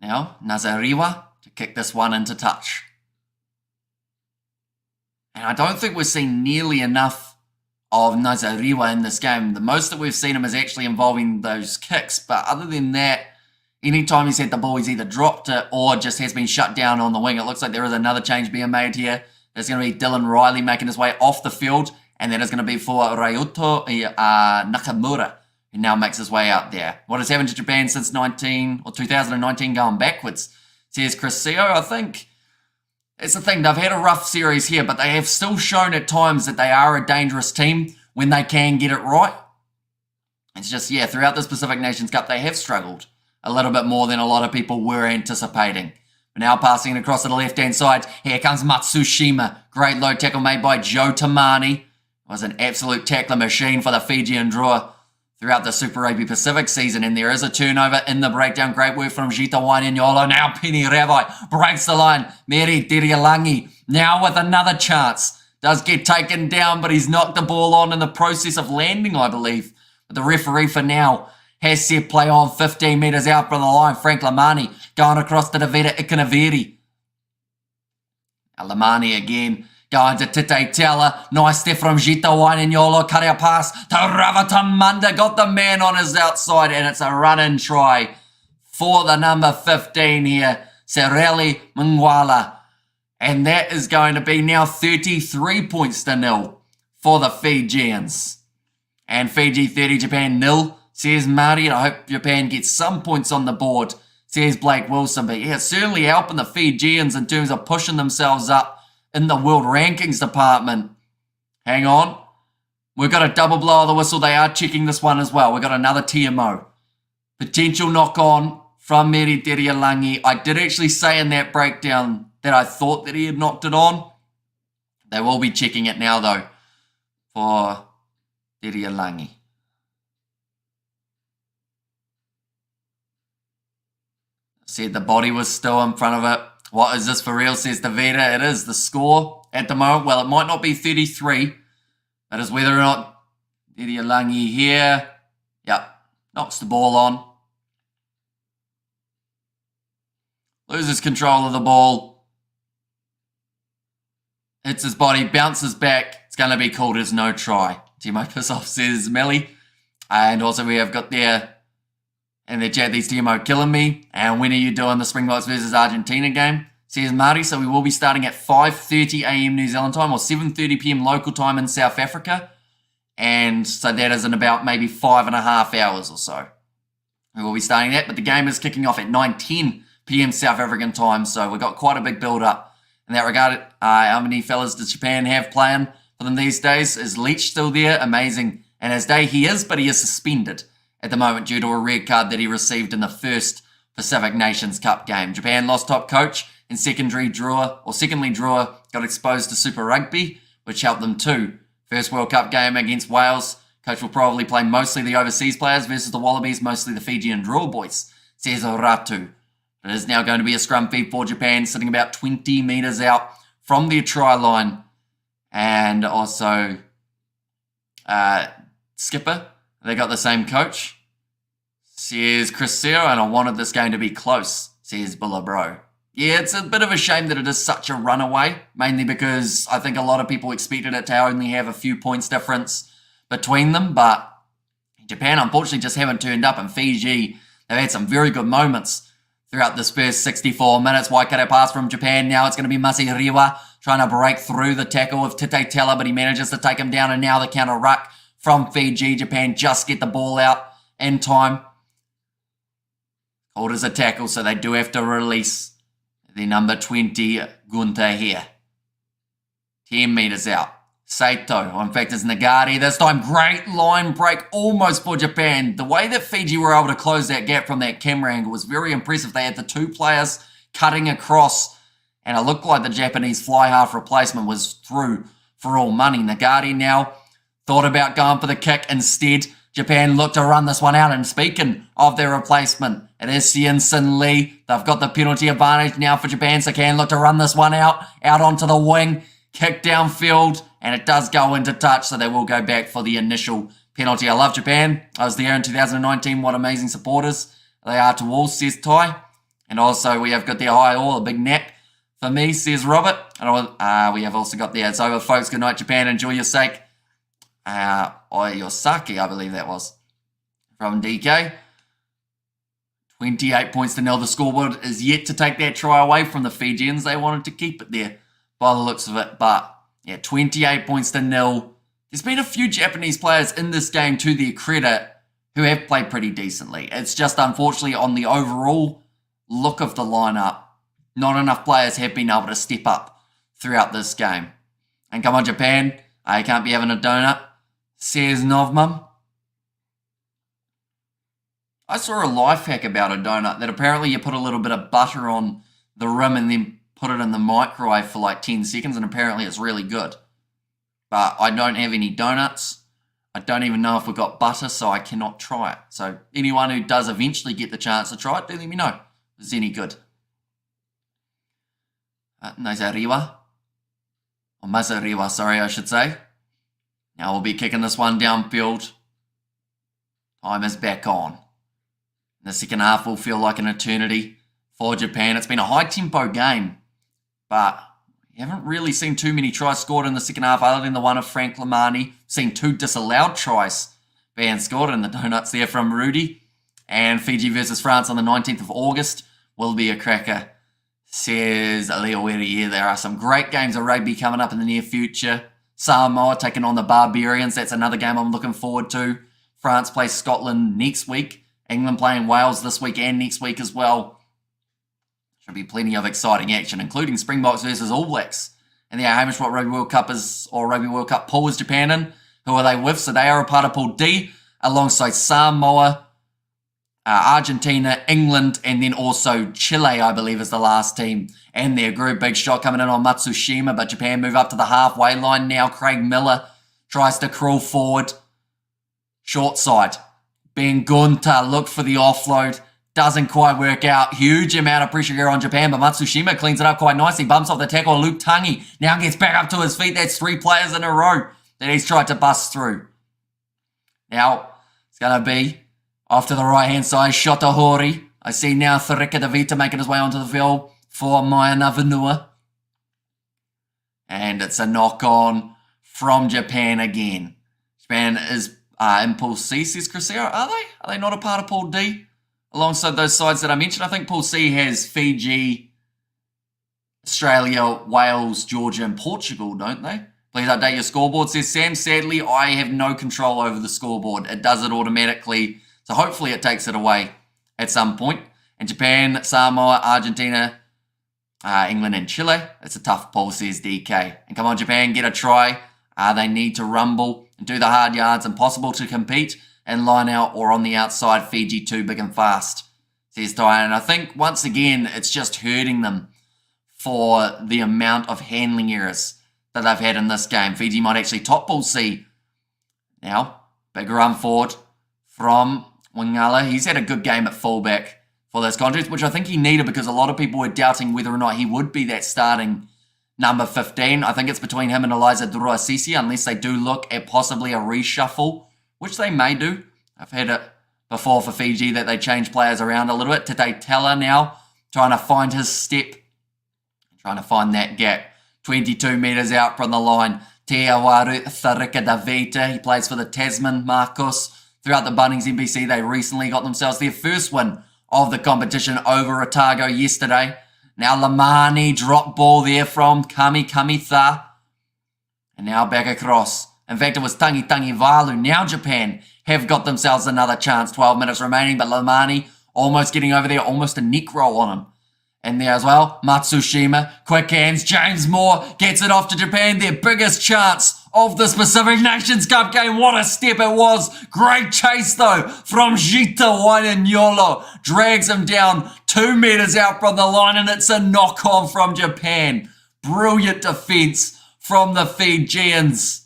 Now, Nazariwa to kick this one into touch. And I don't think we've seen nearly enough of Nazariwa in this game. The most that we've seen him is actually involving those kicks. But other than that, anytime he's had the ball, he's either dropped it or just has been shut down on the wing. It looks like there is another change being made here. There's going to be Dylan Riley making his way off the field. And that is going to be for Ryuto Nakamura, who now makes his way out there. What has happened to Japan since 2019 going backwards? Says Criseo, I think. It's the thing, they've had a rough series here, but they have still shown at times that they are a dangerous team when they can get it right. It's just, yeah, throughout this Pacific Nations Cup, they have struggled a little bit more than a lot of people were anticipating. But now passing it across to the left-hand side, here comes Matsushima. Great low tackle made by Joe Tamani. It was an absolute tackler machine for the Fijian drawer throughout the Super Rugby Pacific season, and there is a turnover in the breakdown. Great work from Gita Waininyolo. Now Pini Ravai breaks the line. Meri Dirialangi now with another chance. Does get taken down, but he's knocked the ball on in the process of landing, I believe. But the referee for now has set play on 15 metres out from the line. Frank Lamani going across to Davida Ikanaviri. Lamani again. Going to Tite Teller. Nice step from Gita Waininyolo. Cut out pass to Ravatamanda. Got the man on his outside. And it's a run-in try for the number 15 here. Sereli Mngwala. And that is going to be now 33 points to nil for the Fijians. And Fiji 30, Japan nil, says Marty. And I hope Japan gets some points on the board, says Blake Wilson. But yeah, certainly helping the Fijians in terms of pushing themselves up in the world rankings department. Hang on. We've got a double blow of the whistle. They are checking this one as well. We've got another TMO. Potential knock-on from Meri Dirialangi. I did actually say in that breakdown that I thought that he had knocked it on. They will be checking it now, though, for Dirialangi. Said the body was still in front of it. What is this for real, says Davida. It is the score at the moment. Well, it might not be 33. That is whether or not Dirialangi here. Yep, knocks the ball on. Loses control of the ball. Hits his body, bounces back. It's going to be called as no try. Timo piss off, says Melly. And also we have got there in the chat, these TMO killing me. And when are you doing the Springboks versus Argentina game? Says Marty. So we will be starting at 5:30 a.m. New Zealand time or 7:30 p.m. local time in South Africa. And so that is in about maybe 5.5 hours or so. We will be starting that. But the game is kicking off at 9:10 p.m. South African time. So we've got quite a big build up in that regard. How many fellas does Japan have playing for them these days? Is Leach still there? Amazing. And his day he is, but he is suspended at the moment due to a red card that he received in the first Pacific Nations Cup game. Japan lost top coach and secondly drawer got exposed to Super Rugby, which helped them too. First World Cup game against Wales. Coach will probably play mostly the overseas players versus the Wallabies, mostly the Fijian draw boys, says Ratu. It is now going to be a scrum feed for Japan, sitting about 20 metres out from their try line. And also skipper. They got the same coach, says Chris Serra, and I wanted this game to be close, says Bro. Yeah, it's a bit of a shame that it is such a runaway, mainly because I think a lot of people expected it to only have a few points difference between them, but Japan unfortunately just haven't turned up, and Fiji, they've had some very good moments throughout this first 64 minutes. Waikato pass from Japan. Now it's going to be Masi Riwa trying to break through the tackle of Tite Teller, but he manages to take him down, and now the counter ruck from Fiji. Japan just get the ball out in time. Called as a tackle, so they do have to release the number 20, Gunter here. 10 metres out. Saito, in fact, it's Nagari this time. Great line break, almost for Japan. The way that Fiji were able to close that gap from that camera angle was very impressive. They had the two players cutting across, and it looked like the Japanese fly half replacement was through for all money. Nagari now thought about going for the kick. Instead, Japan looked to run this one out. And speaking of their replacement, it is Sienson Lee. They've got the penalty advantage now for Japan, so can look to run this one out onto the wing. Kick downfield, and it does go into touch, so they will go back for the initial penalty. I love Japan. I was there in 2019. What amazing supporters they are to all, says Ty. And also, we have got their high all, a big nap for me, says Robert. And we have also got the It's over, folks. Good night, Japan. Enjoy your sake. Oyosaki, I believe that was, from DK. 28 points to nil. The scoreboard is yet to take that try away from the Fijians. They wanted to keep it there by the looks of it. But, yeah, 28 points to nil. There's been a few Japanese players in this game, to their credit, who have played pretty decently. It's just, unfortunately, on the overall look of the lineup, not enough players have been able to step up throughout this game. And come on, Japan. I can't be having a donut, says Novmum. I saw a life hack about a donut that apparently you put a little bit of butter on the rim and then put it in the microwave for like 10 seconds, and apparently it's really good. But I don't have any donuts. I don't even know if we've got butter, so I cannot try it. So anyone who does eventually get the chance to try it, do let me know if it's any good. Naisariwa. Or Mazariwa, sorry, I should say. Now we'll be kicking this one downfield. Time is back on. The second half will feel like an eternity for Japan. It's been a high-tempo game, but you haven't really seen too many tries scored in the second half other than the one of Frank Lamani. Seen two disallowed tries being scored in the donuts there from Rudy. And Fiji versus France on the 19th of August will be a cracker, says Leo Weri. Yeah, there are some great games of rugby coming up in the near future. Samoa taking on the Barbarians. That's another game I'm looking forward to. France plays Scotland next week. England playing Wales this week and next week as well. Should be plenty of exciting action, including Springboks versus All Blacks. And the Hamish, what Rugby World Cup is, or Rugby World Cup pool is Japan in? Who are they with? So they are a part of Pool D, alongside Samoa, Argentina, England, and then also Chile, I believe, is the last team. And their group, big shot coming in on Matsushima, but Japan move up to the halfway line now. Craig Miller tries to crawl forward. Short side. Ben Gunter looked for the offload. Doesn't quite work out. Huge amount of pressure here on Japan, but Matsushima cleans it up quite nicely. Bumps off the tackle. Luke Tangi now gets back up to his feet. That's three players in a row that he's tried to bust through. Now, it's going to be off to the right-hand side. Shotahori. I see now Thurika Davita making his way onto the field for Mayana Vanua. And it's a knock-on from Japan again. Japan is in Pool C, says Crucero. Are they? Are they not a part of Pool D? Alongside those sides that I mentioned, I think Pool C has Fiji, Australia, Wales, Georgia, and Portugal, don't they? Please update your scoreboard, says Sam. Sadly, I have no control over the scoreboard. It does it automatically, so hopefully it takes it away at some point. And Japan, Samoa, Argentina, England, and Chile. It's a tough pool, says DK. And come on, Japan, get a try. They need to rumble and do the hard yards. Impossible to compete and line out or on the outside. Fiji too big and fast, says Ty. And I think, once again, it's just hurting them for the amount of handling errors that they've had in this game. Fiji might actually top Pool C. Now, big run forward from Wingala. He's had a good game at fullback for this contest, which I think he needed because a lot of people were doubting whether or not he would be that starting number 15. I think it's between him and Eliza Duruasisi, unless they do look at possibly a reshuffle, which they may do. I've had it before for Fiji that they change players around a little bit. Tete Tella now trying to find his step, trying to find that gap. 22 metres out from the line. Teawaru Tharika Davita. He plays for the Tasman Marcos. Throughout the Bunnings NBC, they recently got themselves their first win of the competition over Otago yesterday. Now Lamani, drop ball there from Kami Tha. And now back across. In fact, it was Tangi Valu. Now Japan have got themselves another chance. 12 minutes remaining, but Lamani almost getting over there, almost a neck roll on him. And there as well, Matsushima, quick hands, James Moore gets it off to Japan, their biggest chance of this Pacific Nations Cup game. What a step it was. Great chase though from Jita Wainanyolo. Drags him down 2 meters out from the line, and it's a knock on from Japan. Brilliant defense from the Fijians.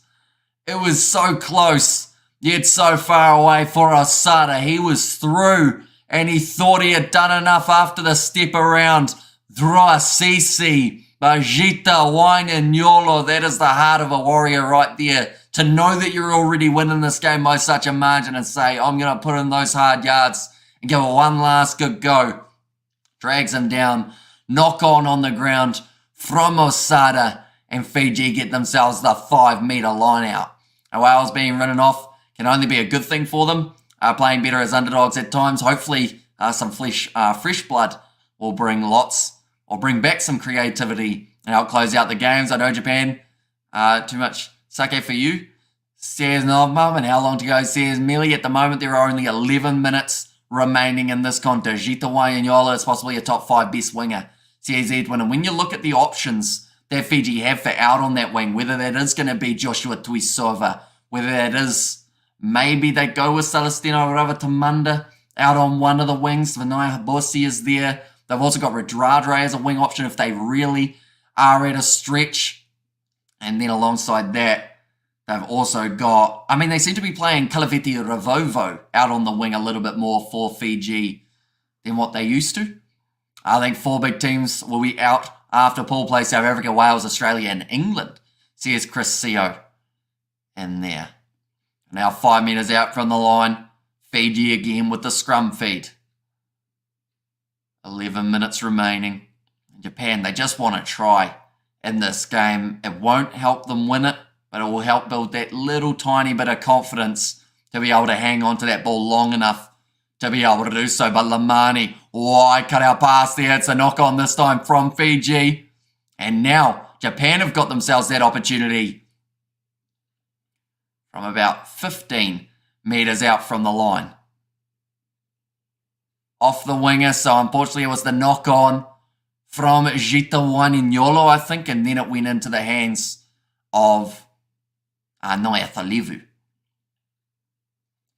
It was so close, yet so far away for Osada. He was through, and he thought he had done enough after the step around. Droasisi, Bajita Wainanyolo. That is the heart of a warrior right there. To know that you're already winning this game by such a margin and say, I'm going to put in those hard yards and give it one last good go. Drags him down. Knock on the ground from Osada, and Fiji get themselves the 5 meter line out. Wales being written off can only be a good thing for them. Playing better as underdogs at times. Hopefully some fresh blood will bring back some creativity and help close out the games. I know Japan, too much sake for you, says Novmum, and how long to go, says Millie. At the moment there are only 11 minutes remaining in this contest. Jita Wainanyolo is possibly a top 5 best winger, says Edwin. And when you look at the options that Fiji have for out on that wing, whether that is going to be Joshua Tuisova, whether that is maybe they go with Celestino Ravatamanda out on one of the wings. Vinaya Habossi is there. They've also got Radradre as a wing option if they really are at a stretch. And then alongside that, they've also got, they seem to be playing Kalaviti Ravovo out on the wing a little bit more for Fiji than what they used to. I think 4 big teams will be out after pool play: South Africa, Wales, Australia, and England, says Chris Seo. And there. Now 5 meters out from the line. Fiji again with the scrum feed. 11 minutes remaining. Japan, they just want to try in this game. It won't help them win it, but it will help build that little tiny bit of confidence to be able to hang on to that ball long enough to be able to do so. But Lamani, wide cut out pass there. It's a knock on this time from Fiji. And now Japan have got themselves that opportunity from about 15 meters out from the line. Off the winger, so unfortunately it was the knock on from Jita Wainanyolo, I think, and then it went into the hands of Noya Thalevu.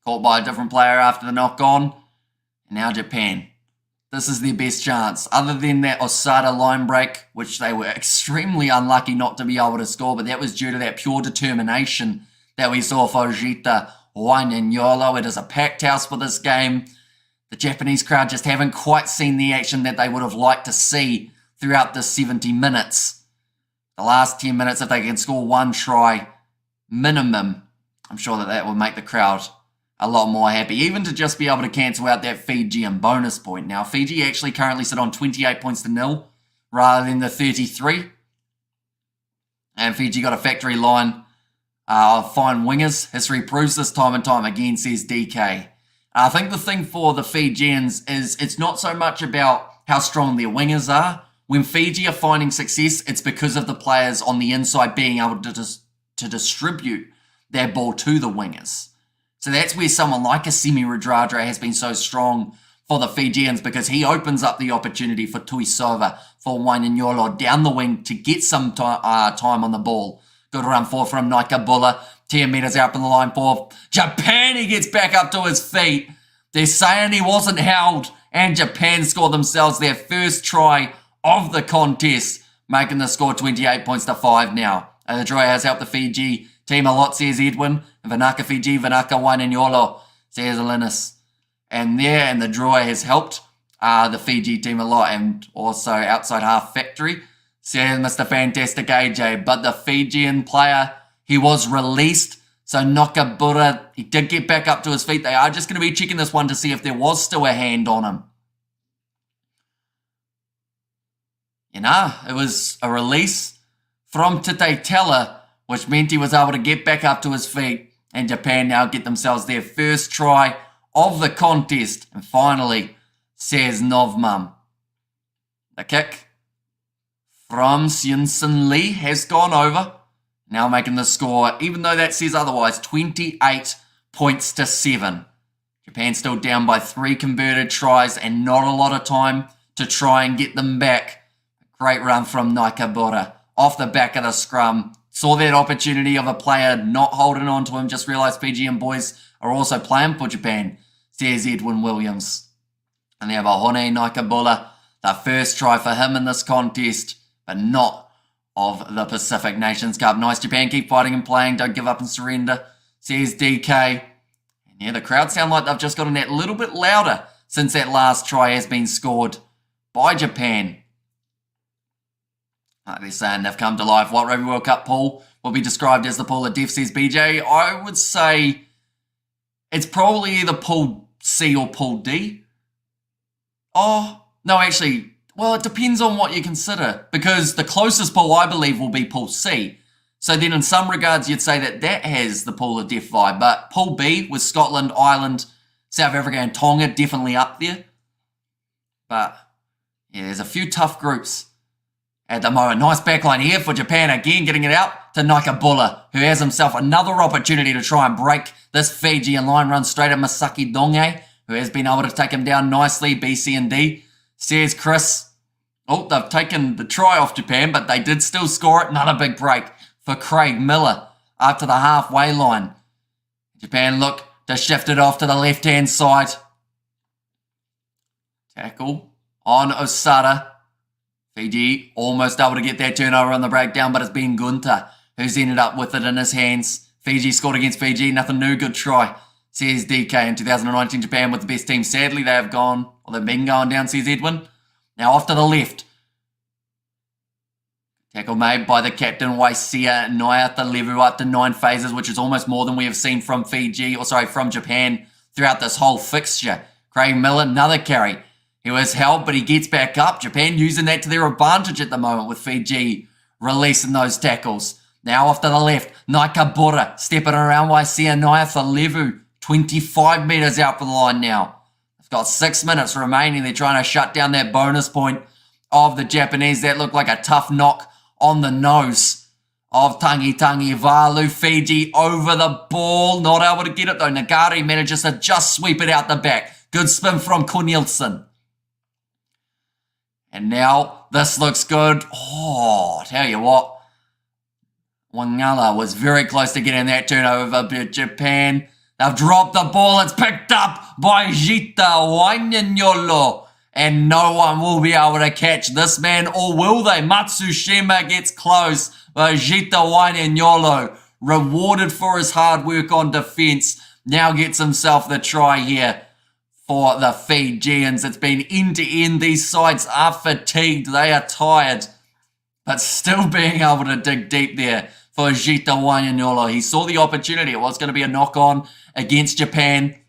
Caught by a different player after the knock on. And now Japan. This is their best chance. Other than that Osada line break, which they were extremely unlucky not to be able to score, but that was due to that pure determination that we saw for Jita Wainanyolo. It is a packed house for this game. The Japanese crowd just haven't quite seen the action that they would have liked to see throughout the 70 minutes. The last 10 minutes, if they can score 1 try minimum, I'm sure that will make the crowd a lot more happy, even to just be able to cancel out that Fijian bonus point. Now, Fiji actually currently sit on 28 points to 0 rather than the 33. And Fiji got a factory line of fine wingers. History proves this time and time again, says DK. I think the thing for the Fijians is it's not so much about how strong their wingers are. When Fiji are finding success, it's because of the players on the inside being able to distribute their ball to the wingers. So that's where someone like a Semi Radradra has been so strong for the Fijians, because he opens up the opportunity for Tuisova, for Wainanyolo down the wing to get some time on the ball. Good run forward from Naikabula. 10 meters out from the line for Japan. He gets back up to his feet. They're saying he wasn't held, and Japan score themselves their first try of the contest, making the score 28 points to 5 now. The draw has helped the Fiji team a lot, says Edwin. Vanaka Fiji, Vanaka Wainanyolo, says Linus. And the draw has helped the Fiji team a lot, and also outside half factory, says Mr. Fantastic AJ. But the Fijian player, he was released, so Nakabura, he did get back up to his feet. They are just going to be checking this one to see if there was still a hand on him. It was a release from Tite Teller, which meant he was able to get back up to his feet, and Japan now get themselves their first try of the contest. And finally, says Novmum. The kick from Syunsun Lee has gone over. Now making the score, even though that says otherwise, 28 points to 7. Japan still down by 3 converted tries and not a lot of time to try and get them back. Great run from Nakamura off the back of the scrum. Saw that opportunity of a player not holding on to him. Just realised Fijian boys are also playing for Japan, says Edwin Williams. And they have Ahone Nakamura, the first try for him in this contest, but not of the Pacific Nations Cup. Nice Japan, keep fighting and playing, don't give up and surrender, says DK. And yeah, the crowd sound like they've just gotten that little bit louder since that last try has been scored by Japan. Like they're saying, they've come to life. What Rugby World Cup pool will be described as the pool of death, says BJ? I would say it's probably either pool C or pool D. Oh, no, actually, well, it depends on what you consider, because the closest pool, I believe, will be pool C. So then in some regards, you'd say that that has the pool of death vibe. But pool B with Scotland, Ireland, South Africa and Tonga definitely up there. But yeah, there's a few tough groups at the moment. Nice backline here for Japan again, getting it out to Nakamura, who has himself another opportunity to try and break this Fijian line run straight at Masaki Donge, who has been able to take him down nicely, B, C and D, says Chris. Oh, they've taken the try off Japan, but they did still score it. Another big break for Craig Miller after the halfway line. Japan look to shift it off to the left-hand side. Tackle on Osada. Fiji almost able to get that turnover on the breakdown, but it's been Gunter who's ended up with it in his hands. Fiji scored against Fiji. Nothing new. Good try, says DK. In 2019, Japan with the best team. Sadly, they have gone, or they've been going down, says Edwin. Now off to the left. Tackle made by the captain, Waisia Nayata Levu, up to 9 phases, which is almost more than we have seen from from Japan throughout this whole fixture. Craig Miller, another carry. He was held, but he gets back up. Japan using that to their advantage at the moment with Fiji releasing those tackles. Now off to the left, Nakamura stepping around Waisia Nayata Levu, 25 metres out from the line now. They've got 6 minutes remaining. They're trying to shut down that bonus point of the Japanese. That looked like a tough knock on the nose of Tangi Valu. Fiji over the ball, not able to get it though. Nagari manages to just sweep it out the back. Good spin from Cornelison. And now this looks good. Oh, tell you what, Wangala was very close to getting that turnover, but Japan, they've dropped the ball. It's picked up by Jita Wanyanyolo. And no one will be able to catch this man, or will they? Matsushima gets close, but Jita Wanyanyolo, rewarded for his hard work on defence, now gets himself the try here for the Fijians. It's been end to end. These sides are fatigued. They are tired, but still being able to dig deep there for Jita Wanyanyolo. He saw the opportunity. It was going to be a knock-on against Japan,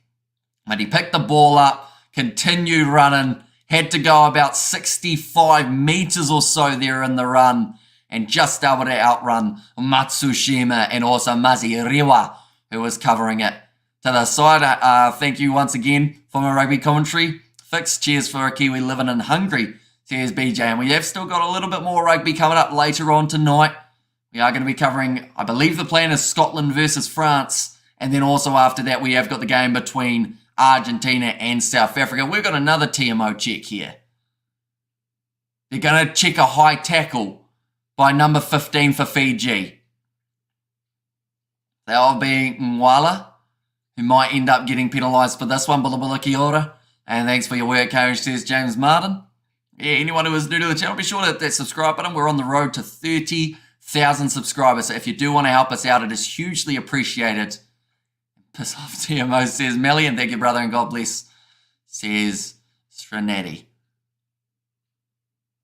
but he picked the ball up, continued running, had to go about 65 metres or so there in the run, and just able to outrun Matsushima and also Maziriwa, who was covering it to the side. Thank you once again for my rugby commentary. Fix, cheers for a Kiwi living in Hungary, says BJ. And we have still got a little bit more rugby coming up later on tonight. We are going to be covering, I believe the plan is Scotland versus France. And then also after that, we have got the game between Argentina and South Africa. We've got another TMO check here. They're going to check a high tackle by number 15 for Fiji. That'll be Nwala, who might end up getting penalised for this one. Bula kia ora. And thanks for your work, coach, says James Martin. Yeah, anyone who is new to the channel, be sure to hit that subscribe button. We're on the road to 30,000 subscribers. So if you do want to help us out, it is hugely appreciated. Piss off TMO, says Melian. Thank you, brother, and God bless, says Srinati.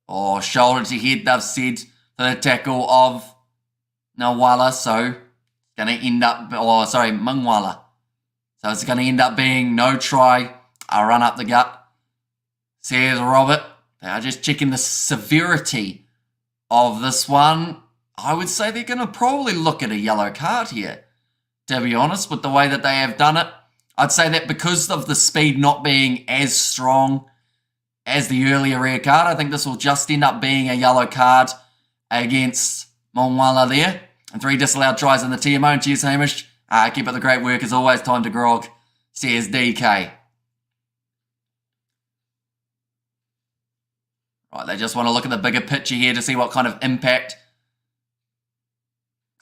Oh, shoulder to head, they've said, for the tackle of Nawala. So it's going to end up, Mungwala. So it's going to end up being no try, a run up the gut, says Robert. They are just checking the severity of this one. I would say they're going to probably look at a yellow card here, to be honest, with the way that they have done it. I'd say that because of the speed not being as strong as the earlier red card, I think this will just end up being a yellow card against Mongwala there. And 3 disallowed tries in the TMO. And cheers, Hamish. Keep up the great work as always. Time to grog, says DK. Right, they just want to look at the bigger picture here to see what kind of impact.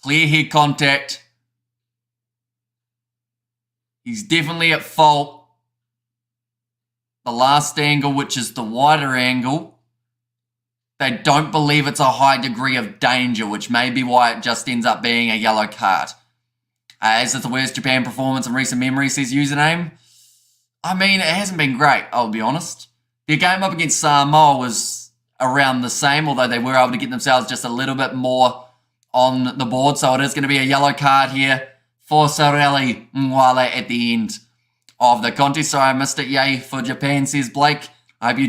Clear head contact. He's definitely at fault. The last angle, which is the wider angle, they don't believe it's a high degree of danger, which may be why it just ends up being a yellow card. Is it the worst Japan performance in recent memory, says username? I mean, it hasn't been great, I'll be honest. Their game up against Samoa was around the same, although they were able to get themselves just a little bit more on the board. So it is going to be a yellow card here for Sareli Mwale at the end of the contest. Sorry, I missed it. Yay for Japan, says Blake. I hope you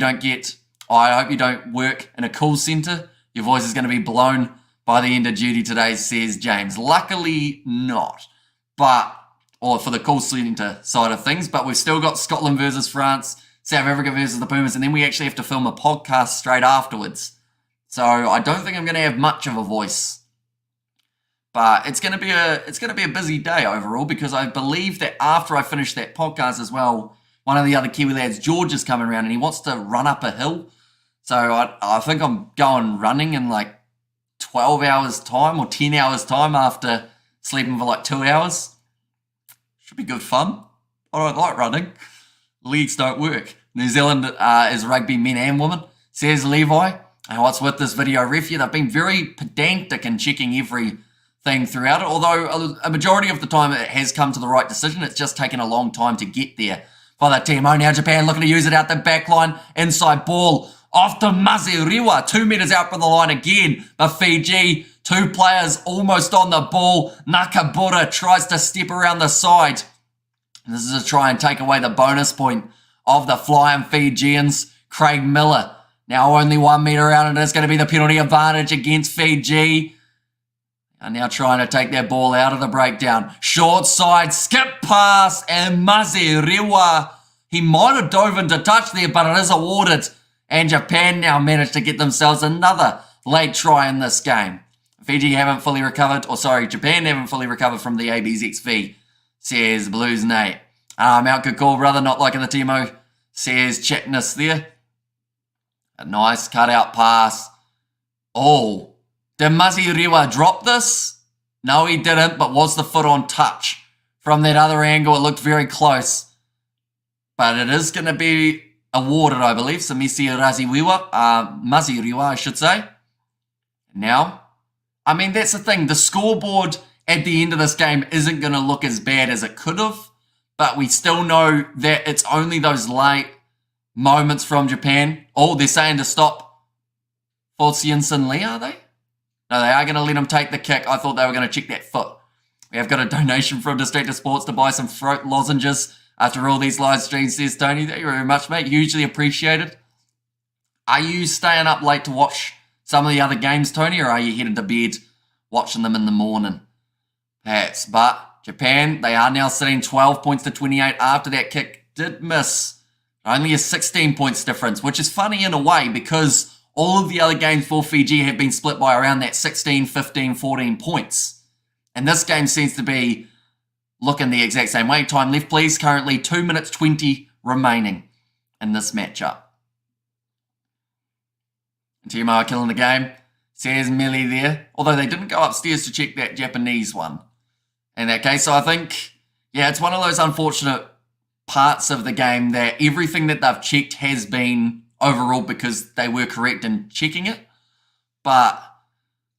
don't work in a call centre. Your voice is going to be blown by the end of duty today, says James. Luckily not, or for the call centre side of things, but we've still got Scotland versus France, South Africa versus the Pumas, and then we actually have to film a podcast straight afterwards. So I don't think I'm going to have much of a voice. But it's going to be a busy day overall, because I believe that after I finish that podcast as well, one of the other Kiwi lads, George, is coming around and he wants to run up a hill. So I think I'm going running in like 12 hours time or 10 hours time after sleeping for like 2 hours. Should be good fun. I don't like running. Legs don't work. New Zealand is rugby men and women, says Levi. And what's with this video ref here? They've been very pedantic in checking everything throughout it, although a majority of the time it has come to the right decision. It's just taken a long time to get there for the team. Oh, now Japan looking to use it out the back line. Inside ball off to Maziriwa. 2 meters out from the line again. But Fiji, 2 players almost on the ball. Nakabura tries to step around the side. This is to try and take away the bonus point of the Flying Fijians. Craig Miller now only 1 meter out, and it's going to be the penalty advantage against Fiji. Are now trying to take their ball out of the breakdown. Short side, skip pass, and Maziriwa. He might have dove into touch there, but it is awarded. And Japan now managed to get themselves another late try in this game. Japan haven't fully recovered from the ABZXV, says Blues Nate. Out good call, brother, not liking the Timo, says Chetness there. A nice cutout pass. Oh. Did Maziriwa drop this? No, he didn't, but was the foot on touch? From that other angle, it looked very close. But it is going to be awarded, I believe. So Maziriwa, I should say. Now, I mean, that's the thing. The scoreboard at the end of this game isn't going to look as bad as it could have. But we still know that it's only those late moments from Japan. Oh, they're saying to stop Forcienson Lee, are they? No, they are going to let him take the kick. I thought they were going to check that foot. We have got a donation from Distracted Sports to buy some throat lozenges after all these live streams, says Tony. Thank you very much, mate. Hugely appreciated. Are you staying up late to watch some of the other games, Tony, or are you headed to bed watching them in the morning? Perhaps. But Japan, they are now sitting 12 points to 28 after that kick did miss. Only a 16 points difference, which is funny in a way because all of the other games for Fiji have been split by around that 16, 15, 14 points. And this game seems to be looking the exact same way. Time left, please. Currently 2 minutes 20 remaining in this matchup. Timo killing the game, says Millie there. Although they didn't go upstairs to check that Japanese one in that case. So I think, yeah, it's one of those unfortunate parts of the game that everything that they've checked has been overruled because they were correct in checking it. But,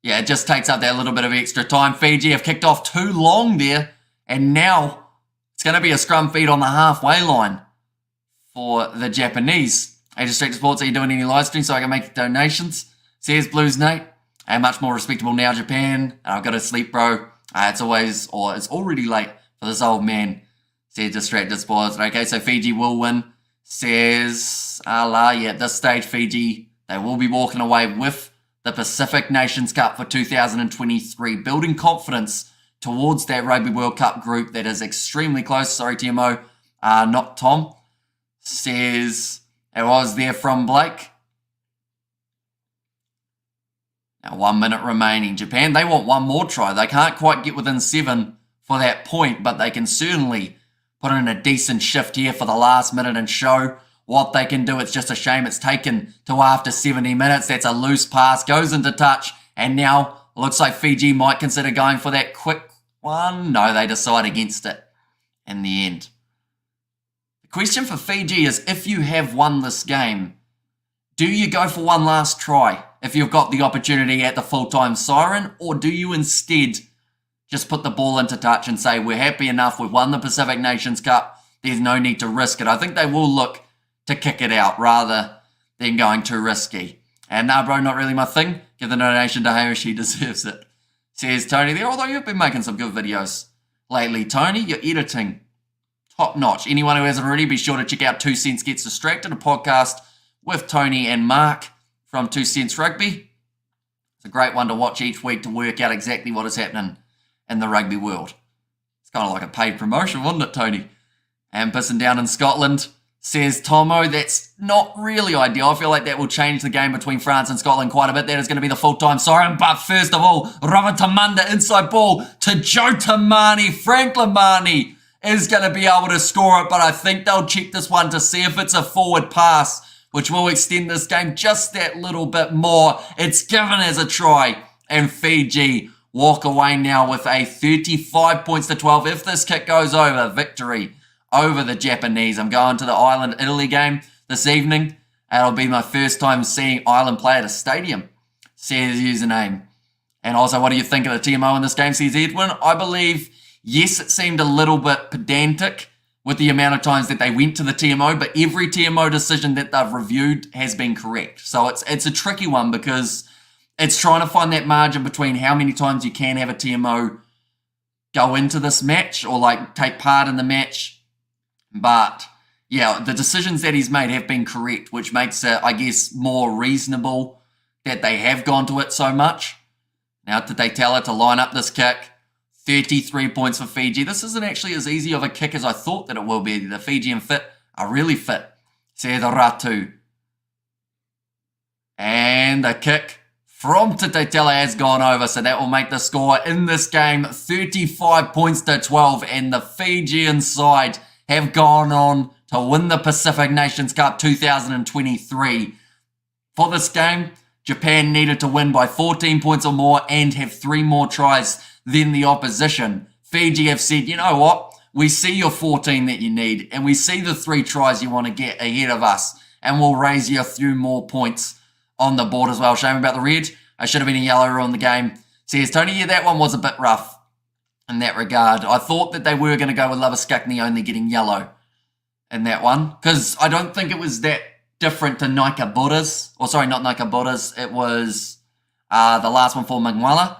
yeah, it just takes up that little bit of extra time. Fiji have kicked off too long there, and now it's going to be a scrum feed on the halfway line for the Japanese. Hey, Distracted Sports, are you doing any live streams so I can make donations? Says Blues Nate. Hey, much more respectable now, Japan. I've got to sleep, bro. It's already late for this old man, says Distracted Sports. Okay, so Fiji will win. Says Allah, yeah, at this stage, Fiji, they will be walking away with the Pacific Nations Cup for 2023, building confidence towards that Rugby World Cup group that is extremely close. Sorry, TMO, not Tom. Says, it was there from Blake. Now 1 minute remaining. Japan, they want one more try. They can't quite get within 7 for that point, but they can certainly put in a decent shift here for the last minute and show what they can do. It's just a shame it's taken to after 70 minutes. That's a loose pass, goes into touch, and now looks like Fiji might consider going for that quick one. No, they decide against it in the end. The question for Fiji is, if you have won this game, do you go for one last try if you've got the opportunity at the full-time siren, or do you instead just put the ball into touch and say, we're happy enough, we've won the Pacific Nations Cup, there's no need to risk it? I think they will look to kick it out rather than going too risky. And nah, bro, not really my thing. Give the donation to Hamish, he deserves it. Says Tony there, although you've been making some good videos lately. Tony, your editing, top notch. Anyone who hasn't already, be sure to check out 2 Cents Gets Distracted, a podcast with Tony and Mark from 2 Cents Rugby. It's a great one to watch each week to work out exactly what is happening in the rugby world. It's kind of like a paid promotion, wouldn't it, Tony? And pissing down in Scotland, says Tomo, that's not really ideal. I feel like that will change the game between France and Scotland quite a bit. That is going to be the full-time siren. But first of all, Ramatamanda inside ball to Joe Tamani. Frank Lamani is going to be able to score it, but I think they'll check this one to see if it's a forward pass, which will extend this game just that little bit more. It's given as a try, and Fiji walk away now with a 35 points to 12. If this kick goes over, victory over the Japanese. I'm going to the Ireland-Italy game this evening. It'll be my first time seeing Ireland play at a stadium, says username. And also, what do you think of the TMO in this game, says Edwin? I believe, yes, it seemed a little bit pedantic with the amount of times that they went to the TMO, but every TMO decision that they've reviewed has been correct. So it's a tricky one because it's trying to find that margin between how many times you can have a TMO go into this match or like take part in the match. But yeah, the decisions that he's made have been correct, which makes it, I guess, more reasonable that they have gone to it so much. Now, did they tell it to line up this kick? 33 points for Fiji. This isn't actually as easy of a kick as I thought that it will be. The Fijian fit are really fit. Said Ratu. And the kick from Titetela has gone over, so that will make the score in this game 35 points to 12, and the Fijian side have gone on to win the Pacific Nations Cup 2023. For this game, Japan needed to win by 14 points or more and have 3 more tries than the opposition. Fiji have said, you know what? We see your 14 that you need, and we see the 3 tries you want to get ahead of us, and we'll raise you a few more points on the board as well. Shame about the red. I should have been a yellow on the game. Says Tony, yeah, that one was a bit rough in that regard. I thought that they were going to go with Lavaskakni only getting yellow in that one, because I don't think it was that different to Naika Buddha's, or sorry, not Naika Buddha's, it was the last one for Mangwala.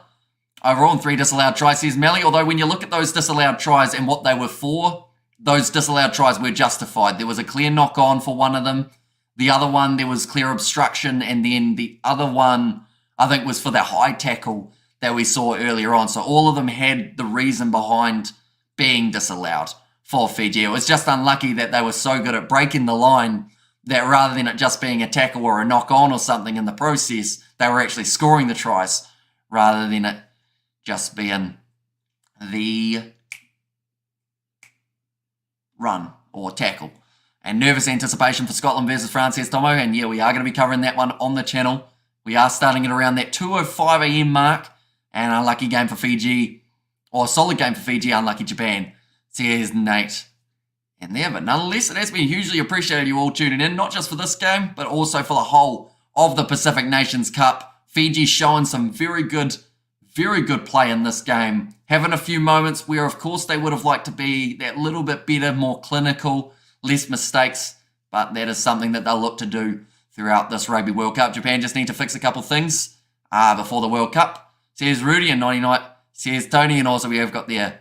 Overall, in 3 disallowed tries, says Melly, although when you look at those disallowed tries and what they were for, those disallowed tries were justified. There was a clear knock-on for one of them. The other one, there was clear obstruction, and then the other one, I think, was for the high tackle that we saw earlier on. So all of them had the reason behind being disallowed for Fiji. It was just unlucky that they were so good at breaking the line that rather than it just being a tackle or a knock-on or something in the process, they were actually scoring the tries rather than it just being the run or tackle. And nervous anticipation for Scotland versus France, says Tomo. And yeah, we are going to be covering that one on the channel. We are starting at around that 2:05 a.m. mark. And unlucky game for Fiji, or a solid game for Fiji, unlucky Japan, says Nate. And there, but nonetheless, it has been hugely appreciated you all tuning in, not just for this game, but also for the whole of the Pacific Nations Cup. Fiji showing some very good play in this game. Having a few moments where, of course, they would have liked to be that little bit better, more clinical, less mistakes, but that is something that they'll look to do throughout this Rugby World Cup. Japan just need to fix a couple things before the World Cup. Says Rudy and 99, says Tony, and also we have got there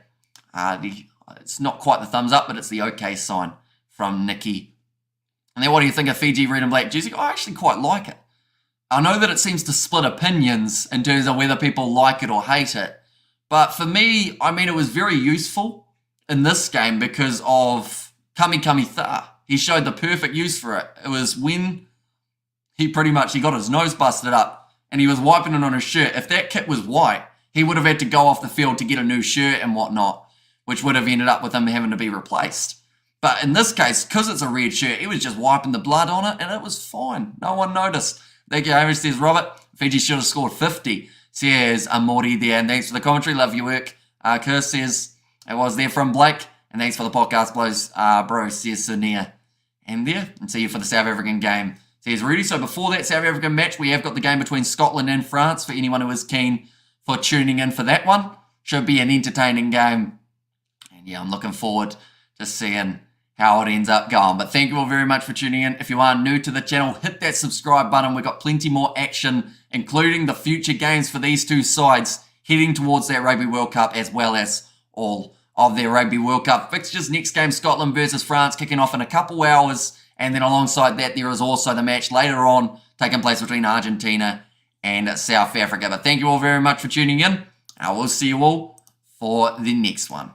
it's not quite the thumbs up, but it's the okay sign from Nikki. And then what do you think of Fiji red and black jersey? I actually quite like it. I know that it seems to split opinions in terms of whether people like it or hate it, but for me, I mean, it was very useful in this game because of Kami Tha. He showed the perfect use for it. It was when he got his nose busted up and he was wiping it on his shirt. If that kit was white, he would have had to go off the field to get a new shirt and whatnot. which would have ended up with him having to be replaced. But in this case, because it's a red shirt, he was just wiping the blood on it, and it was fine. No one noticed. Thank you, Hamish, says Robert. Fiji should have scored 50. Says Amori there, and thanks for the commentary. Love your work. Kirst says, it was there from Blake, and thanks for the podcast, bro, says Sunir. And there, and see you for the South African game. Says Rudy, so before that South African match, we have got the game between Scotland and France for anyone who is keen for tuning in for that one. Should be an entertaining game. And yeah, I'm looking forward to seeing how it ends up going. But thank you all very much for tuning in. If you are new to the channel, hit that subscribe button. We've got plenty more action, including the future games for these two sides heading towards that Rugby World Cup, as well as all of their Rugby World Cup fixtures. Next game, Scotland versus France, kicking off in a couple hours. And then alongside that, there is also the match later on taking place between Argentina and South Africa. But thank you all very much for tuning in. I will see you all for the next one.